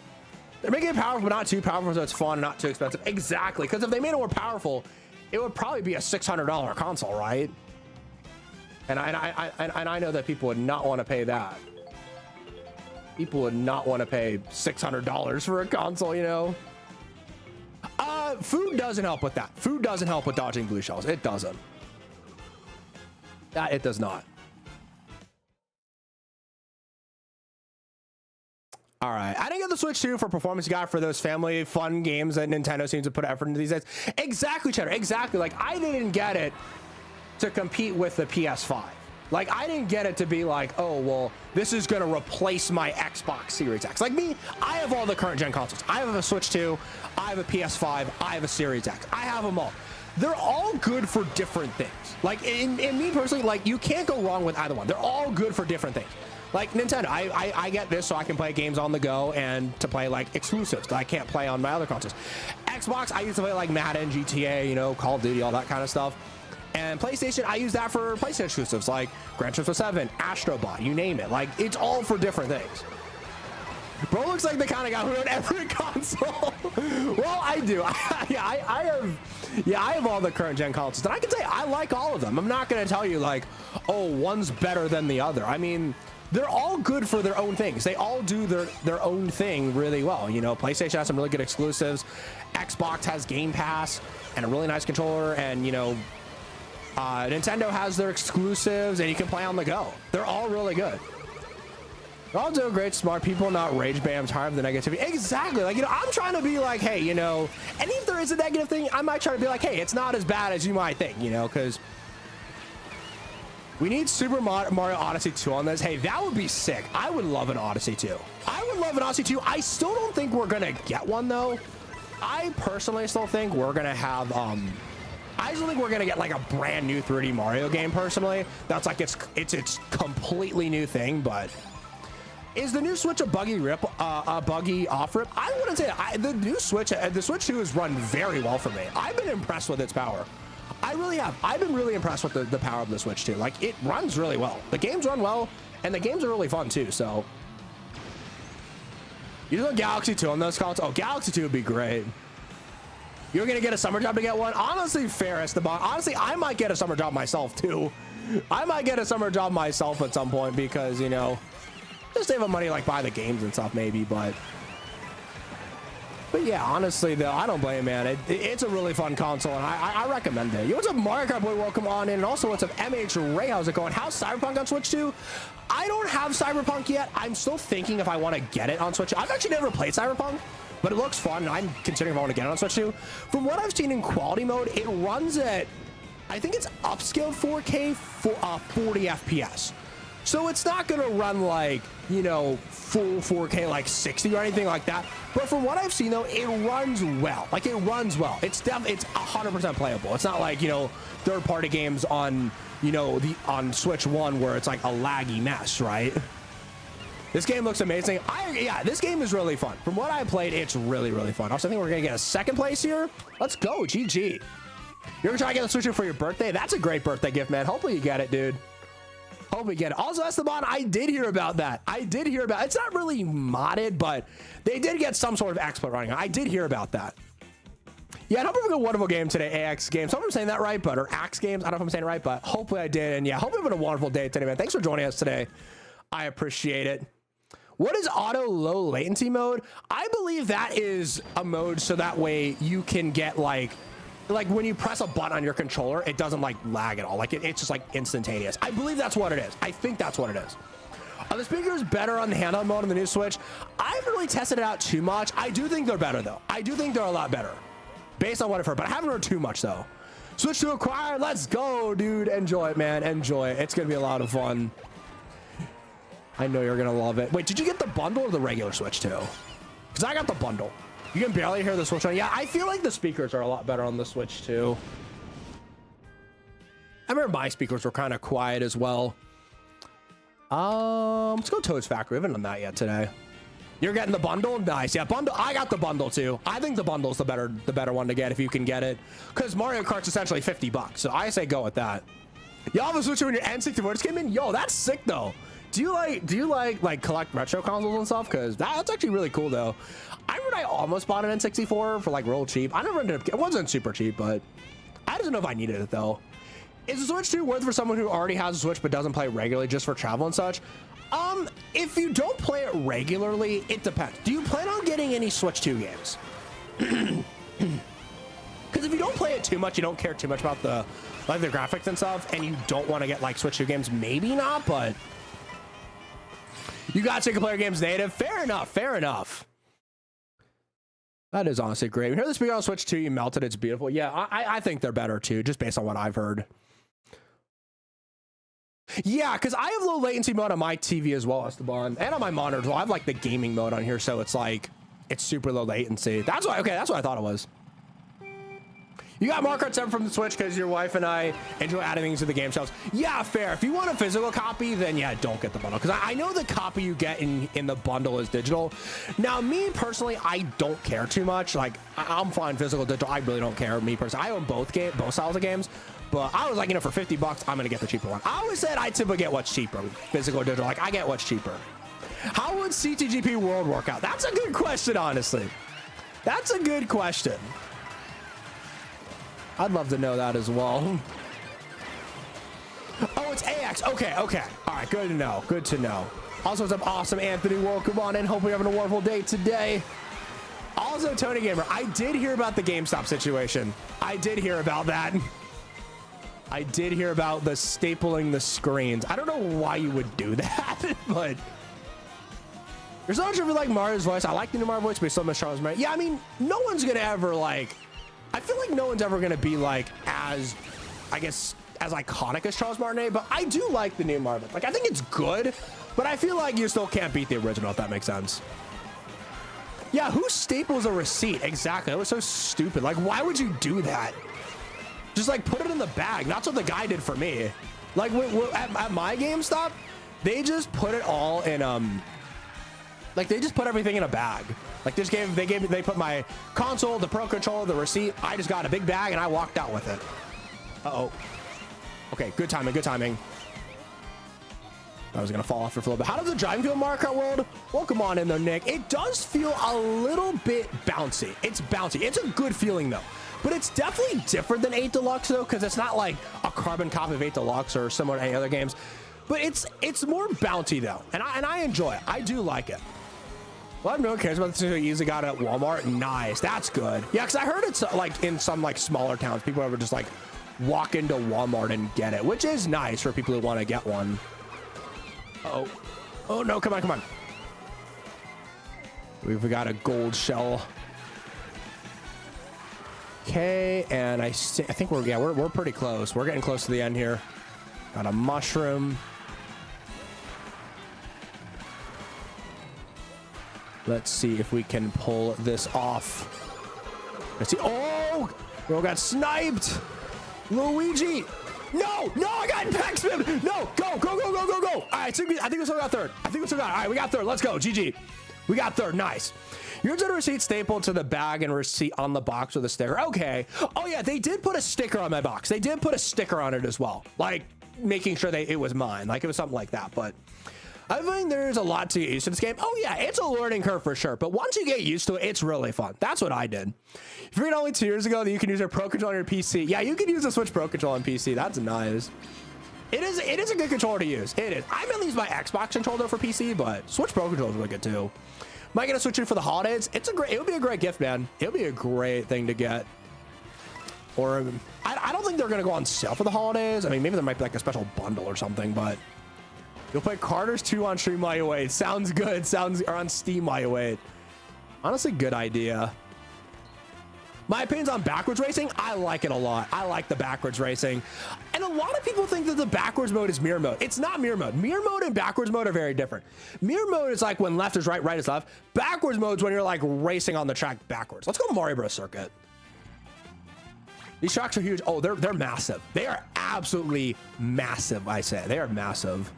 Speaker 2: They're making it powerful, but not too powerful, so it's fun and not too expensive. Exactly, because if they made it more powerful, it would probably be a $600 console, right? And I know that people would not want to pay that. People would not want to pay $600 for a console, you know? Food doesn't help with that. Food doesn't help with dodging blue shells. It doesn't. It does not. All right, I didn't get the Switch 2 for performance guide for those family fun games that Nintendo seems to put effort into these days. Exactly, Cheddar, exactly. Like, I didn't get it to compete with the PS5. Like, I didn't get it to be like, oh, well, this is going to replace my Xbox Series X. Like me, I have all the current gen consoles. I have a Switch 2, I have a PS5, I have a Series X. I have them all. They're all good for different things. Like, in me personally, like, you can't go wrong with either one. They're all good for different things. Like Nintendo, I get this so I can play games on the go and to play like exclusives that I can't play on my other consoles. Xbox, I used to play like Madden, GTA, you know, Call of Duty, all that kind of stuff. And PlayStation, I use that for PlayStation exclusives like Gran Turismo 7, Astro Bot, you name it. Like, it's all for different things. Bro looks like the kind of guy who owned every console. Well, I do. I have all the current gen consoles, and I can say I like all of them. I'm not going to tell you like, oh, one's better than the other. I mean, they're all good for their own things. They all do their own thing really well. You know, PlayStation has some really good exclusives. Xbox has Game Pass and a really nice controller, and you know, Nintendo has their exclusives, and you can play on the go. They're all really good. They're all doing great, smart people, not rage bait. I'm tired of the negativity. Exactly. Like, you know, I'm trying to be like, hey, you know, and if there is a negative thing, I might try to be like, hey, it's not as bad as you might think, you know, because we need Super Mario Odyssey 2 on this. Hey, that would be sick. I would love an Odyssey 2. I would love an Odyssey 2. I still don't think we're going to get one, though. I personally still think we're going to have, I still think we're going to get like a brand new 3D Mario game, personally. That's like, it's completely new thing, but is the new Switch a buggy off rip? I wouldn't say that. The new Switch, the Switch 2 has run very well for me. I've been impressed with its power. I really have. I've been really impressed with the power of the Switch 2. Like, it runs really well. The games run well, and the games are really fun too, so. You know Galaxy 2 on those consoles? Oh, Galaxy 2 would be great. You're gonna get a summer job to get one? Honestly, Ferris, honestly, I might get a summer job myself too. I might get a summer job myself at some point because, you know, just save up money, like buy the games and stuff maybe, but yeah, honestly though, I don't blame, man. It's a really fun console, and I recommend it. Yo, what's up, Mario Kart boy? Welcome on in. And also, what's up, MH Ray? How's it going? How's Cyberpunk on Switch 2? I don't have Cyberpunk yet. I'm still thinking if I want to get it on Switch 2. I've actually never played Cyberpunk, but it looks fun, and I'm considering if I want to get it on Switch 2. From what I've seen in quality mode, it runs at, I think it's upscaled 4K for 40 FPS. So it's not going to run like, you know, full 4K, like 60 or anything like that. But from what I've seen, though, it runs well. Like, it runs well. It's 100% playable. It's not like, you know, third-party games on, you know, on Switch 1 where it's like a laggy mess, right? This game looks amazing. Yeah, this game is really fun. From what I played, it's really, really fun. Also, I think we're going to get a second place here. Let's go. GG. You're going to try to get a Switch for your birthday? That's a great birthday gift, man. Hopefully you get it, dude. Hope we get it. Also, Esteban, I did hear about that. It's not really modded, but they did get some sort of exploit running. I did hear about that. Yeah, I hope we have a wonderful game today, AX Games. I hope I'm saying that right, or Axe Games. I don't know if I'm saying it right, but hopefully I did. And yeah, hope you have a wonderful day today, man. Thanks for joining us today. I appreciate it. What is auto low latency mode? I believe that is a mode so that way you can get like when you press a button on your controller, it doesn't like lag at all. Like it's just like instantaneous. I believe that's what it is. I think that's what it is. Are the speakers better on the handheld mode on the new Switch? I haven't really tested it out too much. I do think they're better though. I do think they're a lot better based on what I've heard, but I haven't heard too much though. Switch to acquire. Let's go, dude. Enjoy it, man. Enjoy it. It's going to be a lot of fun. I know you're going to love it. Wait, did you get the bundle or the regular Switch too? Because I got the bundle. You can barely hear the Switch on. Yeah, I feel like the speakers are a lot better on the Switch too. I remember my speakers were kind of quiet as well. Let's go Toad's Factory. We haven't done that yet today. You're getting the bundle? Nice. Yeah, bundle. I got the bundle too. I think the bundle's the better one to get if you can get it. Because Mario Kart's essentially $50. So I say go with that. Y'all have a Switch when your N64 just came in? Yo, that's sick though. Do you like collect retro consoles and stuff? Because that's actually really cool though. I remember I almost bought an N64 for like real cheap. I never ended up, it wasn't super cheap, but I just don't know if I needed it though. Is the Switch 2 worth for someone who already has a Switch but doesn't play regularly just for travel and such? If you don't play it regularly, it depends. Do you plan on getting any Switch 2 games? Because if you don't play it too much, you don't care too much about the graphics and stuff, and you don't want to get like Switch 2 games, maybe not, but you got single player games native. Fair enough. Fair enough. That is honestly great. We heard the speaker on Switch 2, you melted. It's beautiful. Yeah, I think they're better too, just based on what I've heard. Yeah, because I have low latency mode on my TV as well, Esteban, and on my monitor as well. I have like the gaming mode on here, so it's like it's super low latency. That's why. Okay, that's what I thought it was. You got Mario Kart 7 from the Switch because your wife and I enjoy adding things to the game shelves. Yeah, fair. If you want a physical copy, then yeah, don't get the bundle. Because I know the copy you get in the bundle is digital. Now, me personally, I don't care too much. Like, I'm fine physical, digital. I really don't care. Me personally, I own both styles of games. But I was like, for $50, I'm going to get the cheaper one. I always said I typically get what's cheaper, physical or digital. Like, I get what's cheaper. How would CTGP World work out? That's a good question, honestly. That's a good question. I'd love to know that as well. Oh, it's AX. Okay. All right, good to know. Good to know. Also, what's up, awesome Anthony? Welcome on in. Hope you're having a wonderful day today. Also, Tony Gamer, I did hear about the GameStop situation. I did hear about that. I did hear about the stapling the screens. I don't know why you would do that, but there's not sure if you like Mario's voice. I like the new Mario voice, but I still miss Charles Mario. Yeah, I mean, no one's gonna ever like. I feel like no one's ever gonna be like as, I guess, as iconic as Charles Martinet. But I do like the new Mario. Like, I think it's good, but I feel like you still can't beat the original, if that makes sense. Yeah, who staples a receipt? Exactly. That was so stupid. Like, why would you do that? Just like put it in the bag. That's what the guy did for me. Like at my GameStop, they just put it all in like they just put everything in a bag. Like they put my console, the Pro Controller, the receipt. I just got a big bag and I walked out with it. Uh-oh. Okay, good timing, good timing. I was gonna fall off for a little bit. How does the driving feel in Mario Kart World? Welcome on in there, Nick. It does feel a little bit bouncy. It's bouncy. It's a good feeling though. But it's definitely different than 8 Deluxe though, because it's not like a carbon copy of 8 Deluxe or similar to any other games. But it's more bounty though, and I enjoy it. I do like it. Well, no one cares about this. You easily got it at Walmart. Nice, that's good. Yeah, because I heard it's like in some like smaller towns, people ever just like walk into Walmart and get it, which is nice for people who want to get one. Oh no, come on. We've got a gold shell. Okay, and I think we're pretty close. We're getting close to the end here. Got a mushroom. Let's see if we can pull this off. Let's see. Oh, we got sniped. Luigi. No, I got backspin. No, go. All right, so I think we still got third. All right, we got third. Let's go. GG. We got third. Nice. Yours a receipt stapled to the bag and receipt on the box with a sticker. Okay. Oh yeah, they did put a sticker on my box. They did put a sticker on it as well, like making sure that it was mine. Like it was something like that. But I think there's a lot to get used to this game. Oh yeah, it's a learning curve for sure. But once you get used to it, it's really fun. That's what I did. You figured only 2 years ago that you can use your Pro Controller on your PC. Yeah, you can use a Switch Pro Controller on PC. That's nice. It is a good controller to use. It is. I mainly use my Xbox controller for PC, but Switch Pro controller is really good too. Am I gonna switch it for the holidays? It would be a great gift, man. It would be a great thing to get. Or I don't think they're gonna go on sale for the holidays. I mean, maybe there might be like a special bundle or something, but you'll play Carter's 2 on stream while you wait. Sounds good. Or on Steam while you wait. Honestly, good idea. My opinions on backwards racing, I like it a lot. I like the backwards racing. And a lot of people think that the backwards mode is mirror mode. It's not mirror mode. Mirror mode and backwards mode are very different. Mirror mode is like when left is right, right is left. Backwards mode is when you're like racing on the track backwards. Let's go Mario Bros. Circuit. These tracks are huge. Oh, they're massive. They are absolutely massive, I say. They are massive.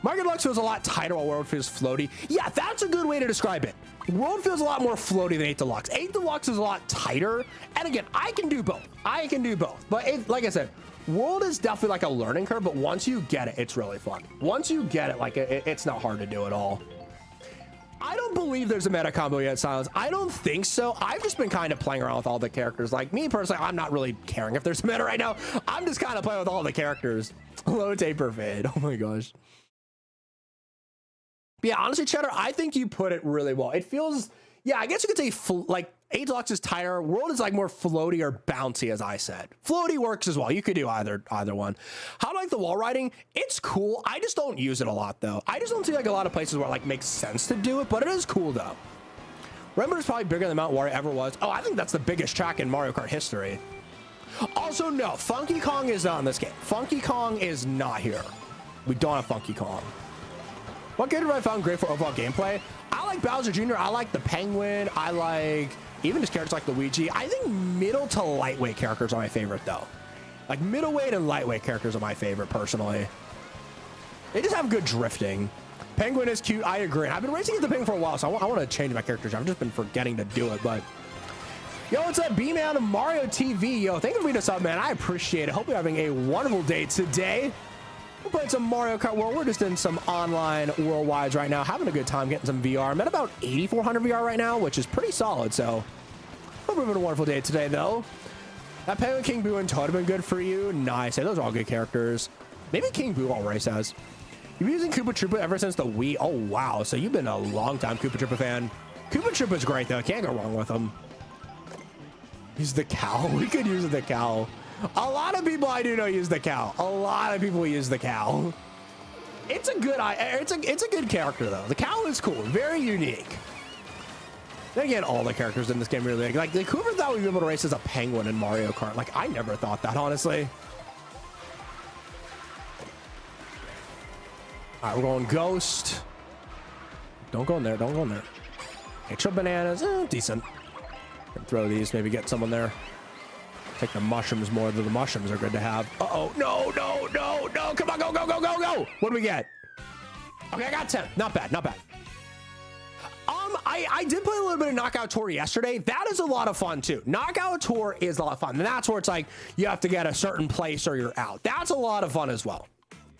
Speaker 2: Mario Deluxe feels a lot tighter while World feels floaty. Yeah, that's a good way to describe it. World feels a lot more floaty than 8 Deluxe. 8 Deluxe is a lot tighter. And again, I can do both. I can do both. But like I said, World is definitely like a learning curve, but once you get it, it's really fun. Once you get it, like it's not hard to do at all. I don't believe there's a meta combo yet, Silence. I don't think so. I've just been kind of playing around with all the characters. Like me personally, I'm not really caring if there's a meta right now. I'm just kind of playing with all the characters. Low taper fade. Oh my gosh. But yeah, honestly, Cheddar, I think you put it really well. It feels, yeah, I guess you could say like 8 Deluxe is tighter. World is like more floaty or bouncy, as I said. Floaty works as well. You could do either one. How do I like the wall riding? It's cool. I just don't use it a lot though. I just don't see like a lot of places where it like makes sense to do it, but it is cool though. Remember, it's probably bigger than Mount Wario ever was. Oh, I think that's the biggest track in Mario Kart history. Also, no, Funky Kong is not in this game. Funky Kong is not here. We don't have Funky Kong. What character have I found great for overall gameplay? I like Bowser Jr. I like the Penguin. I like even just characters like Luigi. I think middle to lightweight characters are my favorite though. Like middleweight and lightweight characters are my favorite personally. They just have good drifting. Penguin is cute. I agree. I've been racing as the Penguin for a while, so I want to change my characters. I've just been forgetting to do it, but yo, what's up, B-Man Mario TV? Yo, thank you for being us up, man. I appreciate it. Hope you're having a wonderful day today. We're playing some Mario Kart World. We're just in some online worldwides right now, having a good time, getting some VR. I'm at about 8,400 VR right now, which is pretty solid. So, hope we're having a wonderful day today, though. That Penguin, King Boo, and Toad have been good for you. Nice. Hey, those are all good characters. Maybe King Boo I'll race as. You've been using Koopa Troopa ever since the Wii. Oh, wow. So, you've been a long time Koopa Troopa fan. Koopa Troopa's great, though. Can't go wrong with him. Use the cow. We could use the cow. A lot of people I do know use the cow. A lot of people use the cow. It's a good it's a good character though. The cow is cool, very unique. Then again, all the characters in this game really like whoever thought we'd be able to race as a penguin in Mario Kart. Like I never thought that, honestly. All right, we're going Ghost. Don't go in there. Don't go in there. Extra bananas, decent. Throw these, maybe get someone there. Take the mushrooms more, though the mushrooms are good to have. Uh-oh, no, no, no, no, come on, go, go, go, go, go. What do we get? Okay, I got 10, not bad, not bad. I did play a little bit of Knockout Tour yesterday. That is a lot of fun too. Knockout Tour is a lot of fun. And that's where it's like, you have to get a certain place or you're out. That's a lot of fun as well.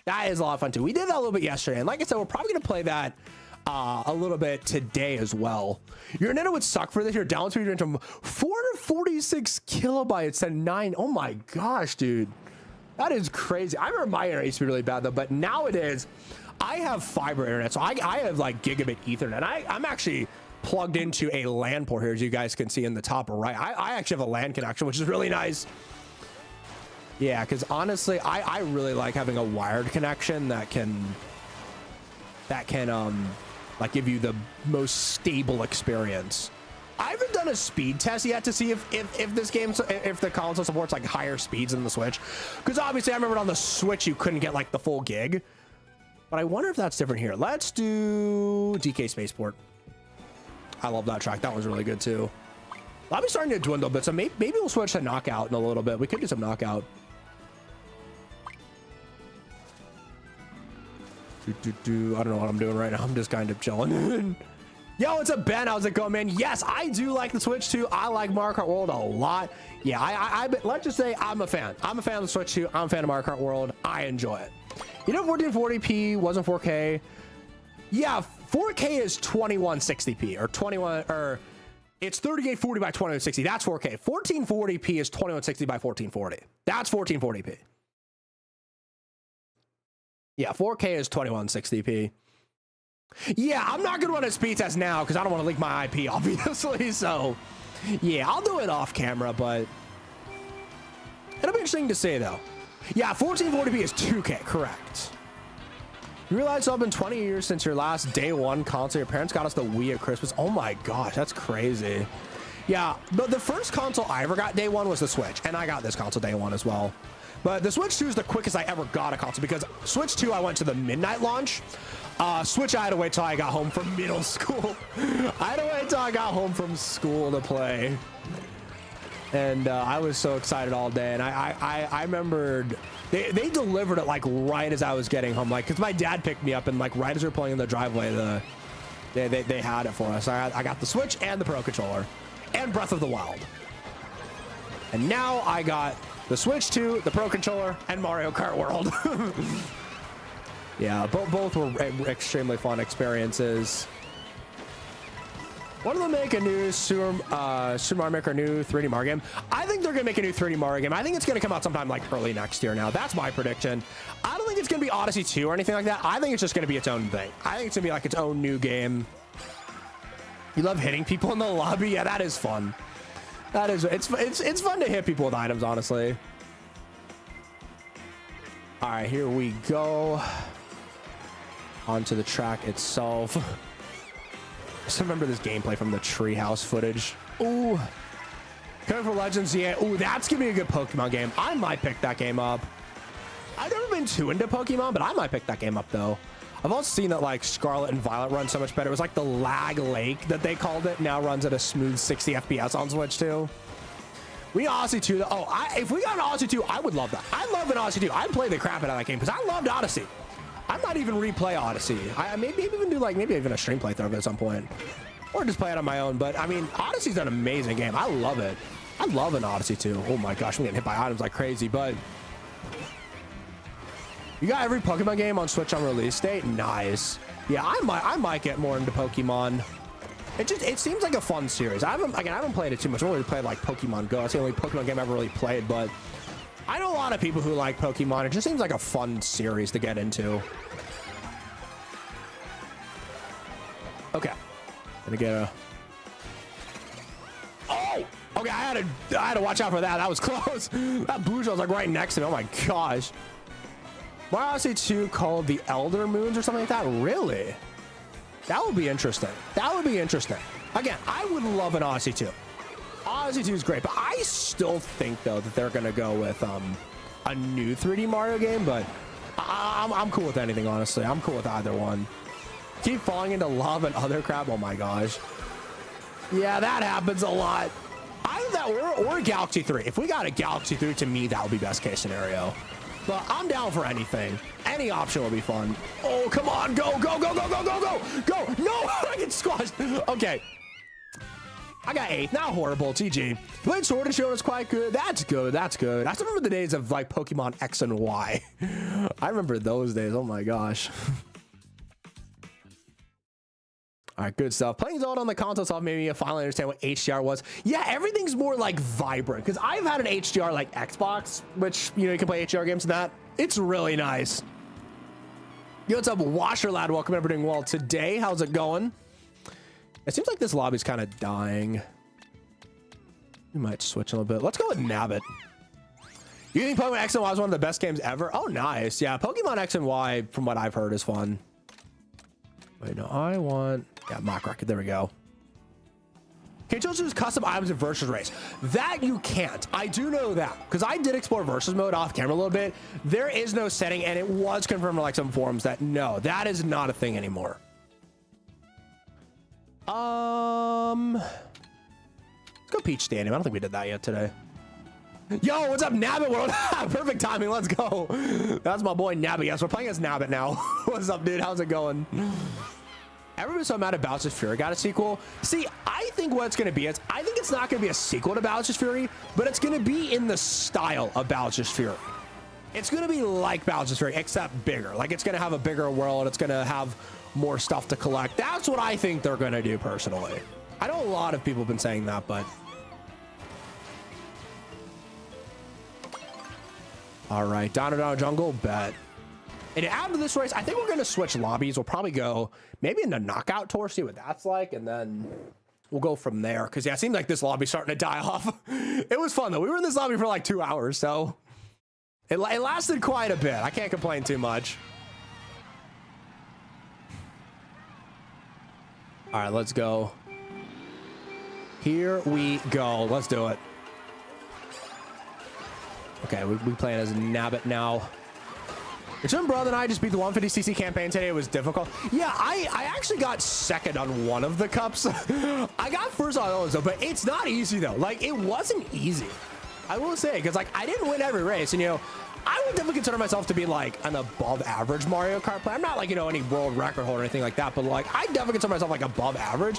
Speaker 2: That is a lot of fun too. We did that a little bit yesterday. And like I said, we're probably gonna play that a little bit today as well. Your internet would suck for this. Your download speed went from 446 kilobytes to 9. Oh my gosh, dude. That is crazy. I remember my internet used to be really bad though, but nowadays I have fiber internet. So I have like gigabit ethernet. I'm actually plugged into a LAN port here, as you guys can see in the top right. I actually have a LAN connection, which is really nice. Yeah, because honestly, I really like having a wired connection that can like give you the most stable experience. I haven't done a speed test yet to see if this game, if the console supports like higher speeds than the Switch, because obviously I remember on the Switch you couldn't get like the full gig, but I wonder if that's different here. Let's do DK Spaceport. I love that track. That was really good too. I'll be starting to dwindle a bit, so maybe we'll switch to Knockout in a little bit. We could do some Knockout. I don't know what I'm doing right now. I'm just kind of chilling. Yo, what's up, Ben? How's it going, man? Yes, I do like the Switch too. I like Mario Kart World a lot. Yeah, let's just say I'm a fan. I'm a fan of the Switch too. I'm a fan of Mario Kart World. I enjoy it. You know, 1440p wasn't 4K. Yeah, 4K is 2160p or 21 or it's 3840 by 2160. That's 4K. 1440p is 2160 by 1440. That's 1440p. Yeah, 4K is 2160p. Yeah, I'm not gonna run a speed test now because I don't want to leak my IP, obviously. So, yeah, I'll do it off camera, but it'll be interesting to see, though. Yeah, 1440p is 2K, correct. You realize it's been 20 years since your last day one console. Your parents got us the Wii at Christmas. Oh my gosh, that's crazy. Yeah, but the first console I ever got day one was the Switch, and I got this console day one as well. But the Switch 2 is the quickest I ever got a console because Switch 2 I went to the midnight launch. Switch I had to wait till I got home from middle school. I had to wait till I got home from school to play. And I was so excited all day. And I remembered they delivered it like right as I was getting home. Like, cause my dad picked me up and like right as we were pulling in the driveway, they had it for us. I got the Switch and the Pro Controller and Breath of the Wild. And now I got the Switch 2, the Pro Controller, and Mario Kart World. Yeah, both were extremely fun experiences. When do they make a new Super Mario Maker new 3D Mario game? I think they're gonna make a new 3D Mario game. I think it's gonna come out sometime like early next year now. That's my prediction. I don't think it's gonna be Odyssey 2 or anything like that. I think it's just gonna be its own thing. I think it's gonna be like its own new game. You love hitting people in the lobby? Yeah, that is fun. That is, it's fun to hit people with items, honestly. All right, here we go. Onto the track itself. Just remember this gameplay from the treehouse footage. Ooh. Coming for Legends, yeah. Ooh, that's gonna be a good Pokemon game. I might pick that game up. I've never been too into Pokemon, but I might pick that game up though. I've also seen that like Scarlet and Violet run so much better. It was like the lag lake that they called it. Now runs at a smooth 60 FPS on Switch too. We need Odyssey 2 though. Oh, if we got an Odyssey 2, I would love that. I love an Odyssey 2. I'd play the crap out of that game because I loved Odyssey. I might even replay Odyssey. I maybe even do like maybe even a stream playthrough of it at some point, or just play it on my own. But I mean, Odyssey's an amazing game. I love it. I love an Odyssey 2. Oh my gosh, I'm getting hit by items like crazy. But you got every Pokemon game on Switch on release date. Nice. Yeah, I might get more into Pokemon. It seems like a fun series. I haven't played it too much. I've only played like Pokemon Go. That's the only Pokemon game I've ever really played. But I know a lot of people who like Pokemon. It just seems like a fun series to get into. Okay. Gonna get a... Oh! Okay, I had to watch out for that. That was close. That blue shell was like right next to me. Oh my gosh. Mario Odyssey 2 called the Elder Moons or something like that? Really? That would be interesting. That would be interesting. Again, I would love an Odyssey 2. Odyssey 2 is great, but I still think though that they're gonna go with a new 3D Mario game. But I'm cool with anything, honestly. I'm cool with either one. Keep falling into lava and other crap. Oh my gosh. Yeah, that happens a lot. Either that or Galaxy 3. If we got a Galaxy 3, to me that would be best case scenario. But I'm down for anything. Any option will be fun. Oh, come on. Go, go, go, go, go, go, go. Go. No, I get squashed. Okay. I got 8th. Not horrible. GG. Played Sword and Shield was quite good. That's good. That's good. I still remember the days of like Pokemon X and Y. I remember those days. Oh my gosh. All right, good stuff. Playing Zelda on the console stuff made me finally understand what HDR was. Yeah, everything's more like vibrant because I've had an HDR like Xbox, which, you know, you can play HDR games and that. It's really nice. Yo, what's up, Washer Lad? Welcome, everything well today. How's it going? It seems like this lobby's kind of dying. We might switch a little bit. Let's go with Nabbit. You think Pokemon X and Y is one of the best games ever? Oh, nice. Yeah, Pokemon X and Y, from what I've heard, is fun. Wait, no, I want... Yeah, mock rocket. There we go. Can you choose custom items in versus race? That you can't. I do know that because I did explore versus mode off camera a little bit. There is no setting, and it was confirmed on like some forums that no, that is not a thing anymore. Let's go Peach Stadium. I don't think we did that yet today. Yo, what's up, Nabbit World? Perfect timing. Let's go. That's my boy Nabbit. Yes, we're playing as Nabbit now. What's up, dude? How's it going? Everybody's so mad at Bowser's Fury got a sequel. See, I think what it's going to be is, I think it's not going to be a sequel to Bowser's Fury, but it's going to be in the style of Bowser's Fury. It's going to be like Bowser's Fury, except bigger. Like, it's going to have a bigger world. It's going to have more stuff to collect. That's what I think they're going to do, personally. I know a lot of people have been saying that, but... All right, Down Jungle, bet. And after this race, I think we're going to switch lobbies. We'll probably go maybe in the knockout tour, see what that's like, and then we'll go from there. Because, yeah, it seems like this lobby's starting to die off. It was fun, though. We were in this lobby for like 2 hours, so it lasted quite a bit. I can't complain too much. All right, let's go. Here we go. Let's do it. Okay, we playing as Nabbit now. Your twin brother and I just beat the 150cc campaign today. It was difficult. Yeah, I actually got second on one of the cups. I got first on those, though, but it's not easy, though. Like, it wasn't easy. I will say, because, like, I didn't win every race. And, you know, I would definitely consider myself to be, like, an above-average Mario Kart player. I'm not, like, you know, any world record holder or anything like that, but, like, I definitely consider myself, like, above average.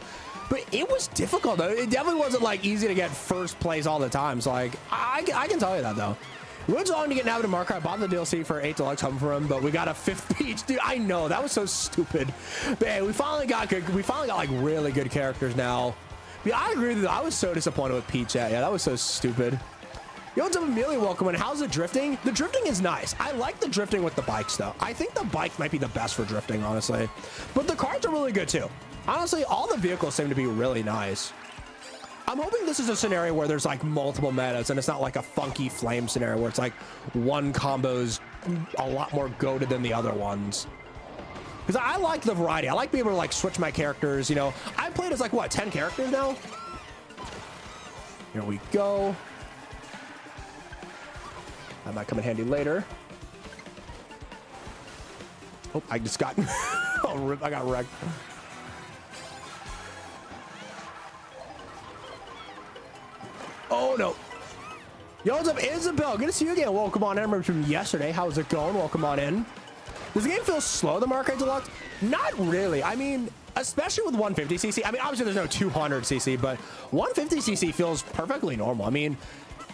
Speaker 2: But it was difficult, though. It definitely wasn't, like, easy to get first place all the time. So, like, I can tell you that, though. We went so long to get Nabbit to Mario Kart. I bought the DLC for $8 home for him, but we got a 5th each. Dude, I know. That was so stupid. But hey, we finally got good. We finally got, like, really good characters now. Yeah, I agree with you. I was so disappointed with Peach. Yeah, that was so stupid. Yo, what's up, Amelia? Welcome. And how's the drifting? The drifting is nice. I like the drifting with the bikes, though. I think the bike might be the best for drifting, honestly. But the cars are really good, too. Honestly, all the vehicles seem to be really nice. I'm hoping this is a scenario where there's like multiple metas and it's not like a funky flame scenario where it's like one combo's a lot more goated than the other ones. Because I like the variety. I like being able to like switch my characters, you know. I played as like, what, 10 characters now? Here we go. That might come in handy later. Oh, I just got, oh, rip, I got wrecked. Oh, no. Yo, what's up, Isabel? Good to see you again. Welcome on in. I remember from yesterday. How's it going? Welcome on in. Does the game feel slow, the Mario Kart Deluxe? Not really. I mean, especially with 150cc. I mean, obviously there's no 200cc, but 150cc feels perfectly normal. I mean,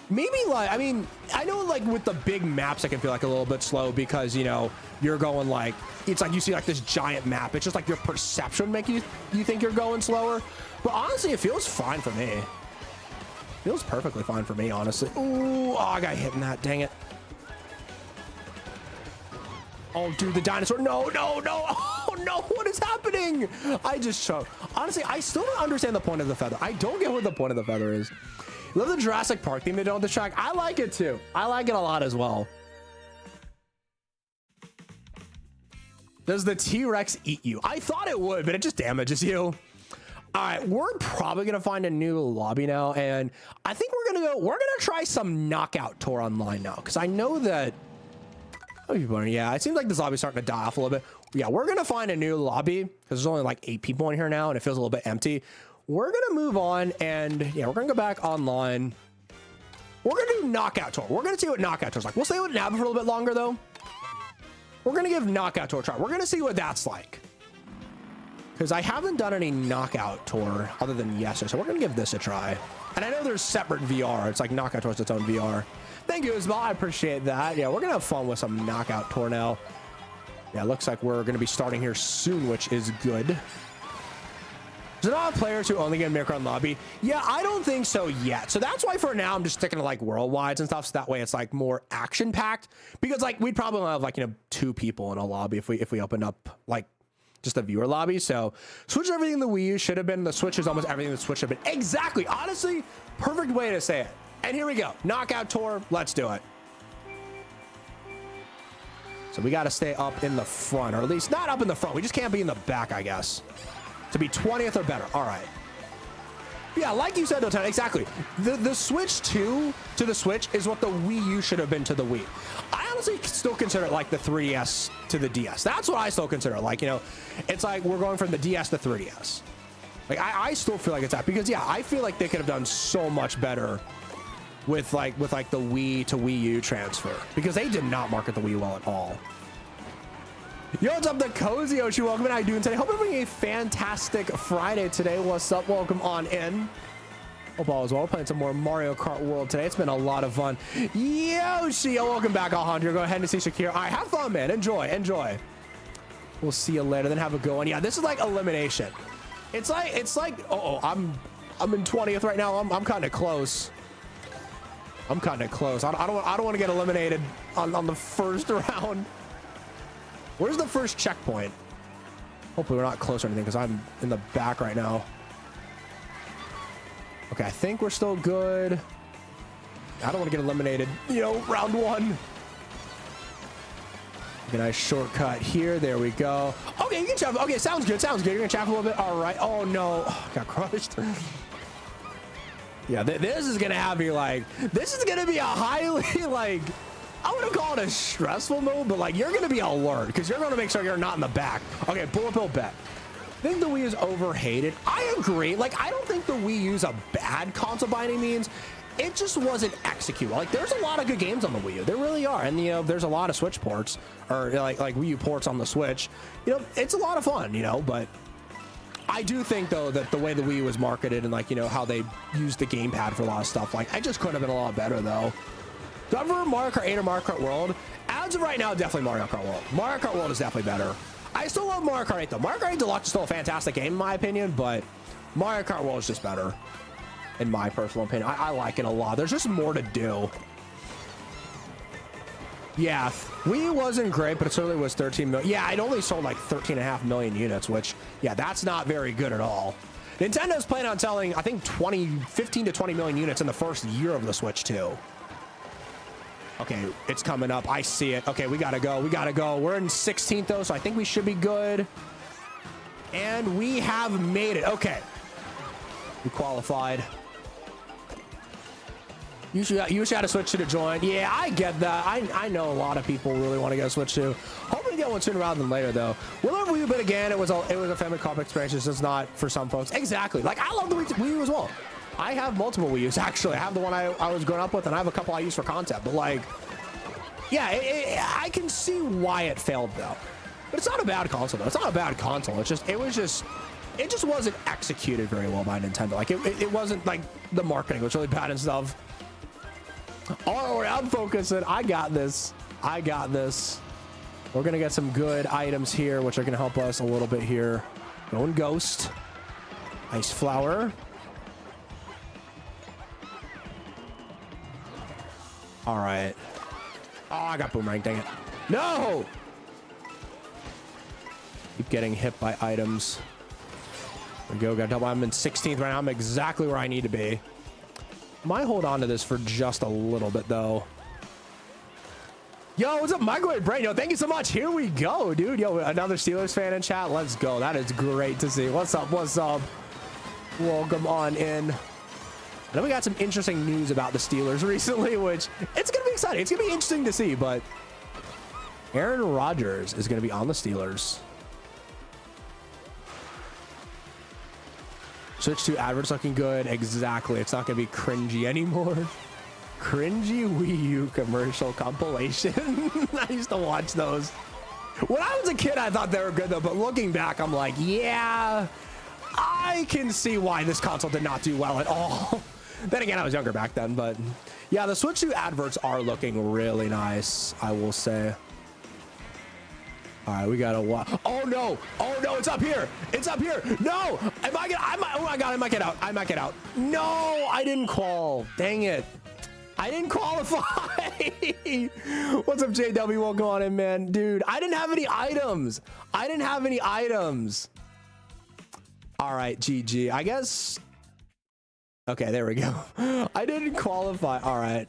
Speaker 2: maybe like, I mean, I know like with the big maps, it can feel like a little bit slow because, you know, you're going like, it's like you see like this giant map. It's just like your perception make you think you're going slower. But honestly, it feels fine for me. Feels perfectly fine for me, honestly. Ooh, oh, I got hit in that. Dang it. Oh, dude, the dinosaur. No, no, no. Oh, no. What is happening? I just choked. Honestly, I still don't understand the point of the feather. I don't get what the point of the feather is. Love the Jurassic Park theme they do on the track. I like it, too. I like it a lot as well. Does the T-Rex eat you? I thought it would, but it just damages you. All right, we're probably gonna find a new lobby now, and I think we're gonna try some knockout tour online now, because I know that, yeah, it seems like this lobby's starting to die off a little bit. Yeah, we're gonna find a new lobby because there's only like 8 people in here now, and it feels a little bit empty. We're gonna move on, and yeah, we're gonna go back online. We're gonna do knockout tour. We're gonna see what knockout tour's like. We'll stay with Nabbit for a little bit longer though. We're gonna give knockout tour a try. We're gonna see what that's like. Because I haven't done any knockout tour other than yesterday, so we're going to give this a try. And I know there's separate VR. It's like knockout tour's its own VR. Thank you, Isabel. I appreciate that. Yeah, we're going to have fun with some knockout tour now. Yeah, it looks like we're going to be starting here soon, which is good. There's a lot of players who only get Mario Kart lobby. Yeah, I don't think so yet. So that's why for now I'm just sticking to like worldwides and stuff. So that way it's like more action packed. Because like we'd probably have like, you know, 2 people in a lobby if we opened up like just a viewer lobby. So Switch everything the Wii U should have been. The Switch is almost everything the Switch should have been. Exactly. Honestly, perfect way to say it. And here we go. Knockout tour. Let's do it. So we got to stay up in the front, or at least not up in the front. We just can't be in the back, I guess. To be 20th or better. All right. Yeah, like you said, though, exactly. The Switch 2 to the Switch is what the Wii U should have been to the Wii. I honestly still consider it like the 3DS to the DS. That's what I still consider. Like, you know, it's like we're going from the DS to 3DS. Like, I still feel like it's that. Because, yeah, I feel like they could have done so much better with the Wii to Wii U transfer. Because they did not market the Wii well at all. Yo, what's up, the Cozy Oshi? Welcome in. How you doing today? Hope you're having a fantastic Friday today. What's up? Welcome on in. Hope all is well. We're playing some more Mario Kart World today. It's been a lot of fun. Yoshi, welcome back, Alejandro. Go ahead and see Shakira. All right, have fun, man. Enjoy. We'll see you later. Then have a go. And yeah, this is like elimination. It's like. Oh, I'm in 20th right now. I'm kind of close. I don't want to get eliminated on the first round. Where's the first checkpoint? Hopefully we're not close or anything because I'm in the back right now. Okay, I think we're still good. I don't want to get eliminated. You know, round one. A nice shortcut here. There we go. Okay, you can chaff. Okay, sounds good. Sounds good. You're gonna chaff a little bit. All right. Oh no, got crushed. Yeah, this is gonna have you like. This is gonna be a highly like. I wouldn't call it a stressful move, but like you're gonna be alert because you're gonna make sure you're not in the back. Okay, bullet bill bet. I think the Wii is overhated. I agree. Like I don't think the Wii U's a bad console by any means. It just wasn't executed. Like there's a lot of good games on the Wii U. There really are. And you know, there's a lot of Switch ports or like Wii U ports on the Switch. You know, it's a lot of fun, you know, but I do think though that the way the Wii U was marketed and like, you know, how they used the gamepad for a lot of stuff, like I just could have been a lot better though. Do I ever Mario Kart 8 or Mario Kart World? As of right now, definitely Mario Kart World. Mario Kart World is definitely better. I still love Mario Kart 8 though. Mario Kart 8 Deluxe is still a fantastic game in my opinion, but Mario Kart World is just better. In my personal opinion, I like it a lot. There's just more to do. Yeah, Wii wasn't great, but it certainly was 13 million. Yeah, it only sold like 13.5 million units, which, yeah, that's not very good at all. Nintendo's planning on selling, I think, 15 to 20 million units in the first year of the Switch, too. Okay, it's coming up. I see it. Okay, we gotta go. We gotta go. We're in 16th, though, so I think we should be good. And we have made it. Okay. We qualified. You should have to switch to join. Yeah, I get that. I know a lot of people really want to get a Switch to. Hoping to get one sooner rather than later, though. We'll have Wii U, but again, it was a family co-op experience. It's just not for some folks. Exactly. Like I love the Wii U as well. I have multiple Wii U's actually. I have the one I was growing up with, and I have a couple I use for content. But like, yeah, I can see why it failed though. But it's not a bad console though. It's not a bad console. It just wasn't executed very well by Nintendo. Like it wasn't like the marketing was really bad and stuff. All right, I'm focusing. I got this. I got this. We're gonna get some good items here, which are gonna help us a little bit here. Going ghost. Ice flower. All right. Oh, I got boomerang. Dang it. No. Keep getting hit by items. There we go. Got double. I'm in 16th right now. I'm exactly where I need to be. Might hold on to this for just a little bit though. Yo, what's up, Microwave Brain? Yo, thank you so much. Here we go, dude. Yo, another Steelers fan in chat. Let's go. That is great to see. What's up? What's up? Welcome on in. I know we got some interesting news about the Steelers recently, which it's gonna be exciting. It's gonna be interesting to see. But Aaron Rodgers is gonna be on the Steelers. Switch to adverts looking good. Exactly. It's not going to be cringy anymore. Cringy Wii U commercial compilation. I used to watch those. When I was a kid, I thought they were good, though. But looking back, I'm like, yeah, I can see why this console did not do well at all. Then again, I was younger back then. But yeah, the Switch to adverts are looking really nice, I will say. All right, we gotta watch. Oh no! Oh no! It's up here! It's up here! No! Am I gonna? Oh my god! I might get out! I might get out! No! I didn't qual. Dang it! I didn't qualify. What's up, JW? Welcome on in, man, dude. I didn't have any items. I didn't have any items. All right, GG. I guess. Okay, there we go. I didn't qualify. All right.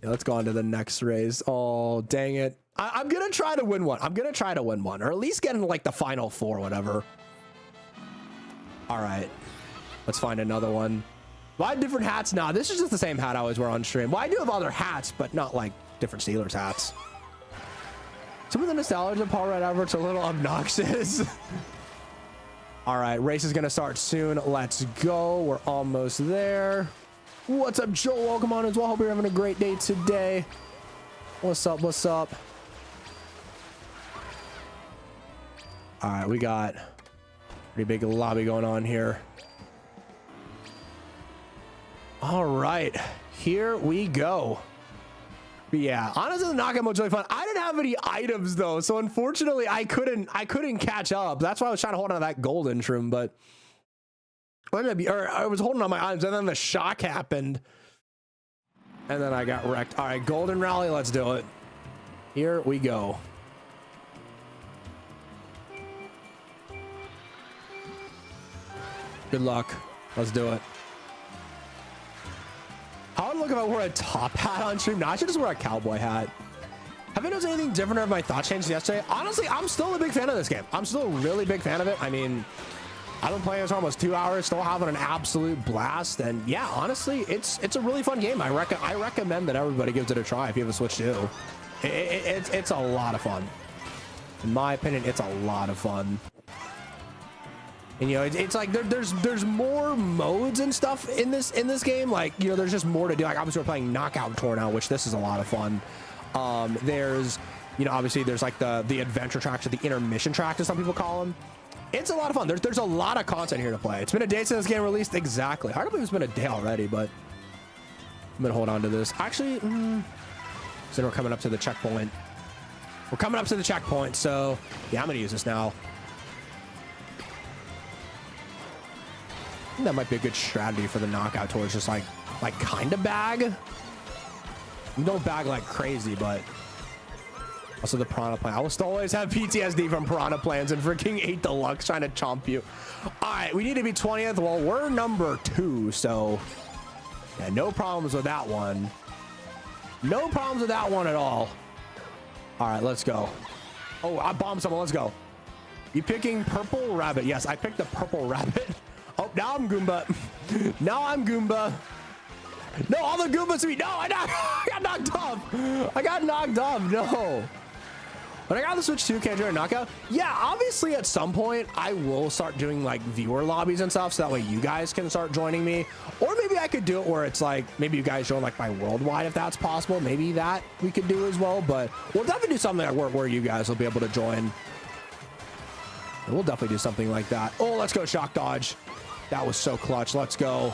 Speaker 2: Yeah, let's go on to the next race. Oh, dang it. I'm gonna try to win one. I'm gonna try to win one, or at least get into like the final four, whatever. All right, let's find another one. Why different hats? Nah, this is just the same hat I always wear on stream. Well, I do have other hats, but not like different Steelers hats. Some of the nostalgia of Paul Red Everett's a little obnoxious. All right, race is gonna start soon. Let's go. We're almost there. What's up, Joel? Welcome on as well. Hope you're having a great day today. What's up? What's up? All right, we got pretty big lobby going on here. All right, here we go. But yeah, honestly, the knockout mode's really fun. I didn't have any items though, so unfortunately, I couldn't catch up. That's why I was trying to hold on to that golden shroom, but I was holding on my items, and then the shock happened, and then I got wrecked. All right, golden rally, let's do it. Here we go. Good luck. Let's do it. How would it look if I wore a top hat on stream? No, I should just wear a cowboy hat. Have you noticed anything different, or have my thoughts changed yesterday? Honestly, I'm still a big fan of this game. I'm still a really big fan of it. I mean, I've been playing this for almost 2 hours, still having an absolute blast. And yeah, honestly, it's a really fun game. I recommend that everybody gives it a try if you have a Switch 2. It's a lot of fun. In my opinion, it's a lot of fun. And you know, it's like there's more modes and stuff in this game. Like, you know, there's just more to do. Like, obviously we're playing Knockout Tour now, which this is a lot of fun. There's, you know, obviously there's like the adventure tracks, or the intermission tracks as some people call them. It's a lot of fun. There's a lot of content here to play. It's been a day since this game released. Exactly. Hard to believe it's been a day already, but I'm gonna hold on to this. Actually, so we're coming up to the checkpoint. We're coming up to the checkpoint, so yeah, I'm gonna use this now. I think that might be a good strategy for the Knockout Tour. It's just like kind of bag. You don't bag like crazy, but also the Piranha Plant. I will still always have PTSD from Piranha Plans and freaking 8 Deluxe trying to chomp you. All right, we need to be 20th. Well, we're number 2, so yeah, no problems with that one. No problems with that one at all. All right, let's go. Oh, I bombed someone. Let's go. You picking Purple Rabbit? Yes, I picked the Purple Rabbit. Oh, now I'm Goomba. Now I'm Goomba. No, all the Goombas to me. No, I got knocked off. I got knocked off. No. When I got the Switch 2, can I join a knockout? Yeah, obviously at some point I will start doing like viewer lobbies and stuff, so that way you guys can start joining me. Or maybe I could do it where it's like, maybe you guys join like my worldwide if that's possible. Maybe that we could do as well, but we'll definitely do something where you guys will be able to join. And we'll definitely do something like that. Oh, let's go shock dodge. That was so clutch. Let's go.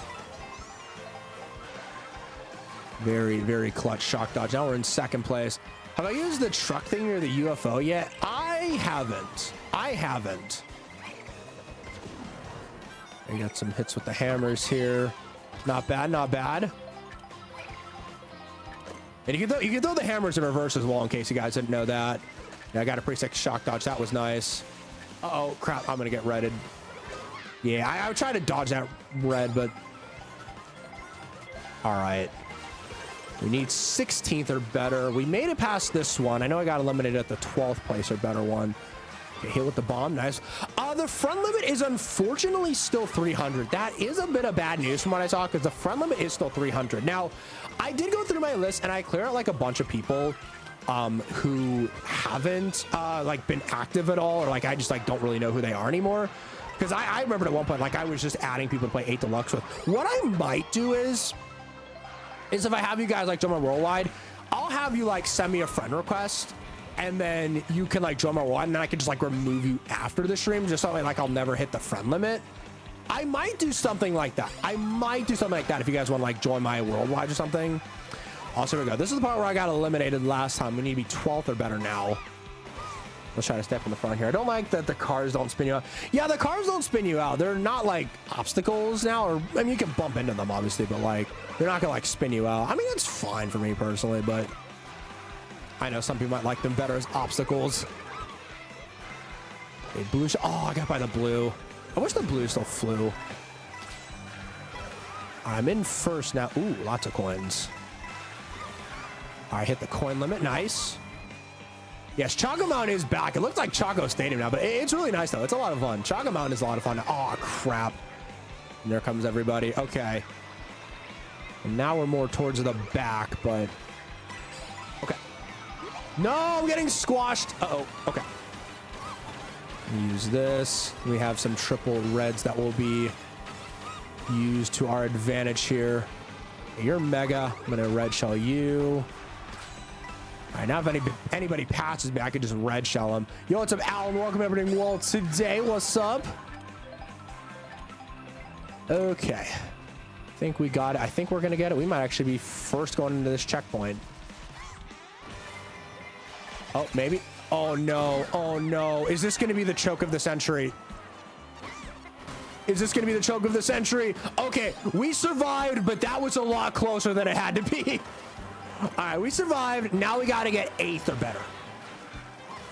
Speaker 2: Very, very clutch shock dodge. Now we're in second place. Have I used the truck thing or the UFO yet? I haven't. I got some hits with the hammers here. Not bad, not bad. And you can throw the hammers in reverse as well, in case you guys didn't know that. Yeah, I got a pretty sick shock dodge. That was nice. Uh-oh, crap. I'm going to get redded. Yeah, I would try to dodge that red, but... All right. We need 16th or better. We made it past this one. I know I got eliminated at the 12th place or better one. Okay, hit with the bomb. Nice. The front limit is unfortunately still 300. That is a bit of bad news from what I saw, because the front limit is still 300. Now, I did go through my list and I cleared out like a bunch of people who haven't like been active at all, or like I just like don't really know who they are anymore. Because I remember at one point, like I was just adding people to play 8 Deluxe with. What I might do is if I have you guys like join my worldwide, I'll have you like send me a friend request, and then you can like join my worldwide, and then I can just like remove you after the stream, just so like I'll never hit the friend limit. I might do something like that. If you guys want to like join my worldwide or something. Also, here we go. This is the part where I got eliminated last time. We need to be 12th or better now. Let's try to step in the front here. I don't like that the cars don't spin you out. Yeah, the cars don't spin you out. They're not like obstacles now, or I mean, you can bump into them obviously, but like they're not gonna like spin you out. I mean, it's fine for me personally, but I know some people might like them better as obstacles. Okay, blue. Oh, I got by the blue. I wish the blue still flew. I'm in first now. Ooh, lots of coins. All right, hit the coin limit. Nice. Yes, Chaco Mountain is back. It looks like Chaco Stadium now, but it's really nice, though. It's a lot of fun. Chaco Mountain is a lot of fun. Oh, crap. And there comes everybody. Okay. And now we're more towards the back, but... Okay. No, I'm getting squashed. Uh-oh. Okay. Use this. We have some triple reds that will be used to our advantage here. You're mega. I'm going to red shell you. All right, now if anybody passes me, I could just red shell them. Yo, what's up, Alan? Welcome everybody to World today. What's up? Okay. I think we got it. I think we're going to get it. We might actually be first going into this checkpoint. Oh, maybe. Oh, no. Oh, no. Is this going to be the choke of the century? Is this going to be the choke of the century? Okay, we survived, but that was a lot closer than it had to be. All right, we survived. Now we got to get 8th or better.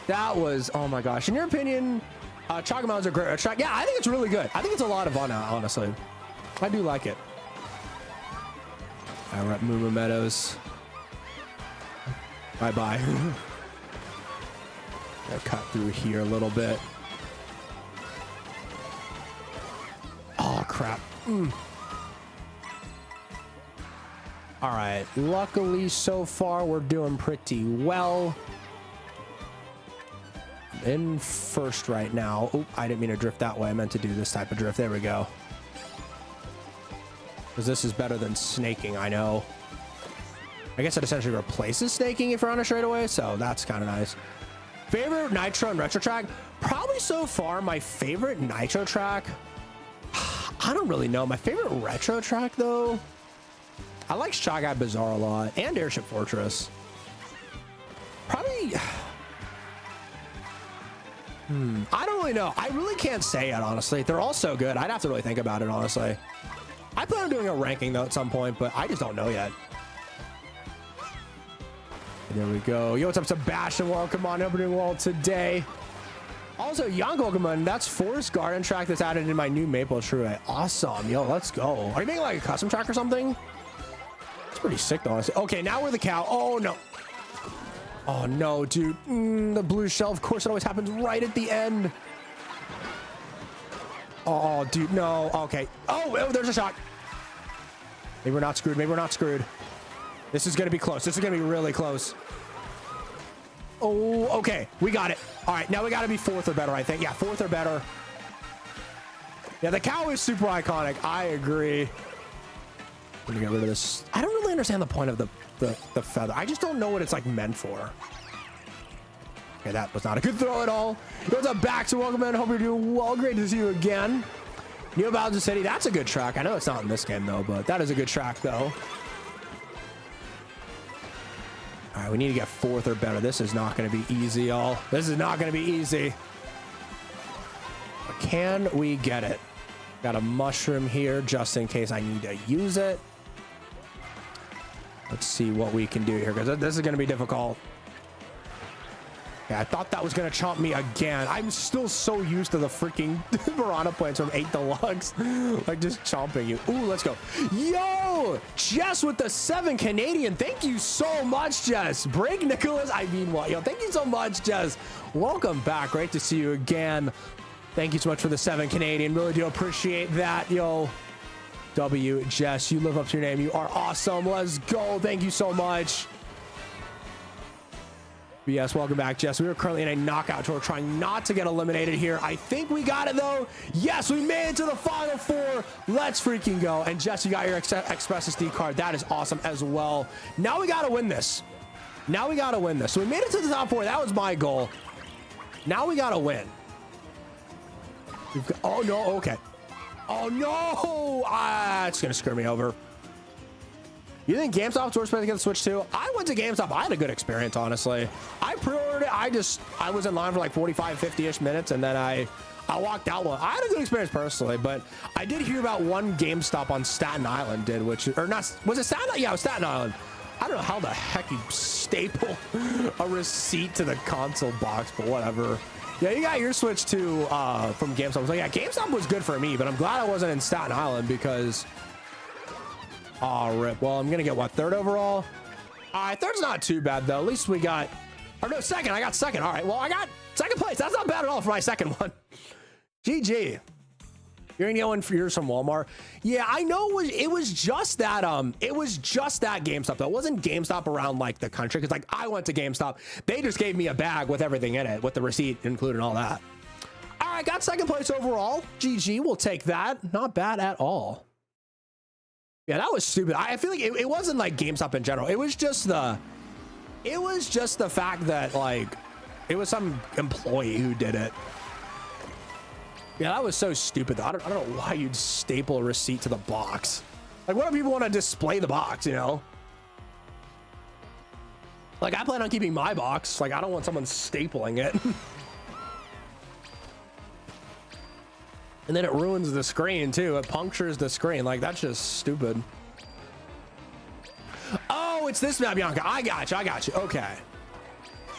Speaker 2: That was, oh my gosh. In your opinion, Chaga Mountain's a great track. Yeah, I think it's really good. I think it's a lot of fun, honestly. I do like it. All right, we're at Moo Moo Meadows. Bye-bye. Gotta cut through here a little bit. Oh, crap. All right, luckily so far we're doing pretty well. In first right now. Oh, I didn't mean to drift that way. I meant to do this type of drift. There we go. Because this is better than snaking, I know. I guess it essentially replaces snaking if you're on a straightaway, so that's kind of nice. Favorite nitro and retro track? Probably so far my favorite nitro track. I don't really know. My favorite retro track, though, I like Shy Guy Bazaar a lot, and Airship Fortress. Probably... I don't really know. I really can't say it, honestly. They're all so good. I'd have to really think about it, honestly. I plan on doing a ranking, though, at some point, but I just don't know yet. There we go. Yo, what's up, Sebastian? Welcome on. Hope you're doing well today. Also, young Pokemon, that's Forest Garden track that's added in my new Maple Tree. Awesome. Yo, let's go. Are you making like a custom track or something? It's pretty sick, though, honestly. Okay, now we're the cow. Oh, no. Oh, no, dude. The blue shell, of course, it always happens right at the end. Oh, dude, no. Okay. Oh, there's a shot. Maybe we're not screwed. Maybe we're not screwed. This is going to be close. This is going to be really close. Oh, okay. We got it. All right, now we got to be fourth or better, I think. Yeah, fourth or better. Yeah, the cow is super iconic. I agree. Let me get rid of this. I don't really understand the point of the feather. I just don't know what it's like meant for. Okay, that was not a good throw at all. What's up, back? So welcome in. Hope you're doing well. Great to see you again. New Bowser City. That's a good track. I know it's not in this game though, but that is a good track though. All right, we need to get fourth or better. This is not going to be easy, y'all. This is not going to be easy. But can we get it? Got a mushroom here just in case I need to use it. Let's see what we can do here, because this is going to be difficult. Yeah, I thought that was going to chomp me again. I'm still so used to the freaking piranha plants from 8 Deluxe. Like, just chomping you. Ooh, let's go. Yo! Jess with the 7 Canadian. Thank you so much, Jess. Break Nicholas. I mean, what? Yo, thank you so much, Jess. Welcome back. Great to see you again. Thank you so much for the 7 Canadian. Really do appreciate that, yo. W, Jess, you live up to your name. You are awesome. Let's go. Thank you so much. But yes, welcome back, Jess. We are currently in a knockout tour trying not to get eliminated here. I think we got it, though. Yes, we made it to the final 4. Let's freaking go. And Jess, you got your Express SD card. That is awesome as well. Now we got to win this. Now we got to win this. So we made it to the top 4. That was my goal. Now we got to win. Oh, no. Okay. Oh, no. It's going to screw me over. You think GameStop's worth to get the Switch too? I went to GameStop. I had a good experience, honestly. I pre-ordered it. I was in line for like 45, 50-ish minutes, and then I walked out. I had a good experience personally, but I did hear about one GameStop on Staten Island or not, was it Staten Island? Yeah, it was Staten Island. I don't know how the heck you staple a receipt to the console box, but whatever. Yeah, you got your Switch too from GameStop. I was like, yeah, GameStop was good for me, but I'm glad I wasn't in Staten Island because... Oh, rip. Well, I'm going to get, what, 3rd overall? All right, 3rd's not too bad, though. At least we got... Or no, 2nd. I got 2nd. All right, well, I got 2nd place. That's not bad at all for my 2nd one. GG. You're going to get one for yours from Walmart? Yeah, I know it was just that GameStop, though. It wasn't GameStop around, like, the country. Because, like, I went to GameStop. They just gave me a bag with everything in it, with the receipt included and all that. All right, got 2nd place overall. GG, we'll take that. Not bad at all. Yeah, that was stupid. I feel like it wasn't like GameStop in general. It was just the fact that like it was some employee who did it. Yeah, that was so stupid. I don't know why you'd staple a receipt to the box. Like, what if people want to display the box, you know? Like, I plan on keeping my box. Like, I don't want someone stapling it. And then it ruins the screen too. It punctures the screen. Like, that's just stupid. Oh, it's this map, Bianca. I got you. Okay.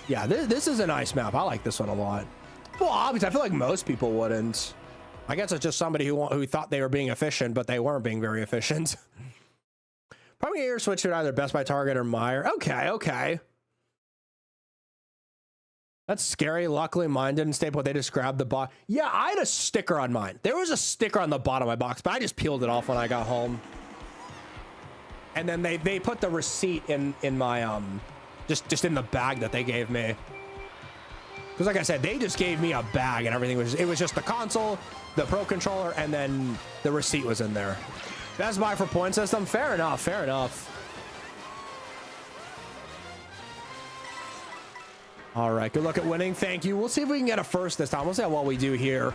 Speaker 2: Yeah, this is a nice map. I like this one a lot. Well, obviously, I feel like most people wouldn't. I guess it's just somebody who thought they were being efficient, but they weren't being very efficient. Probably your switch to either Best Buy, Target, or Meijer. Okay, okay. That's scary. Luckily, mine didn't stay put. They just grabbed the box. Yeah, I had a sticker on mine. There was a sticker on the bottom of my box, but I just peeled it off when I got home. And then they put the receipt in my just in the bag that they gave me. Because like I said, they just gave me a bag and everything it was just the console, the Pro Controller, and then the receipt was in there. Best Buy for point system. Fair enough. Fair enough. All right, good luck at winning. Thank you. We'll see if we can get a first this time. We'll see how well we do here.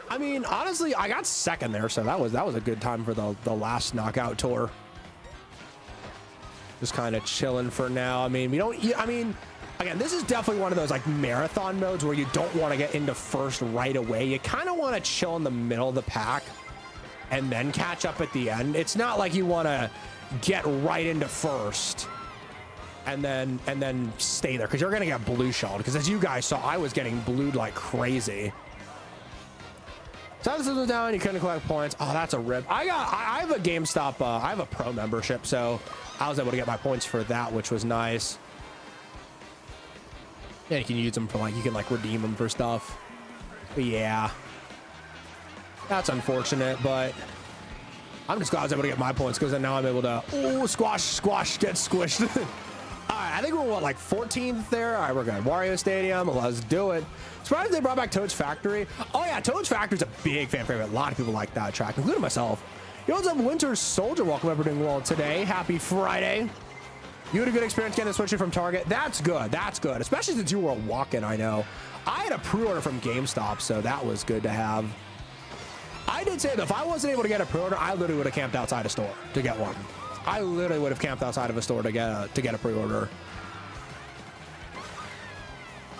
Speaker 2: I mean, honestly, I got second there, so that was a good time for the last knockout tour. Just kind of chilling for now. I mean, again, this is definitely one of those like marathon modes where you don't want to get into first right away. You kind of want to chill in the middle of the pack and then catch up at the end. It's not like you want to get right into first and then stay there, because you're gonna get blue shelled. Because as you guys saw, I was getting blued like crazy. So this is down. You couldn't collect points. Oh, that's a rip. I have a GameStop. I have a Pro membership, so I was able to get my points for that, which was nice. Yeah, you can use them for you can redeem them for stuff. But yeah, that's unfortunate, but I'm just glad I was able to get my points, because then now I'm able to squash, get squished. All right, I think we're like 14th there. All right, we're good. Wario Stadium, let's do it. Surprised they brought back Toad's Factory. Oh yeah, Toad's Factory is a big fan favorite. A lot of people like that track, including myself. You also have Winter Soldier. Welcome, everyone, doing well today. Happy Friday. You had a good experience getting the Switch from Target. That's good. That's good, especially since you were walking. I know. I had a pre-order from GameStop, so that was good to have. I did say that if I wasn't able to get a pre-order, I literally would have camped outside a store to get one. I literally would have camped outside of a store to get a pre-order.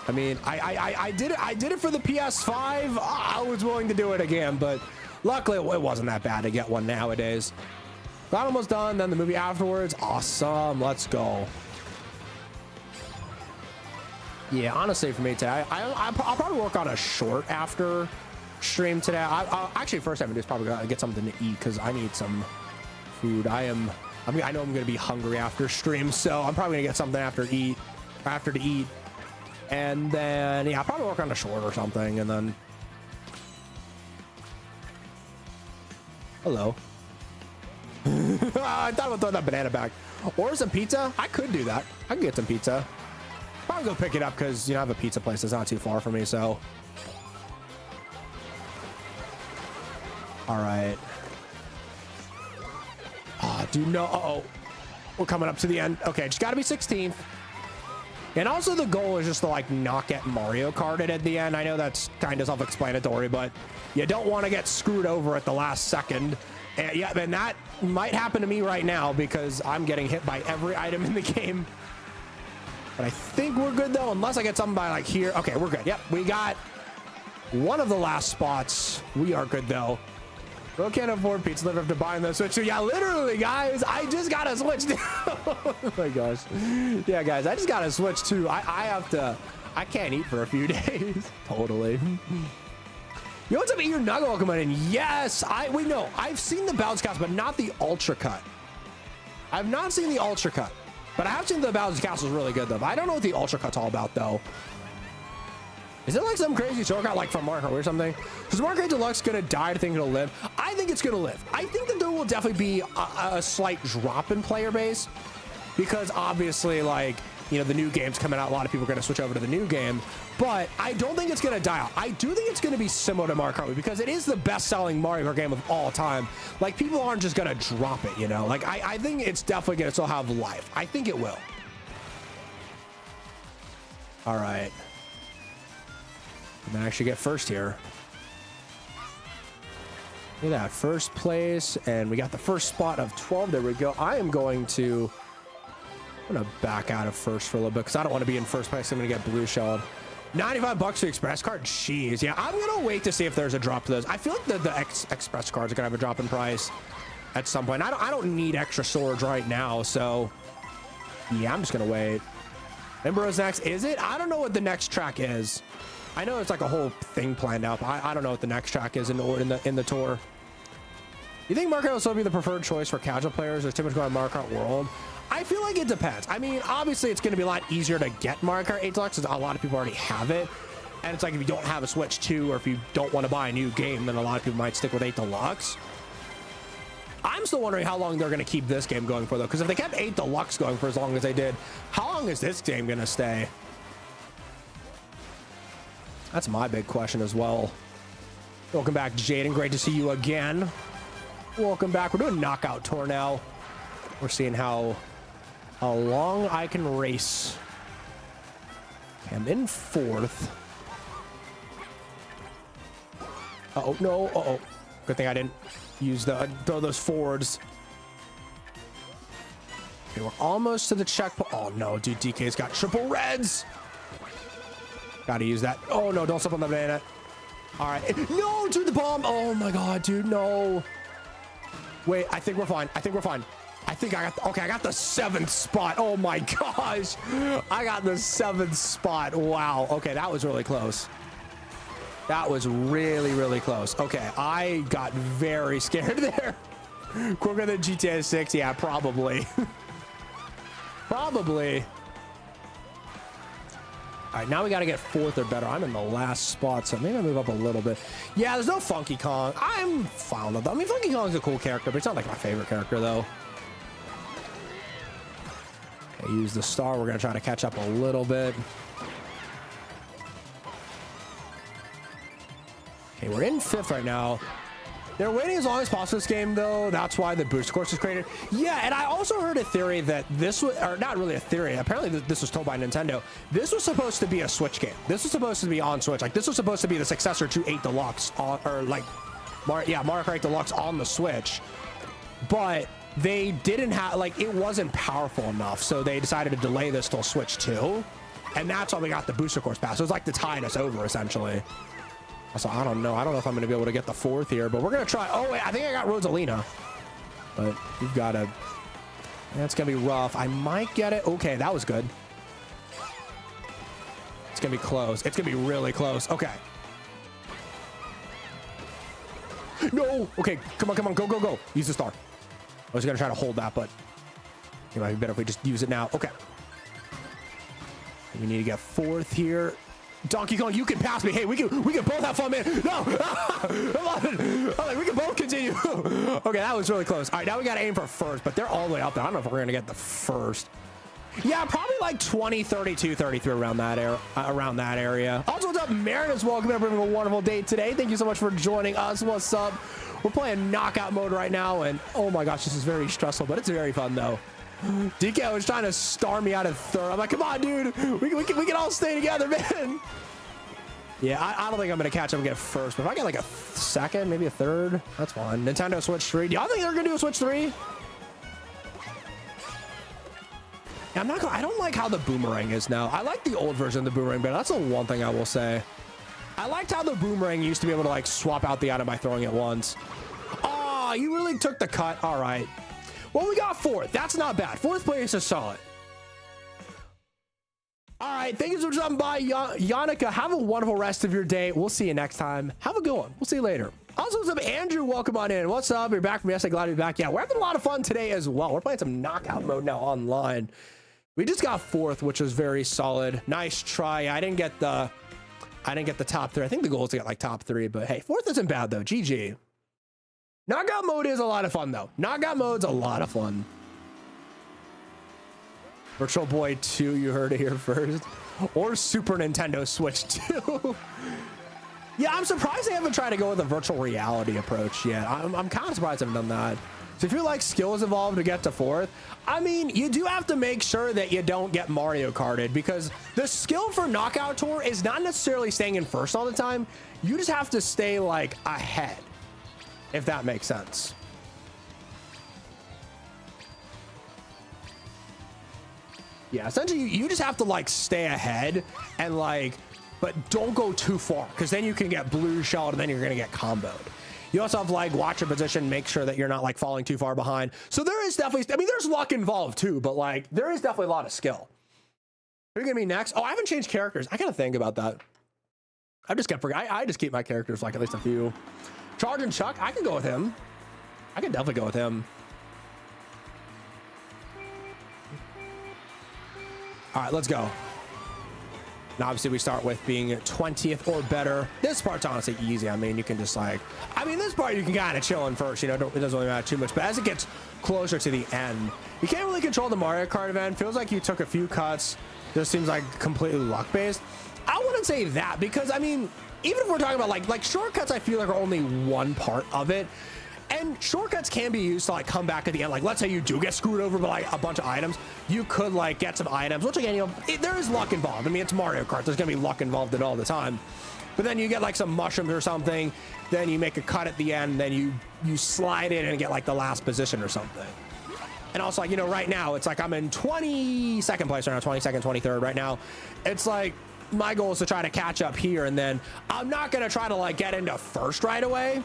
Speaker 2: I mean, I did it for the PS5. I was willing to do it again, but luckily it wasn't that bad to get one nowadays. Got almost done, then the movie afterwards. Awesome, let's go. Yeah, honestly, for me today, I'll probably work on a short after stream today. Actually, first I'm gonna do is probably get something to eat, because I need some food. I know I'm gonna be hungry after stream, so I'm probably gonna get something after to eat, and then yeah, I'll probably work on a short or something, and then hello. I thought about throwing that banana back or some pizza. I could do that. I can get some pizza. Probably go pick it up, because I have a pizza place that's not too far from me. So all right. Oh, dude, no. Uh-oh. We're coming up to the end. Okay, just got to be 16th. And also the goal is just to not get Mario Karted at the end. I know that's kind of self-explanatory, but you don't want to get screwed over at the last second. And yeah, and that might happen to me right now, because I'm getting hit by every item in the game. But I think we're good though, unless I get something by here. Okay, we're good. Yep, we got one of the last spots. We are good though. Bro can't afford pizza delivery after buying the Switch. So yeah, literally, guys, I just got a Switch. Oh my gosh. Yeah, guys, I just got a Switch too. I can't eat for a few days. Totally. Yo, what's up, Ear Nugget? Welcome in. Yes, I've seen the Bowser's Castle, but not the Ultra Cut. I've not seen the Ultra Cut, but I have seen the Bowser's Castle is really good though. I don't know what the Ultra Cut's all about though. Is it some crazy shortcut from Mario Kart or something? Is Mario Kart Deluxe gonna die? I think it'll live. I think it's gonna live. I think that there will definitely be a slight drop in player base, because obviously the new game's coming out. A lot of people are gonna switch over to the new game, but I don't think it's gonna die out. I do think it's gonna be similar to Mario Kart, because it is the best-selling Mario Kart game of all time. People aren't just gonna drop it, I think it's definitely gonna still have life. I think it will. All right. And then actually get first here. Look at that, first place, and we got the first spot of 12. There we go. I'm gonna back out of first for a little bit, because I don't want to be in first place. I'm gonna get blue shelled. $95 for the express card. Jeez, yeah. I'm gonna wait to see if there's a drop to those. I feel like the express cards are gonna have a drop in price at some point. I don't need extra swords right now, so yeah, I'm just gonna wait. Embarrow's next. Is it? I don't know what the next track is. I know it's like a whole thing planned out, but I don't know what the next track is in the tour. You think Mario Kart will still be the preferred choice for casual players or typically on Mario Kart World? I feel like it depends. I mean, obviously it's going to be a lot easier to get Mario Kart 8 Deluxe because a lot of people already have it. And it's like if you don't have a Switch 2 or if you don't want to buy a new game, then a lot of people might stick with 8 Deluxe. I'm still wondering how long they're going to keep this game going for, though, because if they kept 8 Deluxe going for as long as they did, how long is this game going to stay? That's my big question as well. Welcome back, Jaden. Great to see you again. Welcome back. We're doing Knockout Tour now. We're seeing how long I can race. Okay, I'm in 4th. Uh-oh, no, uh-oh. Good thing I didn't use throw those forwards. Okay, we're almost to the checkpoint. Oh no, dude, DK's got triple reds. Gotta use that. Oh no, don't step on the banana. All right, no, dude, the bomb. Oh my God, dude, no. Wait, I think we're fine. I think we're fine. I think I got, okay, I got the 7th spot. Oh my gosh. I got the 7th spot. Wow. Okay, that was really close. That was really, really close. Okay, I got very scared there. Quicker than GTA 6? Yeah, probably. Probably. All right, now we got to get 4th or better. I'm in the last spot, so maybe I move up a little bit. Yeah, there's no Funky Kong. I'm fine with that. I mean, Funky Kong's a cool character, but it's not like my favorite character, though. Okay, use the star. We're going to try to catch up a little bit. Okay, we're in 5th right now. They're waiting as long as possible this game, though. That's why the boost course was created. Yeah, and I also heard a theory that this was, or not really a theory, apparently this was told by Nintendo. This was supposed to be a Switch game. This was supposed to be on Switch. Like, this was supposed to be the successor to 8 Deluxe, or like, Mario Kart 8 Deluxe on the Switch. But they didn't have, like, it wasn't powerful enough, so they decided to delay this till Switch 2. And that's why we got the booster course pass. It was like to tide us over, essentially. So I don't know. I don't know if I'm going to be able to get the 4th here, but we're going to try. Oh, wait, I think I got Rosalina. But you've got to... That's going to be rough. I might get it. Okay, that was good. It's going to be close. It's going to be really close. Okay. No! Okay, come on, come on. Go, go, go. Use the star. I was going to try to hold that, but it might be better if we just use it now. Okay. We need to get 4th here. Donkey Kong, you can pass me. Hey, we can both have fun, man. No, come on. Like, we can both continue. Okay, that was really close. All right, now we gotta aim for 1st, but they're all the way up there. I don't know if we're gonna get the 1st. Yeah, probably like 20, 32, 33 around that area. Also, what's up, Marinus? Welcome, everyone. Having a wonderful day today. Thank you so much for joining us. What's up? We're playing knockout mode right now, and oh my gosh, this is very stressful, but it's very fun though. DK was trying to star me out of 3rd. I'm like, come on, dude. We can all stay together, man. Yeah, I don't think I'm going to catch up and get 1st. But if I get like a 2nd, maybe a 3rd, that's fine. Nintendo Switch 3. Do y'all think they're going to do a Switch 3? Yeah, I don't like how the boomerang is now. I like the old version of the boomerang, but that's the one thing I will say. I liked how the boomerang used to be able to like swap out the item by throwing it once. Oh, you really took the cut. All right. Well, we got 4th. That's not bad. 4th place is solid. All right. Thank you so much for stopping by, Yannicka. Have a wonderful rest of your day. We'll see you next time. Have a good one. We'll see you later. Also, what's up, Andrew? Welcome on in. What's up? You're back from yesterday. Glad to be back. Yeah, we're having a lot of fun today as well. We're playing some knockout mode now online. We just got 4th, which was very solid. Nice try. I didn't get the top 3. I think the goal is to get like top 3, but hey, 4th isn't bad though. GG. Knockout mode is a lot of fun though. Knockout mode's a lot of fun. Virtual Boy 2, you heard it here first. Or Super Nintendo Switch 2. Yeah, I'm surprised they haven't tried to go with a virtual reality approach yet. I'm kind of surprised they haven't done that. So if you're like skills involved to get to 4th, I mean, you do have to make sure that you don't get Mario Karted, because the skill for Knockout Tour is not necessarily staying in 1st all the time. You just have to stay like ahead, if that makes sense. Yeah, essentially you just have to like stay ahead and like, but don't go too far, because then you can get blue shelled and then you're gonna get comboed. You also have like watch your position, make sure that you're not like falling too far behind. So there is definitely, I mean, there's luck involved too, but like there is definitely a lot of skill. Who's gonna be next? Oh, I haven't changed characters. I gotta think about that. I just kept forgetting. I just keep my characters like at least a few. Charge and Chuck, I can go with him. I can definitely go with him. All right, let's go. Now, obviously, we start with being 20th or better. This part's honestly easy. I mean, you can just like, I mean, this part you can kind of chill in first, you know, it doesn't really matter too much. But as it gets closer to the end, you can't really control the Mario Kart event. Feels like you took a few cuts. This seems like completely luck-based. I wouldn't say that because, I mean, even if we're talking about like shortcuts, I feel like are only one part of it. And shortcuts can be used to like come back at the end. Like, let's say you do get screwed over by like a bunch of items. You could like get some items, which again, you know, there is luck involved. I mean, it's Mario Kart. There's gonna be luck involved in it all the time. But then you get like some mushrooms or something. Then you make a cut at the end. Then you slide in and get like the last position or something. And also, like, you know, right now it's like I'm in 22nd place right now, 22nd, 23rd right now. It's like my goal is to try to catch up here, and then I'm not gonna try to like get into first right away.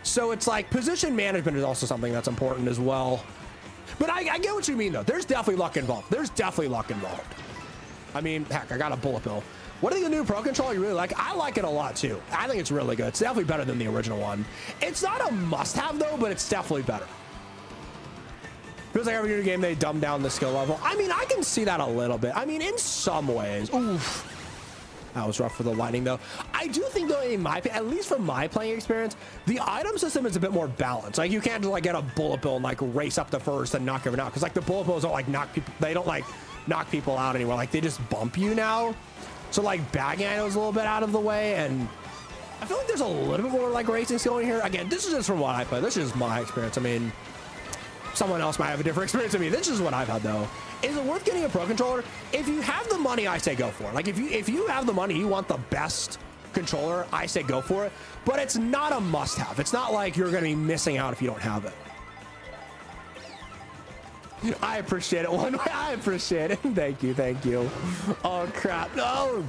Speaker 2: So it's like position management is also something that's important as well. But I get what you mean though. There's definitely luck involved. There's definitely luck involved. I mean, heck, I got a bullet bill. What do you think of the new Pro Controller you really like? I like it a lot too. I think it's really good. It's definitely better than the original one. It's not a must-have though, but it's definitely better. Feels like every new game they dumb down the skill level. I mean, I can see that a little bit. I mean, in some ways. Oof. That was rough for the lightning though. I do think though, in my opinion, at least from my playing experience, the item system is a bit more balanced. Like you can't just like get a bullet bill and like race up to first and knock everyone out. Cause like the bullet bills don't like knock people, they don't like knock people out anymore. Like they just bump you now. So like bagging items a little bit out of the way. And I feel like there's a little bit more like racing skill in here. Again, this is just from what I play. This is my experience. I mean, someone else might have a different experience than me. This is what I've had though. Is it worth getting a Pro Controller? If you have the money, I say go for it. Like if you have the money, you want the best controller, I say go for it. But it's not a must-have. It's not like you're going to be missing out if you don't have it. I appreciate it. One way, I appreciate it. Thank you, thank you. Oh crap! No,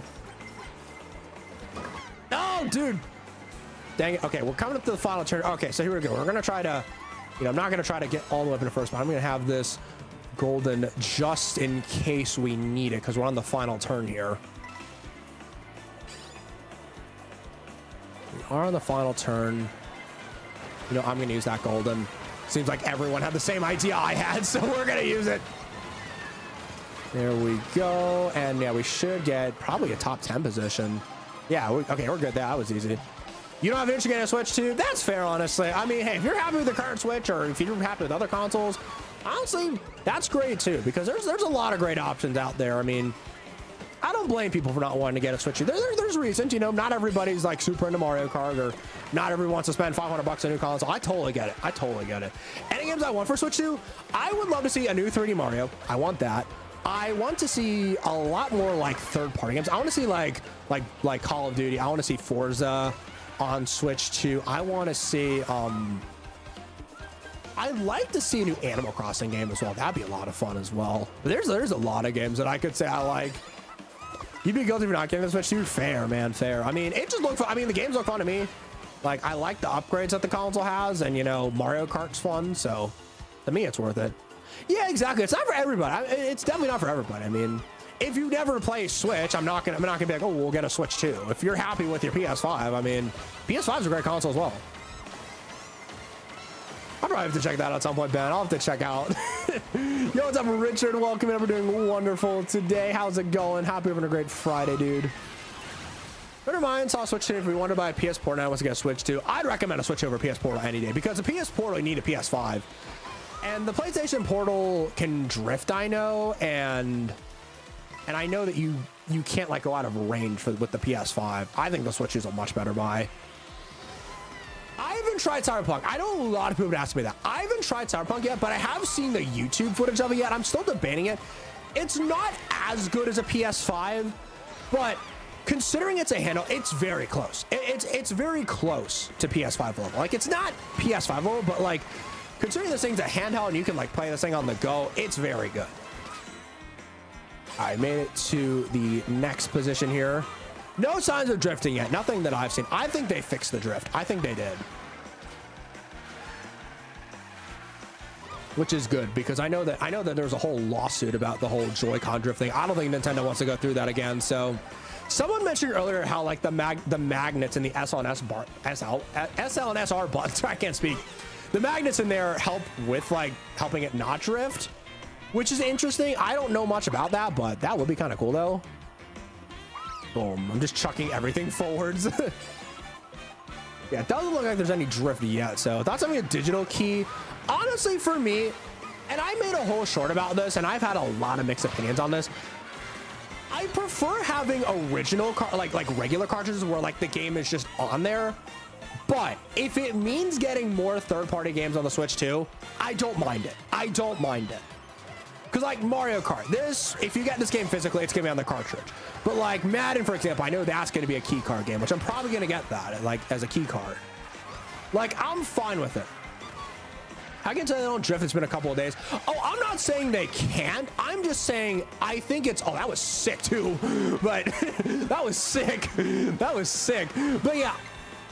Speaker 2: no, dude. Dang it. Okay, we're coming up to the final turn. Okay, so here we go. We're gonna try to, you know, I'm not gonna try to get all the way up in the first, but I'm gonna have this golden just in case we need it because we're on the final turn here. We are on the final turn. You know, I'm gonna use that golden. Seems like everyone had the same idea I had, so we're gonna use it. There we go. And yeah, we should get probably a top 10 position. Yeah, okay, we're good. That was easy. You don't have interest in getting a Switch too? That's fair, honestly. I mean, hey, if you're happy with the current Switch or if you're happy with other consoles, honestly, that's great too, because there's a lot of great options out there. I mean, I don't blame people for not wanting to get a Switch. There's reasons, you know, not everybody's like super into Mario Kart or not everyone wants to spend $500 on a new console. I totally get it. I totally get it. Any games I want for Switch 2, I would love to see a new 3D Mario. I want that. I want to see a lot more like third-party games. I want to see like Call of Duty. I want to see Forza on Switch 2. I want to see I'd like to see a new Animal Crossing game as well. That'd be a lot of fun as well. But there's a lot of games that I could say I like. You'd be guilty for not getting the Switch 2. Fair, man, fair. I mean, it just looked fun. I mean, the games look fun to me. Like, I like the upgrades that the console has, and you know, Mario Kart's fun, so to me, it's worth it. Yeah, exactly. It's not for everybody. It's definitely not for everybody. I mean, if you never play Switch, I'm not gonna be like, oh, we'll get a Switch 2. If you're happy with your PS5, I mean, PS5 is a great console as well. I'll probably have to check that out at some point, Ben. I'll have to check out. Yo, what's up, Richard? Welcome in. We're doing wonderful today. How's it going? Happy having a great Friday, dude. Never mind, saw Switch 2. If we want to buy a PS Portal now, wants to get a Switch 2. I'd recommend a Switch over PS Portal any day because the PS Portal, you need a PS5. And the PlayStation Portal can drift, I know, and I know that you can't like go out of range with the PS5. I think the Switch is a much better buy. I haven't tried Cyberpunk. I know a lot of people would ask me that. I haven't tried Cyberpunk yet, but I have seen the YouTube footage of it yet. I'm still debating it. It's not as good as a PS5, but considering it's a handheld, it's very close. It's very close to PS5 level. Like, it's not PS5 level, but like, considering this thing's a handheld and you can like play this thing on the go, it's very good. I made it to the next position here. No signs of drifting yet. Nothing that I've seen. I think they fixed the drift. I think they did. Which is good because I know that there's a whole lawsuit about the whole Joy-Con drift thing. I don't think Nintendo wants to go through that again. So Someone mentioned earlier how like the magnets in the SL and SR buttons, I can't speak. The magnets in there help with like helping it not drift, which is interesting. I don't know much about that, but that would be kind of cool though. Boom, I'm just chucking everything forwards. Yeah, it doesn't look like there's any drift yet, so that's having a digital key. Honestly, for me, and I made a whole short about this, and I've had a lot of mixed opinions on this. I prefer having original, like regular cartridges where like the game is just on there. But if it means getting more third-party games on the Switch too, I don't mind it. I don't mind it. Because like Mario Kart, if you get this game physically, it's gonna be on the cartridge. But like Madden, for example, I know that's gonna be a key card game, which I'm probably gonna get that like as a key card. Like I'm fine with it. I can tell they don't drift. It's been a couple of days. Oh, I'm not saying they can't. I'm just saying I think it's. Oh, that was sick too. But that was sick. That was sick. But yeah,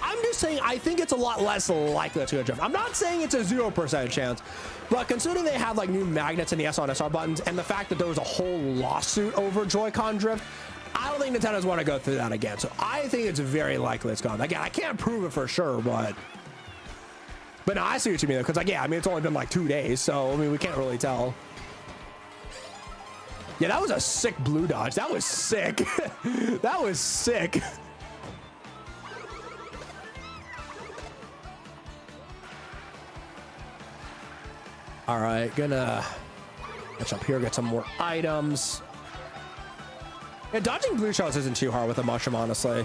Speaker 2: I'm just saying I think it's a lot less likely to go drift. I'm not saying it's a 0% chance, but considering they have like new magnets in the SR and SR buttons and the fact that there was a whole lawsuit over Joy-Con drift, I don't think Nintendo's want to go through that again. So I think it's very likely it's gone. Again, I can't prove it for sure, but no, I see what you mean, because like, yeah, I mean, it's only been like 2 days, so I mean, we can't really tell. Yeah, that was a sick blue dodge. That was sick. That was sick. All right, gonna catch up here, get some more items. Yeah, dodging blue shells isn't too hard with a mushroom, honestly.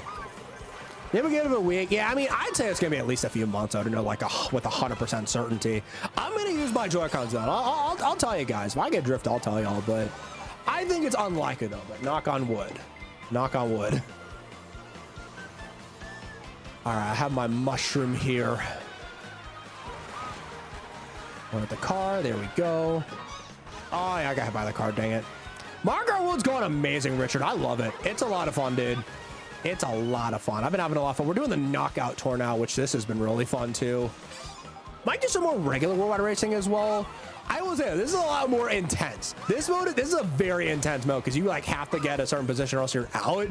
Speaker 2: Maybe give it a week. Yeah, I mean, I'd say it's gonna be at least a few months. I don't know, like with 100% certainty. I'm gonna use my Joy-Cons though. I'll tell you guys. If I get drift, I'll tell y'all. But I think it's unlikely though. But knock on wood. Knock on wood. All right, I have my mushroom here. One at the car. There we go. Oh yeah, I got hit by the car. Dang it. Mario Kart World's going amazing, Richard. I love it. It's a lot of fun, dude. It's a lot of fun. I've been having a lot of fun. We're doing the knockout tour now, which this has been really fun too. Might do some more regular worldwide racing as well. I will say this is a lot more intense. This is a very intense mode because you like have to get a certain position or else you're out.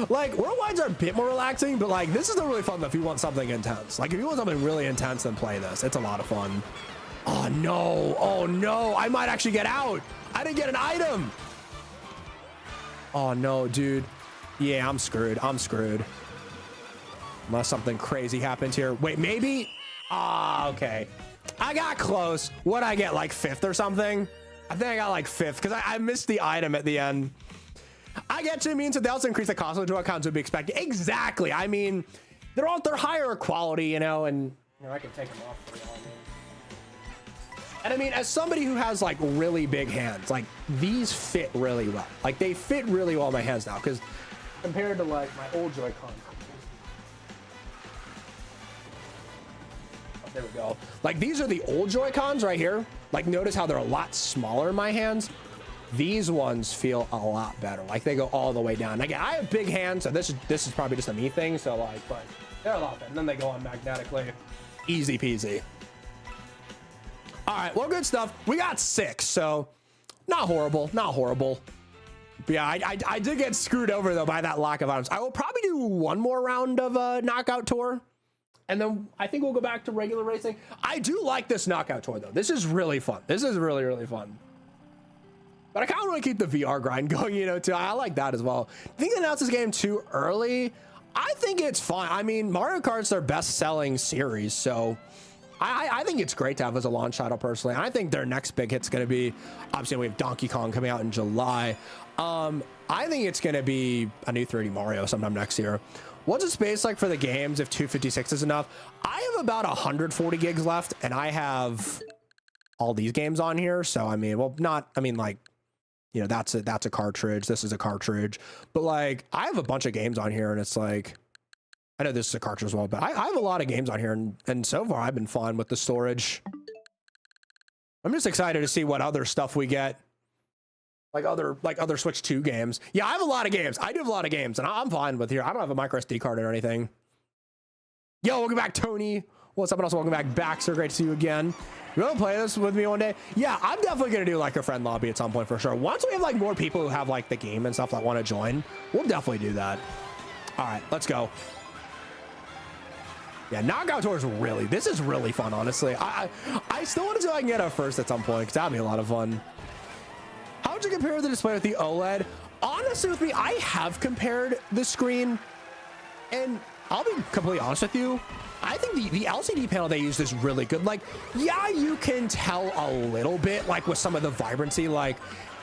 Speaker 2: Like worldwides are a bit more relaxing, but like this is the really fun if you want something intense. Like if you want something really intense, then play this. It's a lot of fun. Oh no! Oh no! I might actually get out. I didn't get an item. Oh no, dude. Yeah, I'm screwed. I'm screwed. Unless something crazy happens here. Wait, maybe? Ah, okay. I got close. What'd I get, like 5th or something? I think I got like 5th because I missed the item at the end. I get you. It means that they also increase the cost of the Joy-Cons would be expected. Exactly. I mean, they're higher quality, you know, and you know, I can take them off for y'all, man. And I mean, as somebody who has like really big hands, like these fit really well. Like they fit really well in my hands now because compared to like my old Joy-Con. Oh, there we go. Like these are the old Joy-Cons right here. Like notice how they're a lot smaller in my hands. These ones feel a lot better. Like they go all the way down. Again, I have big hands, so this is probably just a me thing. So like, but they're a lot better. And then they go on magnetically. Easy peasy. All right, well, good stuff. We got 6, so not horrible, not horrible. But yeah, I did get screwed over though by that lack of items. I will probably do one more round of a knockout tour, and then I think we'll go back to regular racing. I do like this knockout tour though. This is really fun. This is really, really fun. But I kind of want to keep the VR grind going, you know, too. I like that as well. I think they announced this game too early. I think it's fun. I mean, Mario Kart's their best-selling series, so I think it's great to have as a launch title personally. I think their next big hit's going to be, obviously we have Donkey Kong coming out in July. I think it's going to be a new 3D Mario sometime next year. What's the space like for the games if 256 is enough? I have about 140 gigs left, and I have all these games on here. So I mean, well, not, I mean, like, you know, that's a cartridge. This is a cartridge, but like I have a bunch of games on here, and it's like, I know this is a cartridge as well, but I have a lot of games on here, and so far I've been fine with the storage. I'm just excited to see what other stuff we get, like other Switch 2 games. Yeah, I have a lot of games. I do have a lot of games, and I'm fine with here. I don't have a micro SD card or anything. Yo, welcome back, Tony. What's up, and also welcome back, Baxter. Great to see you again. You want to play this with me one day? Yeah, I'm definitely going to do like a friend lobby at some point for sure. Once we have like more people who have like the game and stuff that want to join, we'll definitely do that. All right, let's go. Yeah, Knockout Tour is really, this is really fun, honestly. I still want to see if I can get a first at some point because that'd be a lot of fun. How would you compare the display with the OLED? Honestly, with me, I have compared the screen, and I'll be completely honest with you. I think the LCD panel they used is really good. Like, yeah, you can tell a little bit, like with some of the vibrancy. Like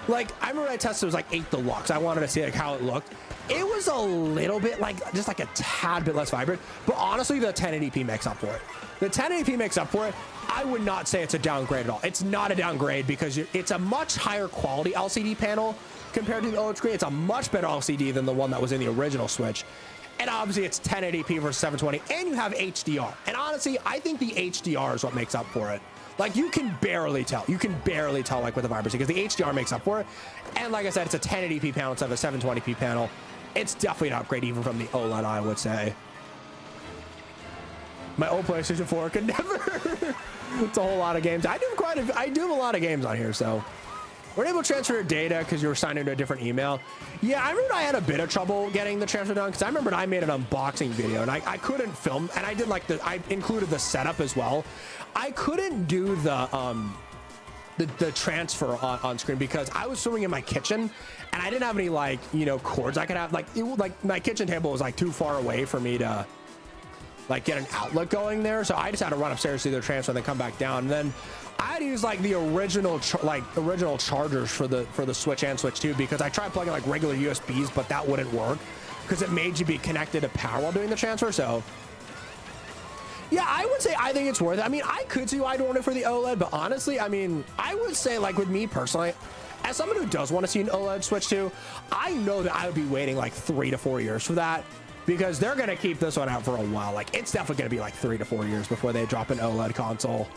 Speaker 2: I remember I tested, it was like 8 Deluxe. I wanted to see like how it looked. It was a little bit like just like a tad bit less vibrant, but honestly, the 1080p makes up for it. The 1080p makes up for it. I would not say it's a downgrade at all. It's not a downgrade because it's a much higher quality LCD panel compared to the OLED screen. It's a much better LCD than the one that was in the original Switch. And obviously it's 1080p versus 720, and you have HDR. And honestly, I think the HDR is what makes up for it. Like, you can barely tell. You can barely tell, like, with the vibrancy, because the HDR makes up for it. And like I said, it's a 1080p panel instead of a 720p panel. It's definitely an upgrade even from the OLED, I would say. My old PlayStation 4 could never. It's a whole lot of games. I do have a lot of games on here, so. We're able to transfer your data because you were signed into a different email. Yeah, I remember I had a bit of trouble getting the transfer done because I remember I made an unboxing video and I couldn't film, and I did like I included the setup as well. I couldn't do the transfer on screen because I was swimming in my kitchen and I didn't have any like, you know, cords I could have. Like my kitchen table was like too far away for me to like get an outlet going there, so I just had to run upstairs to do the transfer and then come back down. And then I had to use like the original chargers for the Switch and Switch 2 because I tried plugging like regular USBs, but that wouldn't work because it made you be connected to power while doing the transfer. So yeah, I would say I think it's worth it. I mean, I could see why I'd want it for the OLED, but honestly, I mean, I would say like with me personally, as someone who does want to see an OLED Switch 2, I know that I would be waiting like 3 to 4 years for that because they're going to keep this one out for a while. Like, it's definitely going to be like 3 to 4 years before they drop an OLED console.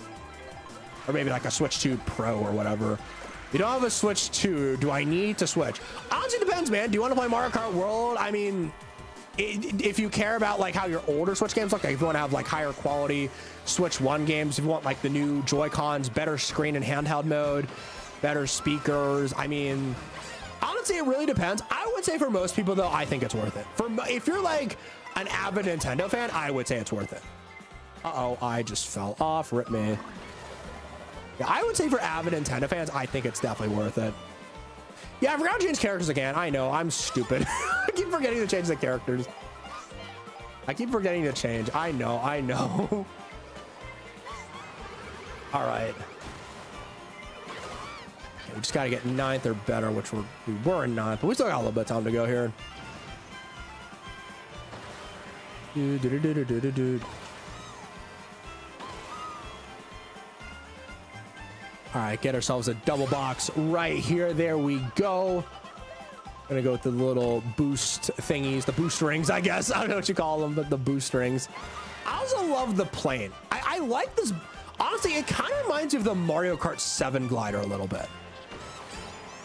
Speaker 2: Or maybe like a Switch 2 Pro or whatever. You don't have a Switch 2. Do I need to switch? Honestly, depends, man. Do you want to play Mario Kart World? I mean, if you care about like how your older Switch games look, like if you want to have like higher quality Switch 1 games, if you want like the new Joy-Cons, better screen and handheld mode, better speakers. I mean, honestly, it really depends. I would say for most people though, I think it's worth it. If you're like an avid Nintendo fan, I would say it's worth it. Uh-oh, I just fell off. Rip me. Yeah, I would say for avid Nintendo fans, I think it's definitely worth it. Yeah, I forgot to change characters again. I know, I'm stupid. I keep forgetting to change the characters. I keep forgetting to change. I know. All right. Okay, we just got to get 9th or better, which we were in 9th, but we still got a little bit of time to go here. All right, get ourselves a double box right here. There we go. Gonna go with the little boost thingies, the boost rings, I guess. I don't know what you call them, but the boost rings. I also love the plane. I like this. Honestly, it kind of reminds me of the Mario Kart 7 glider a little bit.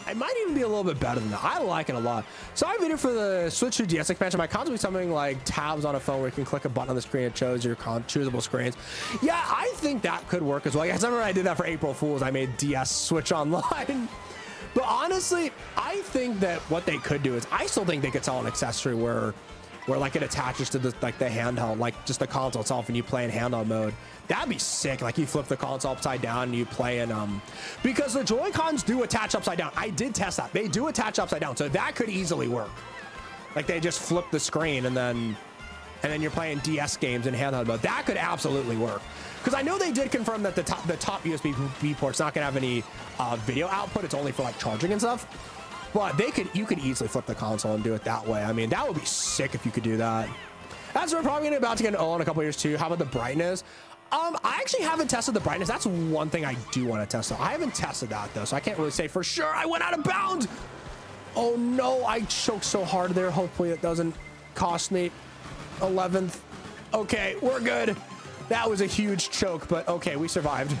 Speaker 2: It might even be a little bit better than that. I like it a lot. So I have a video for the Switch 2 DS expansion. My console will be something like tabs on a phone where you can click a button on the screen and shows your choosable screens. Yeah, I think that could work as well. I guess I remember I did that for April Fools. I made DS Switch Online. But honestly, I think that what they could do is I still think they could sell an accessory where like it attaches to the handheld, like just the console itself, and you play in handheld mode. That'd be sick. Like you flip the console upside down and you play in because the Joy-Cons do attach upside down. I did test that. They do attach upside down, so that could easily work. Like they just flip the screen and then you're playing DS games in handheld mode. That could absolutely work. Because I know they did confirm that the top USB port's not gonna have any video output. It's only for like charging and stuff. But you could easily flip the console and do it that way. I mean, that would be sick if you could do that. That's we're probably about to get an O in a couple years too. How about the brightness? I actually haven't tested the brightness. That's one thing I do want to test. I haven't tested that though, so I can't really say for sure. I went out of bounds. Oh no, I choked so hard there. Hopefully it doesn't cost me 11th. Okay, we're good. That was a huge choke, but okay, we survived.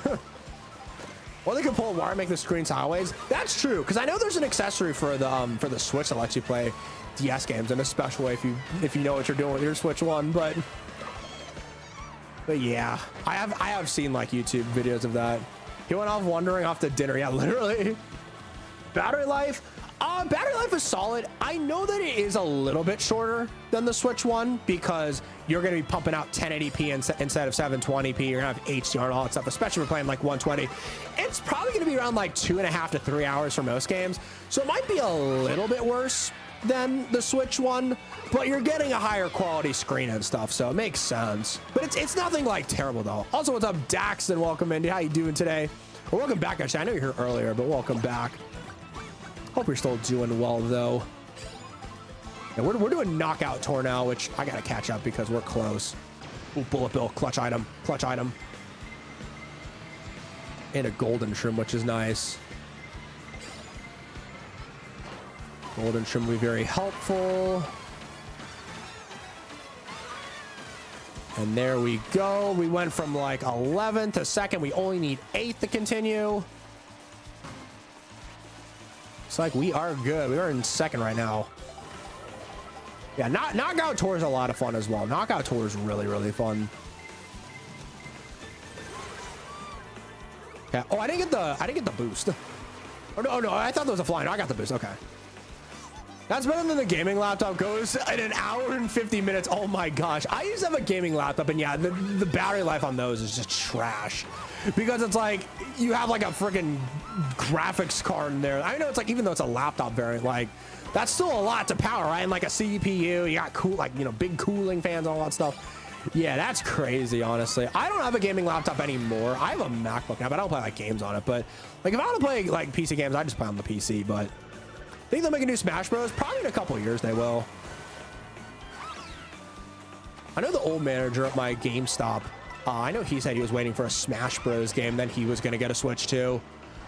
Speaker 2: Or they could pull a wire and make the screen sideways. That's true, because I know there's an accessory for the Switch that lets you play DS games in a special way if you know what you're doing with your Switch 1. But yeah, I have seen like YouTube videos of that. He went off wandering off to dinner. Yeah, literally. Battery life. Battery life is solid. I know that it is a little bit shorter than the Switch one because you're going to be pumping out 1080p instead of 720p. You're going to have HDR and all that stuff, especially if you're playing like 120. It's probably going to be around like 2.5 to 3 hours for most games. So it might be a little bit worse than the Switch one, but you're getting a higher quality screen and stuff, so it makes sense. But it's nothing like terrible though. Also, what's up, Daxton? Welcome in. How you doing today? Well, welcome back, actually. I know you're here earlier, but welcome back. Hope you're still doing well though. Yeah, we're doing knockout tour now, which I gotta catch up because we're close. Ooh, bullet bill, clutch item, and a golden shroom, which is nice. Golden shroom will be very helpful. And there we go. We went from like 11th to 2nd. We only need 8th to continue. It's like we are good. We are in 2nd right now. Yeah, knockout tour is a lot of fun as well. Knockout tour is really, really fun. Yeah. Oh, I didn't get the boost. Oh no, I thought there was a fly. No, I got the boost. Okay. That's better than the gaming laptop goes in an hour and 50 minutes. Oh my gosh. I used to have a gaming laptop, and yeah, the battery life on those is just trash. Because it's like, you have like a freaking graphics card in there. I know it's like, even though it's a laptop variant, like, that's still a lot to power, right? And like a CPU, you got cool, like, you know, big cooling fans, all that stuff. Yeah, that's crazy, honestly. I don't have a gaming laptop anymore. I have a MacBook now, but I don't play like games on it. But like, if I want to play like PC games, I just play on the PC. But think they'll make a new Smash Bros? Probably in a couple of years they will. I know the old manager at my GameStop, I know he said he was waiting for a Smash Bros game, then he was going to get a Switch too.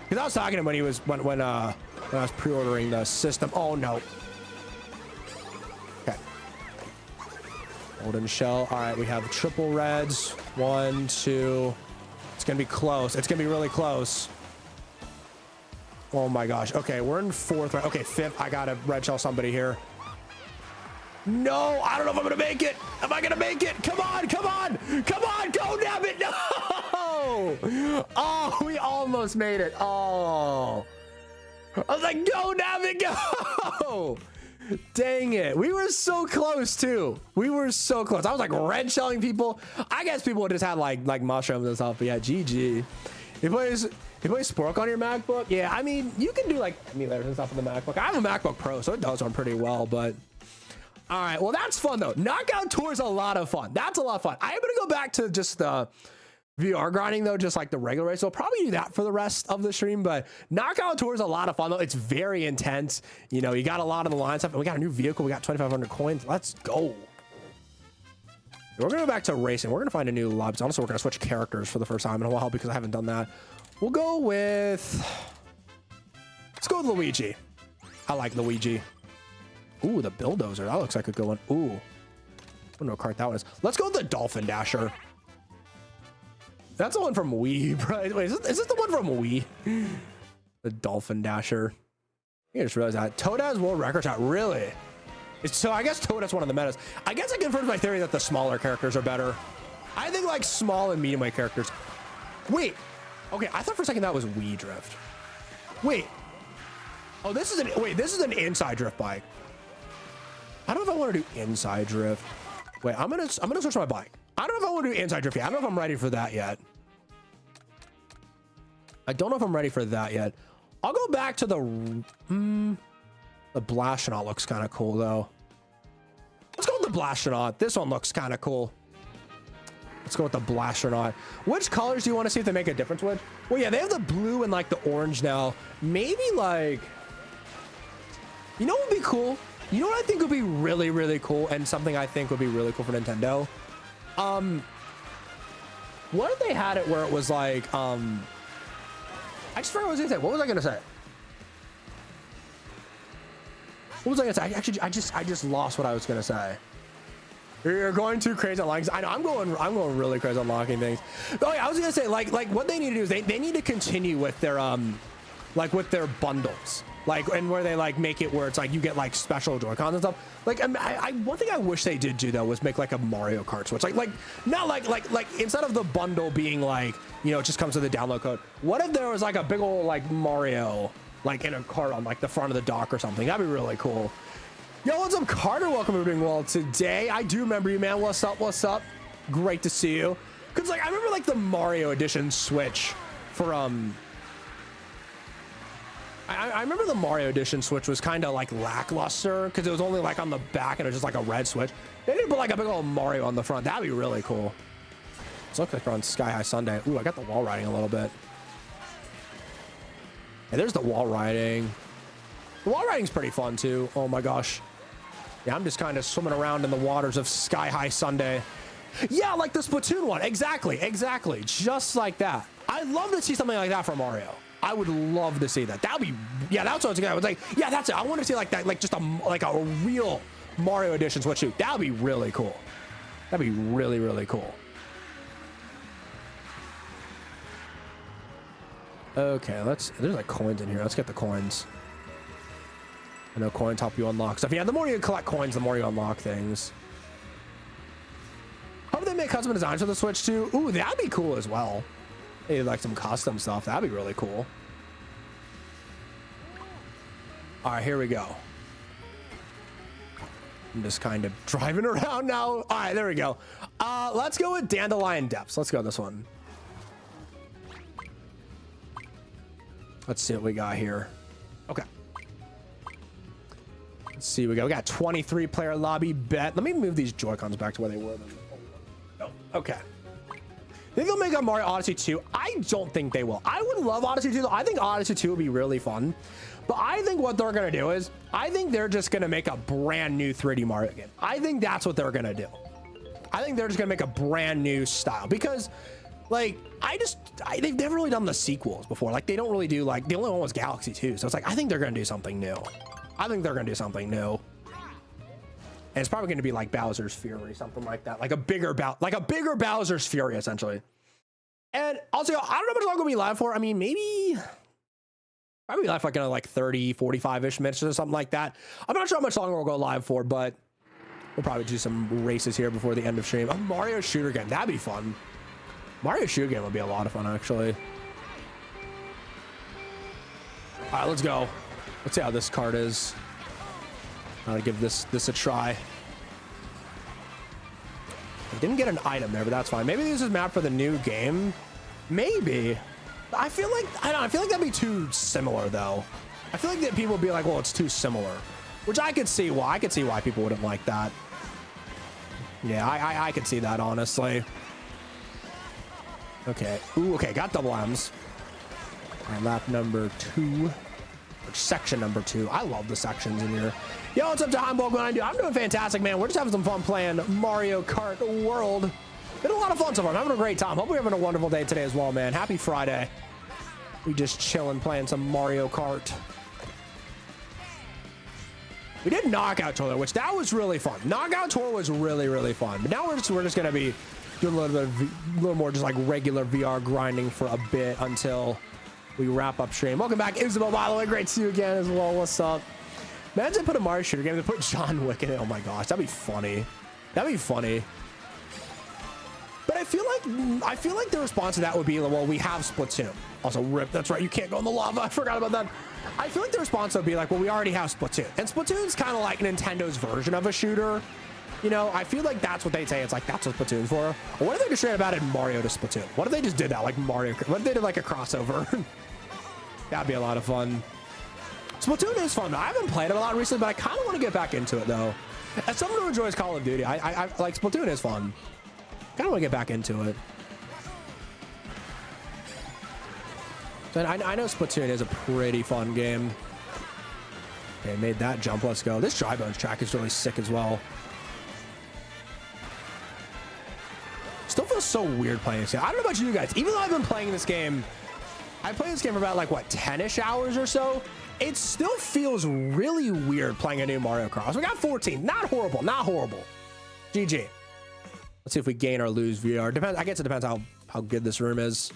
Speaker 2: Because I was talking to him when he was when I was pre-ordering the system. Oh no. Okay. Golden shell. All right, we have triple reds. 1, 2. It's gonna be close. It's gonna be really close. Oh my gosh. Okay, we're in 4th. Right? Okay, 5th. I gotta red shell somebody here. No, I don't know if I'm gonna make it. Am I gonna make it? Come on, come on, come on, go, damn it, no! Oh, we almost made it. Oh, I was like, go, damn it, go! Dang it, we were so close too. We were so close. I was like red shelling people. I guess people would just had like mushrooms and stuff, but yeah, GG. He plays Spork on your MacBook? Yeah, I mean, you can do like emulators and stuff on the MacBook. I have a MacBook Pro, so it does run pretty well, but all right, well, that's fun though. Knockout tour is a lot of fun. That's a lot of fun. I am gonna go back to just the VR grinding though, just like the regular race. So I'll probably do that for the rest of the stream, but knockout tour is a lot of fun though. It's very intense. You know, you got a lot of the line stuff, and we got a new vehicle. We got 2,500 coins. Let's go. We're gonna go back to racing. We're gonna find a new lobby. Honestly, we're gonna switch characters for the first time in a while because I haven't done that. We'll go with, let's go with Luigi. I like Luigi. Ooh, the bulldozer. That looks like a good one. Ooh, I don't know what cart that one is. Let's go with the Dolphin Dasher. That's the one from Wii, right? Wait, is this the one from Wii? The Dolphin Dasher. I just realized that. Toad has world record shot. Really? So I guess Toad is one of the metas. I guess I confirmed my theory that the smaller characters are better. I think like small and medium weight characters. Wait. Okay, I thought for a second that was Wii Drift. Wait. Oh, this is an inside drift bike. I don't know if I want to do inside drift. Wait, I'm gonna switch my bike. I don't know if I want to do inside drift yet. I don't know if I'm ready for that yet. I don't know if I'm ready for that yet. I'll go back to the Blastronaut looks kind of cool though. Let's go with the Blastronaut. This one looks kind of cool. Let's go with the Blastronaut. Which colors do you want to see if they make a difference with? Well, yeah, they have the blue and like the orange now. Maybe like, you know what would be cool? You know what I think would be really, really cool, and something I think would be really cool for Nintendo? What if they had it where it was like, I just forgot what I was gonna say. What was I gonna say? What was I gonna say? Actually, I just lost what I was gonna say. You're going too crazy on locking. I know I'm going really crazy on locking things. Oh yeah, I was gonna say like what they need to do is they need to continue with their like with their bundles. like, and where they like make it where it's like you get like special Joy-Cons and stuff. Like, one thing I wish they did do though was make like a Mario Kart Switch, like not like instead of the bundle being like, you know, it just comes with the download code. What if there was like a big old like Mario like in a cart on like the front of the dock or something? That'd be really cool. Yo, what's up, Carter? Welcome. We're doing well today. I do remember you, man. What's up? What's up? Great to see you. Cause like I remember like the Mario Edition Switch for I remember the Mario Edition Switch was kind of like lackluster because it was only like on the back and it was just like a red switch. They didn't put like a big old Mario on the front. That'd be really cool. It looks like we're on Sky High Sunday. Ooh, I got the wall riding a little bit. And there's the wall riding. The wall riding's pretty fun too. Oh my gosh. Yeah, I'm just kind of swimming around in the waters of Sky High Sunday. Yeah, like the Splatoon one. Exactly. Just like that. I'd love to see something like that from Mario. I would love to see that. That'd be, yeah, that's what I was like, yeah, that's it. I want to see like that, like just a real Mario Edition Switch shoot. That'd be really cool. That'd be really, really cool. Okay, there's like coins in here. Let's get the coins. I know coins help you unlock stuff. Yeah, the more you collect coins, the more you unlock things. Hope they make custom designs for the Switch too. Ooh, that'd be cool as well. Maybe like some custom stuff. That'd be really cool. All right, here we go. I'm just kind of driving around now. All right, there we go. Let's go with Dandelion Depths. Let's go with this one. Let's see what we got here. Okay. Let's see. We got 23 player lobby bet. Let me move these Joy-Cons back to where they were. Oh, okay. Think they'll make a Mario Odyssey 2? I don't think they will. I would love Odyssey 2 though. I think Odyssey 2 would be really fun. But I think what they're gonna do is, I think they're just gonna make a brand new 3D Mario game. I think that's what they're gonna do. I think they're just gonna make a brand new style because, like, they've never really done the sequels before. Like, they don't really do, like, the only one was Galaxy 2. So it's like, I think they're gonna do something new. I think they're gonna do something new. And it's probably going to be like Bowser's Fury, something like that, like a bigger Bowser's Fury, essentially. And also, I don't know how much longer we'll be live for. I mean, probably live for like 30, 45-ish minutes or something like that. I'm not sure how much longer we'll go live for, but we'll probably do some races here before the end of stream. A Mario shooter game, that'd be fun. Mario shooter game would be a lot of fun, actually. All right, let's go. Let's see how this card is. I'll give this a try. I didn't get an item there, but that's fine. Maybe this is mapped for the new game. Maybe. I feel like that'd be too similar though. I feel like that people would be like, well, it's too similar, which I could see why. I could see why people wouldn't like that. Yeah, I could see that, honestly. Okay. Ooh, okay, got double M's. All right, lap number 2. Section number 2. I love the sections in here. Yo, what's up to Heimbolg? What I do? I'm doing fantastic, man. We're just having some fun playing Mario Kart World. Been a lot of fun so far. I'm having a great time. Hope we're having a wonderful day today as well, man. Happy Friday. We just chilling, playing some Mario Kart. We did Knockout Tour, which that was really fun. Knockout Tour was really, really fun. But now we're just gonna be doing a little more just like regular VR grinding for a bit until we wrap up stream. Welcome back, Isabel, by the way. Great to see you again as well. What's up? Imagine put a Mario shooter game to put John Wick in it. Oh my gosh, that'd be funny. That'd be funny. But I feel like the response to that would be, well, we have Splatoon. Also, RIP. That's right. You can't go in the lava. I forgot about that. I feel like the response would be like, well, we already have Splatoon. And Splatoon's kind of like Nintendo's version of a shooter. You know, I feel like that's what they'd say. It's like, that's what Splatoon's for. Or what if they just straight up added Mario to Splatoon? What if they just did that, like Mario? What if they did like a crossover? That'd be a lot of fun. Splatoon is fun. I haven't played it a lot recently, but I kind of want to get back into it though. As someone who enjoys Call of Duty, I like Splatoon is fun. Kind of want to get back into it. So I know Splatoon is a pretty fun game. Okay, made that jump. Let's go. This Dry Bones track is really sick as well. Still feels so weird playing this game. I don't know about you guys. Even though I've been playing this game, I played this game for about like what, 10-ish hours or so. It still feels really weird playing a new Mario Kart. So we got 14. Not horrible. Not horrible. GG. Let's see if we gain or lose VR. Depends. I guess it depends how good this room is.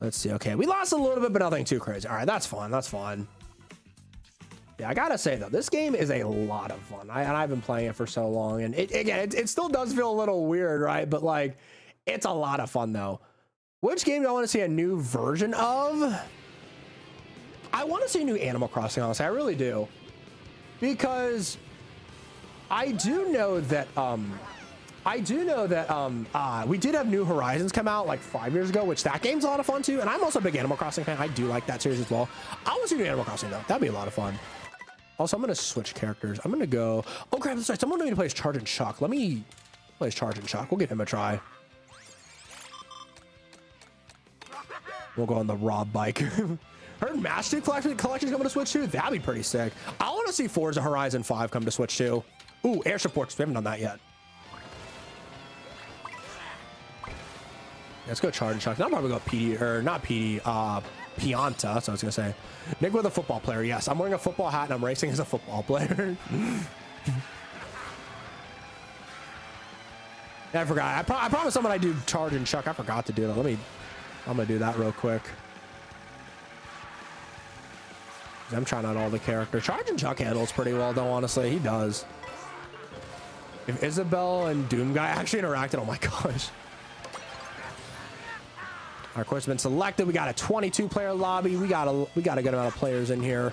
Speaker 2: Let's see. Okay, we lost a little bit, but nothing too crazy. All right, that's fun. That's fun. Yeah, I gotta say though, this game is a lot of fun. And I've been playing it for so long, and it still does feel a little weird, right? But like, it's a lot of fun though. Which game do I want to see a new version of? I want to see a new Animal Crossing, honestly. I really do, because I do know that we did have New Horizons come out like 5 years ago, which that game's a lot of fun too. And I'm also a big Animal Crossing fan. I do like that series as well. I want to see new Animal Crossing though. That'd be a lot of fun. Also, I'm going to switch characters. I'm going to go... Oh, crap. That's right. Someone wanted me to play as Charge and Chuck. Let me play as Charge and Chuck. We'll give him a try. We'll go on the Rob bike. Heard Master Collection's coming to Switch 2? That'd be pretty sick. I want to see Forza Horizon 5 come to Switch 2. Ooh, Airship Fortress. We haven't done that yet. Let's go Charge and Chuck. I'll probably go PD, or not PD, Pianta, that's what I was gonna say. Nick with a football player, yes. I'm wearing a football hat and I'm racing as a football player. Yeah, I forgot. I promised someone I'd do Charge and Chuck. I forgot to do that. I'm gonna do that real quick. I'm trying out all the characters. Charge and Chuck handles pretty well though, honestly. He does. If Isabel and Doom Guy actually interacted, oh my gosh. Our course has been selected. We got a 22 player lobby. We got a good amount of players in here.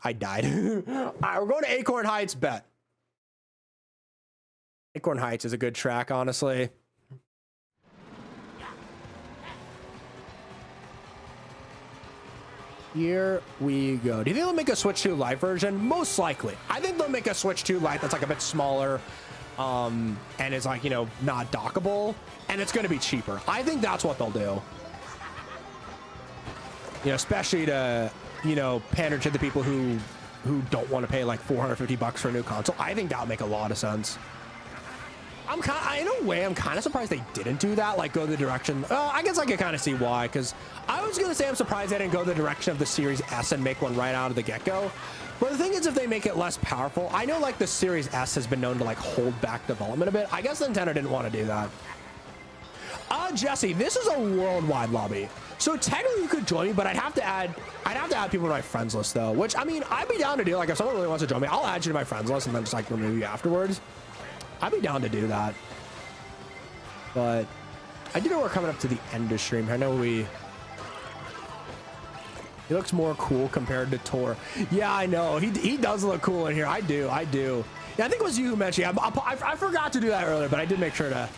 Speaker 2: I died. All right, we're going to Acorn Heights. Bet. Acorn Heights is a good track, honestly. Here we go. Do you think they'll make a Switch 2 Lite version? Most likely. I think they'll make a Switch 2 Lite that's like a bit smaller. And it's like, you know, not dockable, and it's going to be cheaper. I think that's what they'll do. You know, especially to, you know, pander to the people who don't want to pay like $450 for a new console. I think that'll make a lot of sense. In a way, I'm kind of surprised they didn't do that, like go the direction. I guess I could kind of see why, because I was going to say I'm surprised they didn't go the direction of the Series S and make one right out of the get-go. But the thing is, if they make it less powerful, I know like the Series S has been known to like hold back development a bit. I guess Nintendo didn't want to do that. Jesse, this is a worldwide lobby. So technically you could join me, but I'd have to add people to my friends list though, which I mean, I'd be down to do. Like if someone really wants to join me, I'll add you to my friends list and then just like remove you afterwards. I'd be down to do that. But I do know we're coming up to the end of stream. I know he looks more cool compared to Tor. Yeah, I know. He does look cool in here. I do. Yeah, I think it was you who mentioned. I forgot to do that earlier, but I did make sure to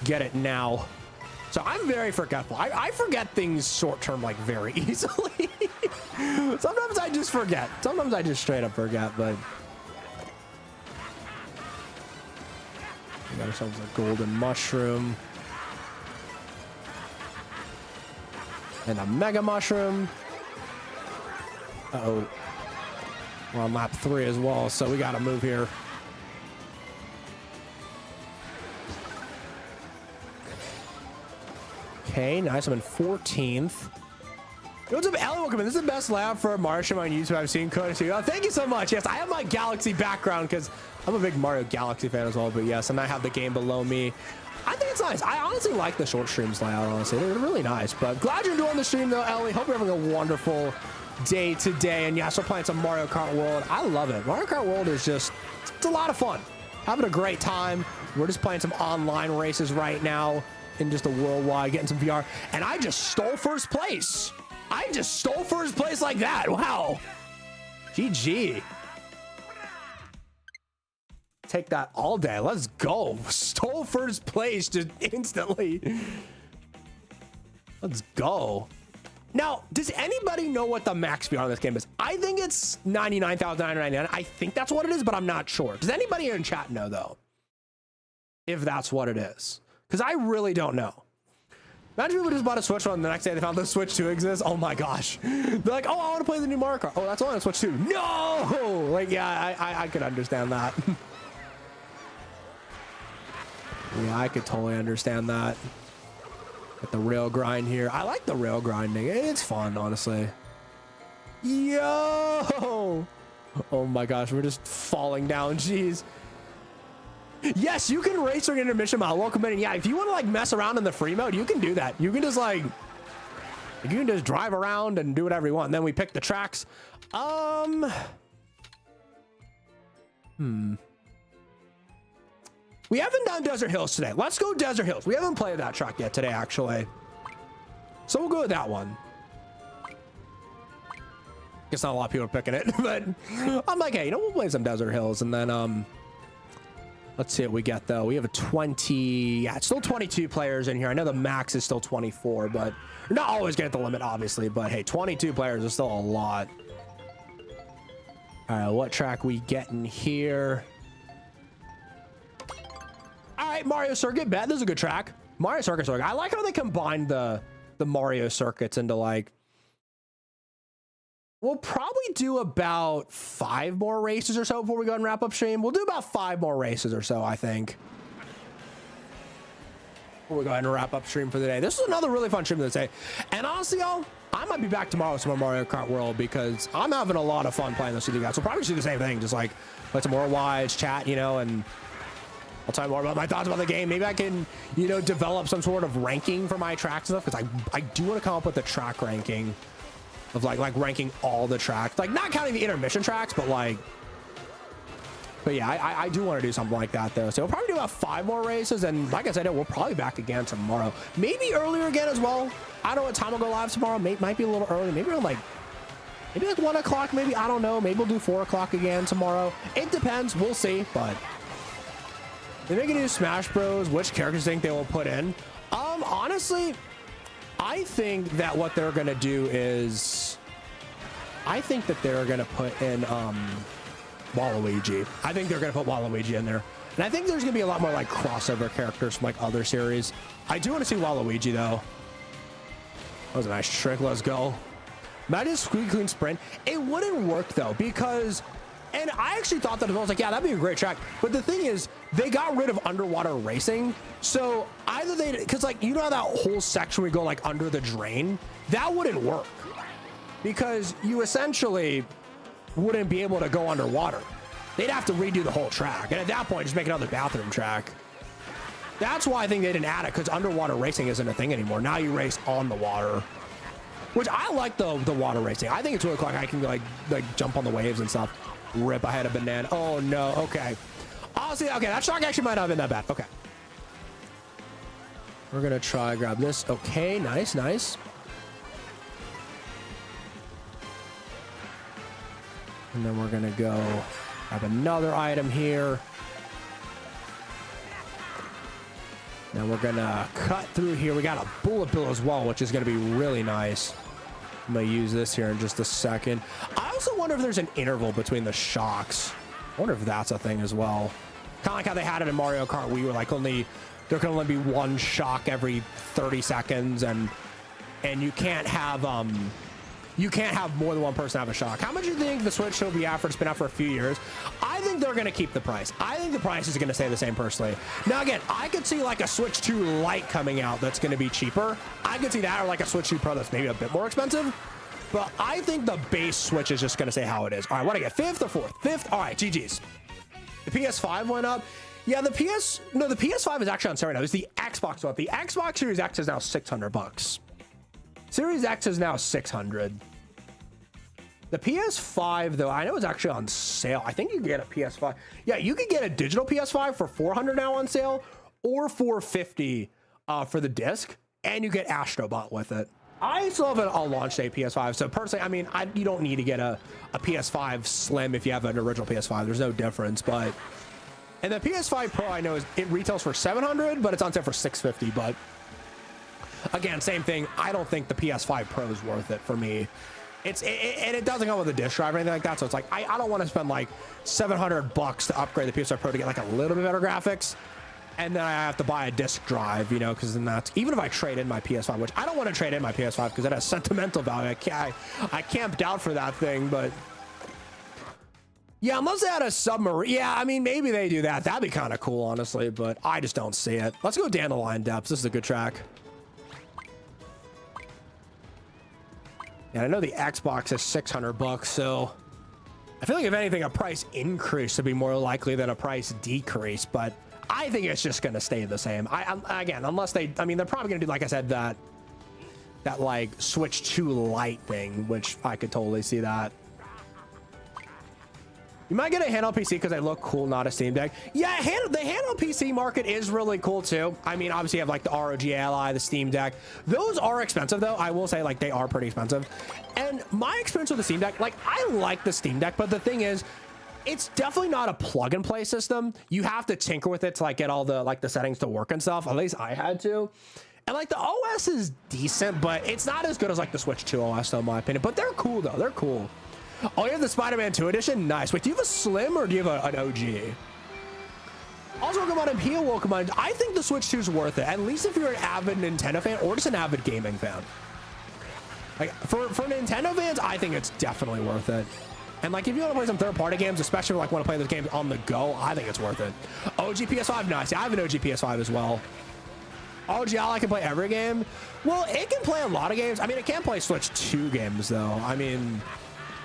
Speaker 2: get it now. So I'm very forgetful. I forget things short term like very easily. Sometimes I just forget. Sometimes I just straight up forget, but we got ourselves a golden mushroom. And a mega mushroom. Uh-oh. We're on lap 3 as well, so we gotta move here. Okay, nice. I'm in 14th. What's up, Ellie? Welcome in. This is the best lap for Mario on YouTube I've seen. Thank you so much. Yes, I have my Galaxy background because I'm a big Mario Galaxy fan as well, but yes, and I have the game below me. I think it's nice. I honestly like the short streams layout, honestly. They're really nice, but glad you're enjoying the stream though, Ellie. Hope you're having a wonderful day today. And yes, we're playing some Mario Kart World. I love it. Mario Kart World is just, it's a lot of fun. Having a great time. We're just playing some online races right now in just a worldwide, getting some VR. And I just stole first place. I just stole first place like that. Wow. GG. Take that all day. Let's go. Stole first place just instantly. Let's go. Now, does anybody know what the max VR on this game is? I think it's 99,999. I think that's what it is, but I'm not sure. Does anybody here in chat know though? If that's what it is. Because I really don't know. Imagine people just bought a Switch one the next day they found the Switch 2 exists. Oh my gosh. They're like, oh, I want to play the new Mario Kart. Oh, that's only on Switch 2. No! Like, yeah, I could understand that. Yeah, I could totally understand that. Get the rail grind here. I like the rail grinding. It's fun, honestly. Yo! Oh my gosh, we're just falling down. Jeez. Yes, you can race during intermission mode. Welcome in. Yeah, if you want to like mess around in the free mode, you can do that. You can just like, you can just drive around and do whatever you want. And then we pick the tracks. We haven't done Desert Hills today. Let's go Desert Hills. We haven't played that track yet today, actually. So we'll go with that one. Guess not a lot of people are picking it, but I'm like, hey, you know, we'll play some Desert Hills, and then let's see what we get though. We have a 20. Yeah, it's still 22 players in here. I know the max is still 24, but you're not always gonna hit the limit, obviously. But hey, 22 players is still a lot. All right, what track we getting here? All right, Mario Circuit. Bet this is a good track. Mario Circuit. I like how they combined the Mario circuits into like. We'll probably do about 5 more races or so before we go and wrap up stream. We'll do about 5 more races or so, I think. Before we go ahead and wrap up stream for the day. This is another really fun stream to say. And honestly, y'all, I might be back tomorrow with some more Mario Kart World because I'm having a lot of fun playing this with you guys. So probably do the same thing, just like let some more wise chat, you know, and I'll tell you more about my thoughts about the game. Maybe I can, you know, develop some sort of ranking for my tracks and stuff, because I do want to come up with a track ranking of like ranking all the tracks, like not counting the intermission tracks, but like, but yeah, I do want to do something like that though. So we'll probably do about 5 more races, and like I said, we'll probably back again tomorrow, maybe earlier again as well. I don't know what time we'll go live tomorrow. Might be a little early, maybe around like 1 o'clock, maybe, I don't know. Maybe we'll do 4 o'clock again tomorrow. It depends, we'll see. But they make a new Smash Bros. Which characters think they will put in? Honestly, I think that what they're gonna do is, I think that they're gonna put in Waluigi. I think they're gonna put Waluigi in there, and I think there's gonna be a lot more like crossover characters from like other series. I do want to see Waluigi though. That was a nice trick. Let's go. Imagine Squeak Clean Sprint. It wouldn't work though, because, and I actually thought that as well. I was like, yeah, that'd be a great track. But the thing is, they got rid of underwater racing. So either they, because like, you know how that whole section we go like under the drain, that wouldn't work, because you essentially wouldn't be able to go underwater. They'd have to redo the whole track, and at that point just make another bathroom track. That's why I think they didn't add it, because underwater racing isn't a thing anymore. Now you race on the water, which I like the water racing. I think it's really cool. I can like jump on the waves and stuff. Rip, I had a banana. Oh no. Okay, honestly, okay, that track actually might not have been that bad. Okay, we're gonna try grab this. Okay, nice. And then we're gonna go grab another item here. Now we're gonna cut through here. We got a bullet bill as well, which is gonna be really nice. I'm gonna use this here in just a second. I also wonder if there's an interval between the shocks. I wonder if that's a thing as well. Kind of like how they had it in Mario Kart, where you were like there can only be 1 shock every 30 seconds, and you can't have more than 1 person have a shock. How much do you think the Switch will be after it's been out for a few years? I think they're going to keep the price. I think the price is going to stay the same personally. Now, again, I could see like a Switch 2 Lite coming out that's going to be cheaper. I could see that, or like a Switch 2 Pro that's maybe a bit more expensive. But I think the base Switch is just going to stay how it is. All right, what do I get? 5th or 4th? 5th? All right, GG's. The PS5 went up. Yeah, the PS5 is actually on sale right now. It's the Xbox one. The Xbox Series X is now $600. Series X is now $600. The PS5 though, I know it's actually on sale. I think you can get a PS5. Yeah, you could get a digital PS5 for $400 now on sale, or $450 for the disc, and you get Astrobot with it. I still have a launch day PS5, so personally, I mean, you don't need to get a PS5 Slim if you have an original PS5. There's no difference, but. And the PS5 Pro, I know it retails for $700, but it's on sale for $650. But again, same thing. I don't think the PS5 Pro is worth it for me. And it doesn't come with a disk drive or anything like that. So it's like, I don't want to spend like $700 to upgrade the PS5 Pro to get like a little bit better graphics. And then I have to buy a disk drive, you know, because then that's, even if I trade in my PS5, which I don't want to trade in my PS5 because it has sentimental value. I camped out for that thing, but. Yeah, unless they had a submarine. Yeah, I mean, maybe they do that. That'd be kind of cool, honestly, but I just don't see it. Let's go Dandelion Depths. This is a good track. And I know the Xbox is $600, so I feel like if anything, a price increase would be more likely than a price decrease, but I think it's just gonna stay the same. Again, unless they, I mean, they're probably gonna do, like I said, that like Switch 2 Lite thing, which I could totally see that. You might get a handheld PC because they look cool, not a Steam Deck. Yeah, the handheld PC market is really cool too. I mean, obviously you have like the ROG Ally, the Steam Deck. Those are expensive though. I will say, like, they are pretty expensive. And my experience with the Steam Deck, like, I like the Steam Deck, but the thing is, it's definitely not a plug and play system. You have to tinker with it to like get all the like the settings to work and stuff. At least I had to. And like the OS is decent, but it's not as good as like the Switch 2 OS though, in my opinion. But they're cool though. They're cool. Oh, you have the Spider-Man 2 edition? Nice. Wait, do you have a Slim or do you have an OG? Also, welcome on Impia, welcome on. I think the Switch 2 is worth it, at least if you're an avid Nintendo fan or just an avid gaming fan. Like, for Nintendo fans, I think it's definitely worth it. And like, if you want to play some third-party games, especially like want to play those games on the go, I think it's worth it. OG PS5, nice. Yeah, I have an OG PS5 as well. OG Ally can play every game. Well, it can play a lot of games. I mean, it can't play Switch 2 games though. I mean,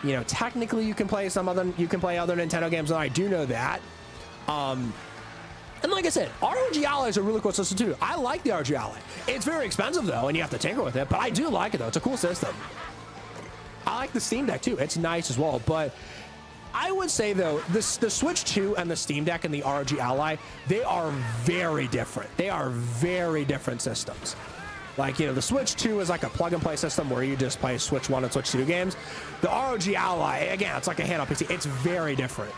Speaker 2: you know, technically you can play other Nintendo games, and I do know that. And like I said, ROG Ally is a really cool system too. I like the ROG Ally. It's very expensive though, and you have to tinker with it, but I do like it though. It's a cool system. I like the Steam Deck too. It's nice as well, but I would say though, the Switch 2 and the Steam Deck and the ROG Ally, they are very different. They are very different systems. Like, you know, the Switch 2 is like a plug-and-play system where you just play Switch 1 and Switch 2 games. The ROG Ally, again, it's like a handheld PC. It's very different.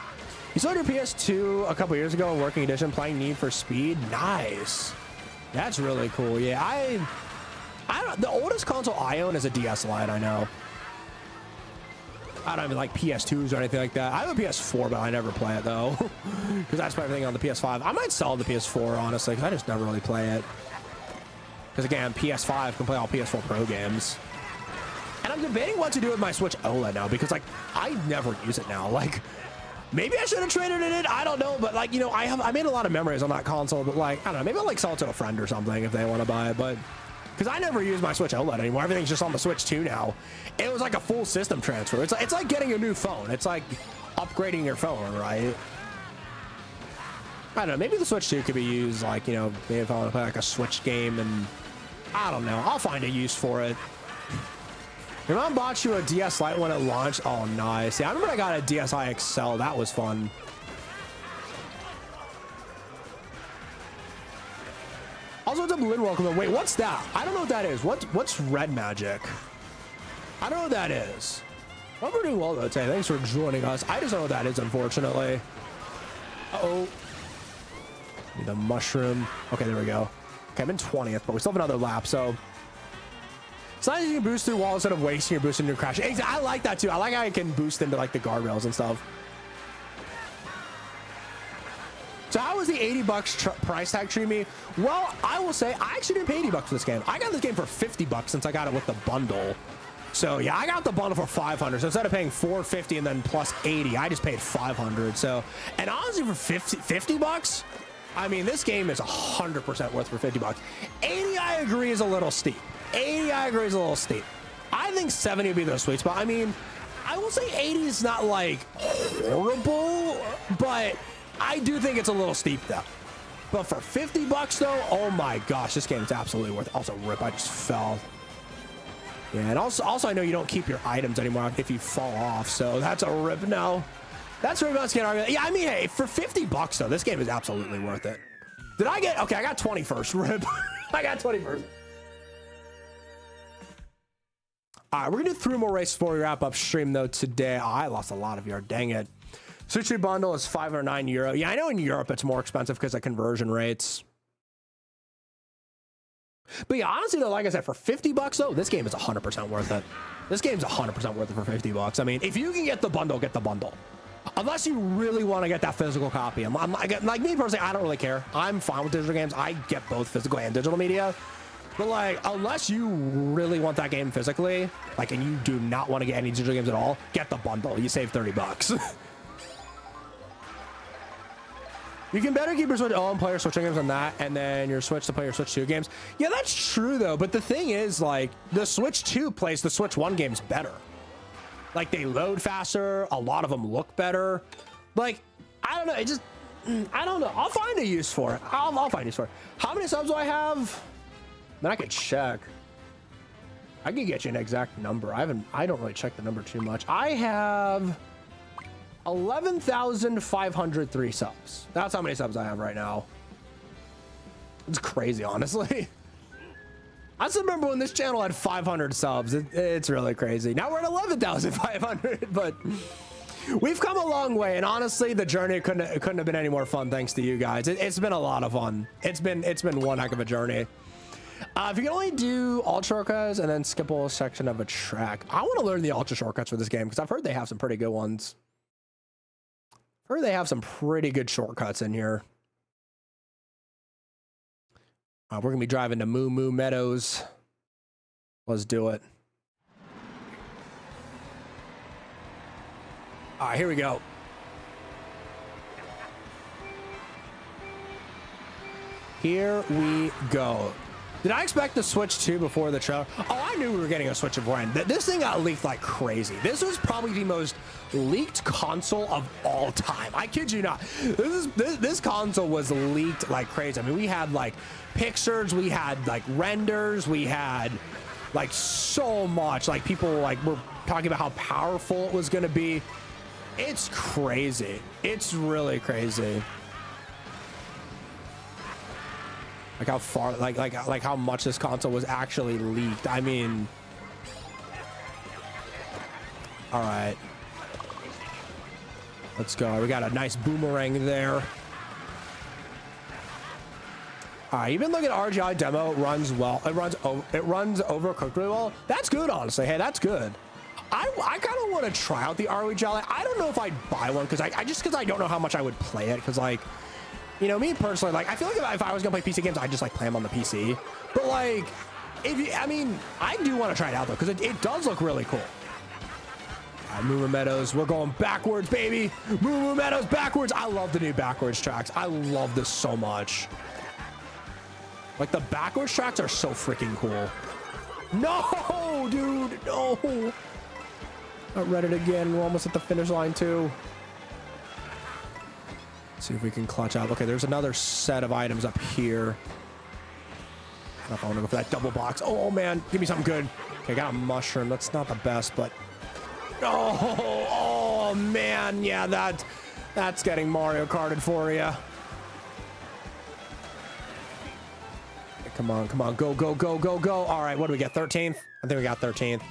Speaker 2: You sold your PS2 a couple years ago in working edition playing Need for Speed. Nice. That's really cool. Yeah, I don't. The oldest console I own is a DS Lite. I know. I don't even like PS2s or anything like that. I have a PS4, but I never play it though, because I just play everything on the PS5. I might sell the PS4 honestly, because I just never really play it. Because again, PS5 can play all PS4 Pro games. And I'm debating what to do with my Switch OLED now, because like I never use it now. Like, maybe I should have traded it in. I don't know, but like, you know, I made a lot of memories on that console. But like, I don't know, maybe I'll like sell it to a friend or something if they want to buy it. But because I never use my Switch OLED anymore, everything's just on the Switch 2 now. It was like a full system transfer. It's like getting a new phone. It's like upgrading your phone, right? I don't know. Maybe the Switch 2 could be used, like, you know, maybe if I want to play like a Switch game, and I don't know. I'll find a use for it. Your mom bought you a DS Lite when it launched. Oh, nice. Yeah, I remember I got a DSi XL. That was fun. Also, what's up, Lynn? Welcome. Wait, what's that? I don't know what that is. What's Red Magic? I don't know what that is. Hope we're doing well though today. Thanks for joining us. I just don't know what that is, unfortunately. Uh-oh. The mushroom. Okay, there we go. Okay, I'm in 20th, but we still have another lap, so it's nice you can boost through walls instead of wasting your boost into crash. I like that too. I like how you can boost into like the guardrails and stuff. So how was the $80 price tag treat me? Well, I will say I actually didn't pay $80 for this game. I got this game for $50 since I got it with the bundle. So yeah, I got the bundle for $500. So instead of paying $450 and then plus 80, I just paid $500. So, and honestly, for $50, I mean, this game is 100% worth for $50. 80, I agree, is a little steep. 80, I agree, is a little steep. I think 70 would be the sweet spot. I mean, I will say 80 is not like horrible, but I do think it's a little steep though. But for $50 though, oh my gosh, this game is absolutely worth it. Also, rip, I just fell. Yeah, and also I know you don't keep your items anymore if you fall off, so that's a rip now. That's where I can't argue. Yeah, I mean, hey, for $50 though, this game is absolutely worth it. Did I get, okay, I got 21st, rip. I got 21st. All right, we're gonna do 3 more races before we wrap up stream though today. Oh, I lost a lot of yard, dang it. Switch 2 bundle is €509. Yeah, I know in Europe it's more expensive because of conversion rates. But yeah, honestly though, like I said, for $50 though, this game is 100% worth it. This game's 100% worth it for $50. I mean, if you can get the bundle, get the bundle. Unless you really want to get that physical copy. Like me personally, I don't really care. I'm fine with digital games. I get both physical and digital media. But like, unless you really want that game physically, like, and you do not want to get any digital games at all, get the bundle. You save $30. You can better keep your Switch on player switching games on that, and then your Switch to play your Switch 2 games. Yeah, that's true though. But the thing is, like, the Switch 2 plays the Switch 1 games better. Like, they load faster. A lot of them look better. Like, I don't know. It just, I don't know. I'll find a use for it. I'll find a use for it. How many subs do I have? Man, I could check. I can get you an exact number. I don't really check the number too much. I have 11,503 subs. That's how many subs I have right now. It's crazy, honestly. I still remember when this channel had 500 subs. It's really crazy. Now we're at 11,500, but we've come a long way. And honestly, the journey couldn't have been any more fun thanks to you guys. It's been a lot of fun. It's been one heck of a journey. If you can only do alt shortcuts and then skip a whole section of a track, I want to learn the ultra shortcuts for this game because I've heard they have some pretty good ones. I've heard they have some pretty good shortcuts in here. We're gonna be driving to Moo Moo Meadows. Let's do it. All right, here we go. Here we go. Did I expect the Switch 2 before the trailer? Oh, I knew we were getting a Switch beforehand. This thing got leaked like crazy. This was probably the most leaked console of all time. I kid you not. This console was leaked like crazy. I mean, we had like pictures, we had like renders, we had like so much. Like people like were talking about how powerful it was going to be. It's crazy. It's really crazy. Like how far, like how much this console was actually leaked. I mean, all right, let's go. We got a nice boomerang there. All right, even looking at RGI demo, it runs well. It runs overcooked really well. That's good, honestly. Hey, that's good. I kind of want to try out the ROG Jelly. I don't know if I'd buy one because I don't know how much I would play it because like. You know, me personally, like, I feel like if I was gonna play PC games, I'd just like play them on the PC. But like, I mean, I do want to try it out though, because it does look really cool. All right, Moo Moo Meadows, we're going backwards, baby. Moo Moo Meadows backwards. I love the new backwards tracks. I love this so much. Like the backwards tracks are so freaking cool. No, dude, no. I read it again. We're almost at the finish line too. See if we can clutch out. Okay, there's another set of items up here. I don't know if I want to go for that double box. Oh man, give me something good. Okay, I got a mushroom. That's not the best, but oh man, yeah, that's getting Mario Karted for you. Okay, come on, go. All right, what do we get? 13th? I think we got 13th.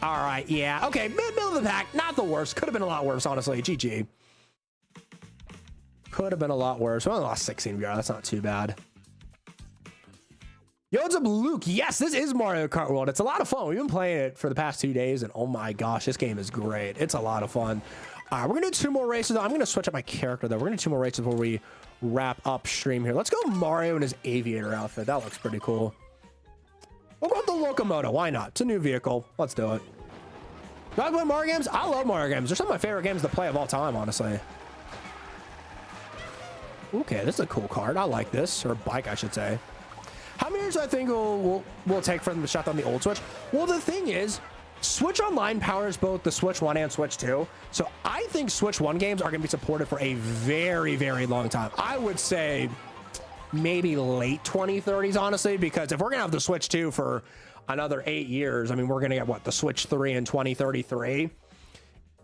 Speaker 2: All right, yeah. Okay, middle of the pack, not the worst. Could have been a lot worse, honestly. GG. Could have been a lot worse. We only lost 16 VR. That's not too bad. Yo, what's up, Luke? Yes, this is Mario Kart World. It's a lot of fun. We've been playing it for the past 2 days, and oh my gosh, this game is great. It's a lot of fun. All right, we're gonna do 2 more races. I'm gonna switch up my character though. We're gonna do 2 more races before we wrap up stream here. Let's go Mario in his aviator outfit. That looks pretty cool. We'll go with the Locomoto. Why not? It's a new vehicle. Let's do it. Do I play Mario games? I love Mario games. They're some of my favorite games to play of all time, honestly. Okay, this is a cool card. I like this, or bike, I should say. How many years do I think we'll take for them to shut down the old Switch? Well, the thing is, Switch Online powers both the Switch 1 and Switch 2. So I think Switch 1 games are going to be supported for a very, very long time. I would say maybe late 2030s, honestly, because if we're going to have the Switch 2 for another 8 years, I mean, we're going to get, what, the Switch 3 in 2033?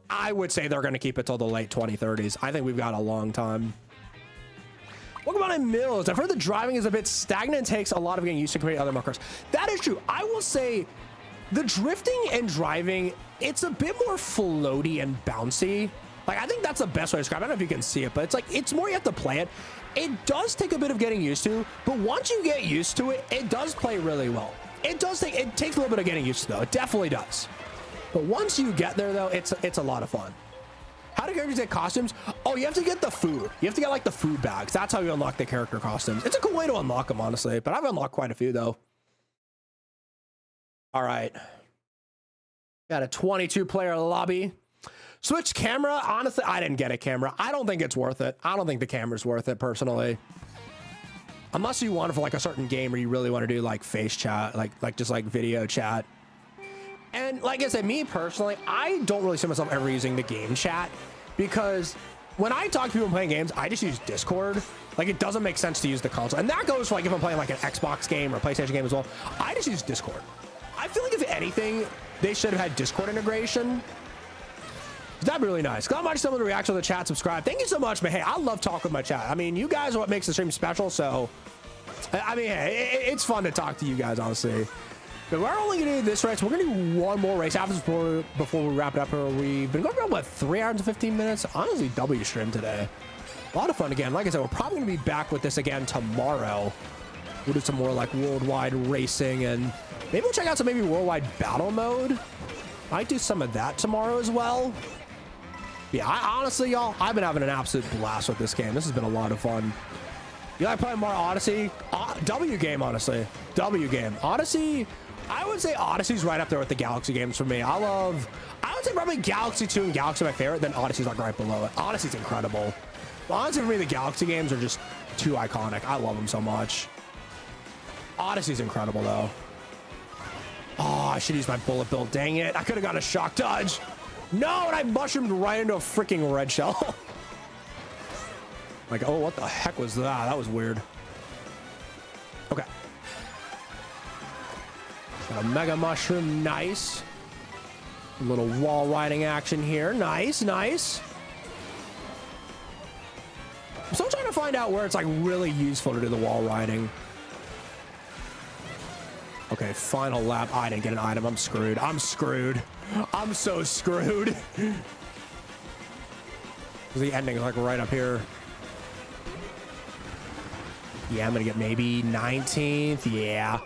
Speaker 2: I would say they're going to keep it till the late 2030s. I think we've got a long time. Welcome on in Mills. I've heard the driving is a bit stagnant and takes a lot of getting used to compared to other Mario Karts. That is true. I will say the drifting and driving, it's a bit more floaty and bouncy. Like, I think that's the best way to describe it. I don't know if you can see it, but it's like, it's more you have to play it. It does take a bit of getting used to, but once you get used to it, it does play really well. It takes a little bit of getting used to though. It definitely does. But once you get there though, it's a lot of fun. How do characters get costumes? Oh, you have to get the food. You have to get like the food bags. That's how you unlock the character costumes. It's a cool way to unlock them, honestly, but I've unlocked quite a few though. All right. Got a 22 player lobby. Switch camera. Honestly, I didn't get a camera. I don't think it's worth it. I don't think the camera's worth it personally. Unless you want it for like a certain game or you really want to do like face chat, like just like video chat. And like I said, me personally, I don't really see myself ever using the game chat because when I talk to people playing games, I just use Discord. Like, it doesn't make sense to use the console. And that goes for like if I'm playing like an Xbox game or a PlayStation game as well. I just use Discord. I feel like if anything, they should have had Discord integration. That'd be really nice. Glad much some of the reaction to the chat, subscribe. Thank you so much, man. Hey, I love talking with my chat. I mean, you guys are what makes the stream special. So, I mean, hey, it's fun to talk to you guys, honestly. But we're only gonna do this race. We're gonna do one more race after this before we wrap it up here. We've been going for what, 3 hours and 15 minutes? Honestly, W stream today. A lot of fun again. Like I said, we're probably gonna be back with this again tomorrow. We'll do some more like worldwide racing, and maybe we'll check out some maybe worldwide battle mode. Might do some of that tomorrow as well. Yeah, honestly, y'all, I've been having an absolute blast with this game. This has been a lot of fun. You like playing Mario Odyssey? W game, honestly. W game. Odyssey, I would say Odyssey's right up there with the Galaxy games for me. I would say probably Galaxy 2 and Galaxy my favorite, then Odyssey's like right below it. Odyssey's incredible. Honestly, for me, the Galaxy games are just too iconic. I love them so much. Odyssey's incredible, though. Oh, I should use my bullet bill. Dang it. I could have got a shock dodge. No, and I mushroomed right into a freaking red shell. Like, oh, what the heck was that? That was weird. Okay. Got a mega mushroom. Nice. A little wall riding action here. Nice, nice. I'm still trying to find out where it's like really useful to do the wall riding. Okay, final lap. I didn't get an item. I'm screwed. I'm screwed. I'm so screwed. The ending is like right up here. Yeah, I'm gonna get maybe 19th. Yeah.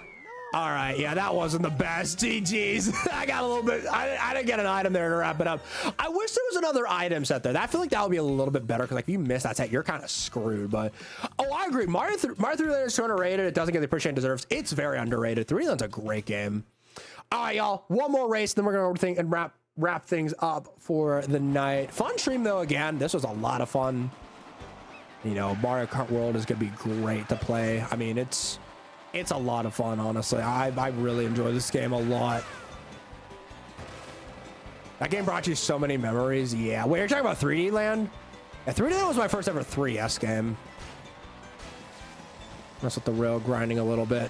Speaker 2: All right. Yeah, that wasn't the best. GG's. I got a little bit. I didn't get an item there to wrap it up. I wish there was another item set there. I feel like that would be a little bit better because like if you miss that set, you're kind of screwed. But oh, I agree. Mario 3 Land is too underrated. It doesn't get the appreciation it deserves. It's very underrated. 3 Land's a great game. All right, y'all. One more race, then we're gonna overthink and wrap things up for the night. Fun stream though. Again, this was a lot of fun. You know, Mario Kart World is gonna be great to play. I mean, it's a lot of fun, honestly. I really enjoy this game a lot. That game brought you so many memories. Yeah. Wait, you're talking about 3D Land? Yeah, 3D Land was my first ever 3DS game. Mess with the rail grinding a little bit.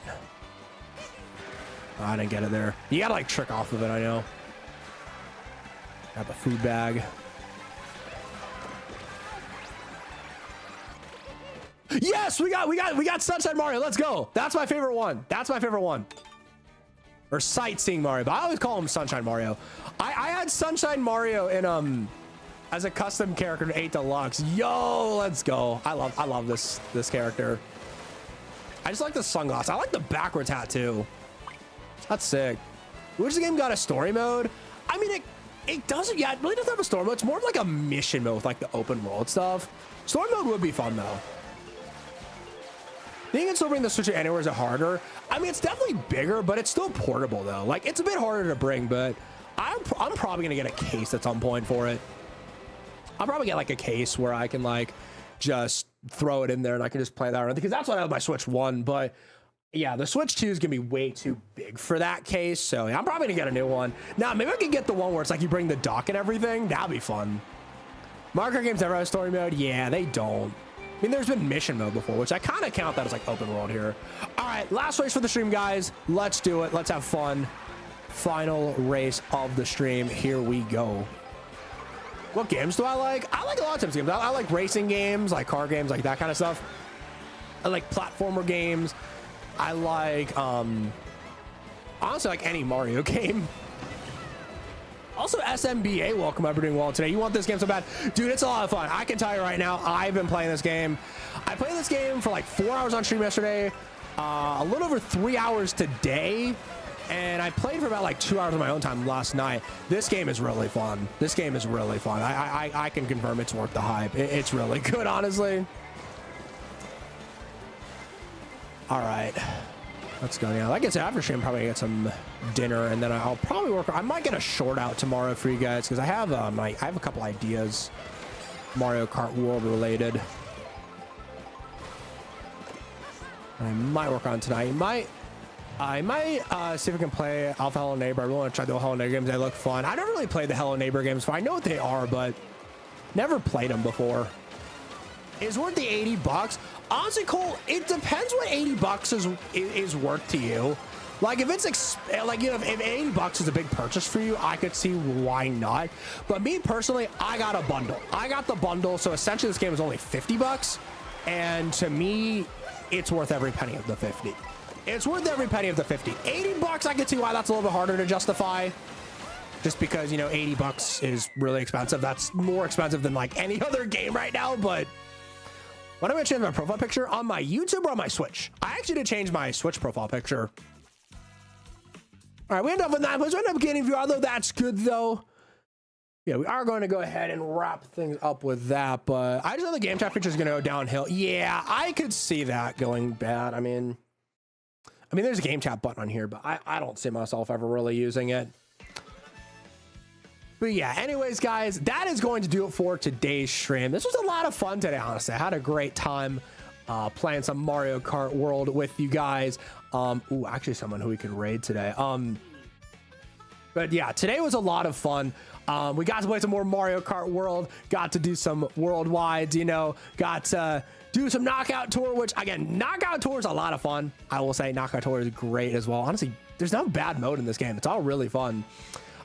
Speaker 2: Oh, I didn't get it there. You gotta like trick off of it, I know. Got the food bag. Yes, we got Sunshine Mario. Let's go. That's my favorite one. That's my favorite one. Or Sightseeing Mario, but I always call him Sunshine Mario. I had Sunshine Mario in as a custom character in 8 Deluxe. Yo, let's go. I love this character. I just like the sunglasses. I like the backwards hat too. That's sick. Which the game got a story mode? I mean, it doesn't. Yeah, it really doesn't have a story mode. It's more of like a mission mode with like the open world stuff. Story mode would be fun though. Think it's still bring the Switch anywhere is it harder? I mean, it's definitely bigger, but it's still portable though. Like it's a bit harder to bring, but I'm probably gonna get a case at some point for it. I'll probably get like a case where I can like just throw it in there and I can just play that around because that's what I have my Switch 1. But yeah, the Switch 2 is gonna be way too big for that case. So yeah, I'm probably gonna get a new one. Now maybe I can get the one where it's like you bring the dock and everything. That'd be fun. Mario Kart games ever have story mode? Yeah, they don't. I mean, there's been mission mode before, which I kind of count that as like open world here. All right, last race for the stream, guys. Let's do it. Let's have fun. Final race of the stream. Here we go. What games do I like? I like a lot of types of games. I like racing games, like car games, like that kind of stuff. I like platformer games. I like, honestly, like any Mario game. Also, SMBA, welcome. We're doing well today. You want this game so bad? Dude, it's a lot of fun. I can tell you right now, I've been playing this game. I played this game for like 4 hours on stream yesterday, a little over 3 hours today, and I played for about like 2 hours on my own time last night. This game is really fun. This game is really fun. I can confirm it's worth the hype. It's really good, honestly. All right. Let's go now. Like I said, after stream, probably get some dinner, and then I'll probably work. I might get a short out tomorrow for you guys because I have I have a couple ideas, Mario Kart World related. I might work on tonight. I might see if I can play Alpha Hello Neighbor. I really want to try the Hello Neighbor games. They look fun. I never really played the Hello Neighbor games, so I know what they are, but Never played them before. Is worth the 80 bucks? Honestly, Cole, it depends what 80 bucks is worth to you. Like if it's like, you know, if 80 bucks is a big purchase for you, I could see why not. But me personally, I got a bundle. I got the bundle, so essentially this game is only 50 bucks, and to me, it's worth every penny of the 50. It's worth every penny of the 50. 80 bucks, I can see why that's a little bit harder to justify. Just because, you know, 80 bucks is really expensive. That's more expensive than like any other game right now. But when I'm gonna change my profile picture on my YouTube or on my Switch, I actually did change my Switch profile picture. All right, we end up with 9 plays. We end up getting view, although that's good though. Yeah, we are going to go ahead and wrap things up with that. But I just know the game chat feature is going to go downhill. Yeah, I could see that going bad. I mean, there's a game chat button on here, but I don't see myself ever really using it. But yeah, anyways, guys, that is going to do it for today's stream. This was a lot of fun today, honestly. I had a great time playing some Mario Kart World with you guys. Ooh, actually someone who we could raid today. But yeah, today was a lot of fun. We got to play some more Mario Kart World, got to do some worldwide, you know, got to do some Knockout Tour, which again, Knockout Tour is a lot of fun. I will say Knockout Tour is great as well. Honestly, there's no bad mode in this game. It's all really fun.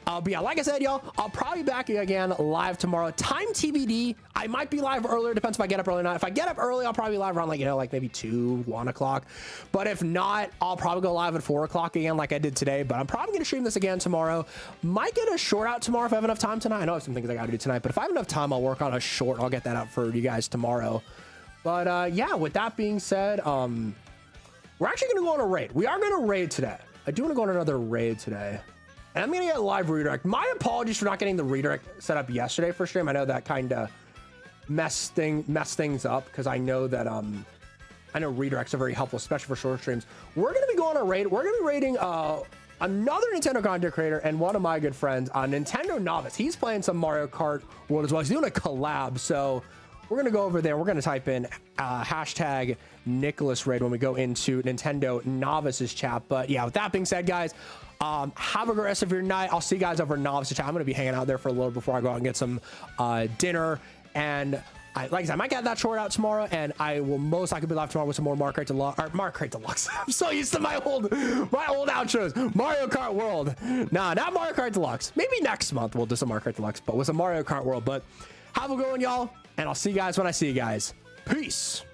Speaker 2: But yeah, like I said, y'all, I'll probably be back again live tomorrow. Time TBD. I might be live earlier. Depends if I get up early or not. If I get up early, I'll probably be live around like, you know, like maybe 2, 1 o'clock. But if not, I'll probably go live at 4 o'clock again like I did today. But I'm probably going to stream this again tomorrow. Might get a short out tomorrow if I have enough time tonight. I know I have some things I got to do tonight. But if I have enough time, I'll work on a short. I'll get that out for you guys tomorrow. But yeah, with that being said, we're actually going to go on a raid. We are going to raid today. I do want to go on another raid today. And I'm going to get a live redirect. My apologies for not getting the redirect set up yesterday for stream. I know that kind of messed things up because I know that I know redirects are very helpful, especially for short streams. We're going to be going on a raid. We're going to be raiding another Nintendo content creator and one of my good friends, Nintendo Novice. He's playing some Mario Kart World as well. He's doing a collab, so we're going to go over there. We're going to type in hashtag Nicholas Raid when we go into Nintendo Novice's chat. But yeah, with that being said, guys, have a great rest of your night. I'll see you guys over in Novice's chat. I'm going to be hanging out there for a little before I go out and get some dinner. And like I said, I might get that short out tomorrow, and I will most likely be live tomorrow with some more Mario Kart Deluxe. Or Mario Kart Deluxe. I'm so used to my old outros. Mario Kart World. Nah, not Mario Kart Deluxe. Maybe next month we'll do some Mario Kart Deluxe, but with some Mario Kart World. But have a good one, y'all. And I'll see you guys when I see you guys. Peace.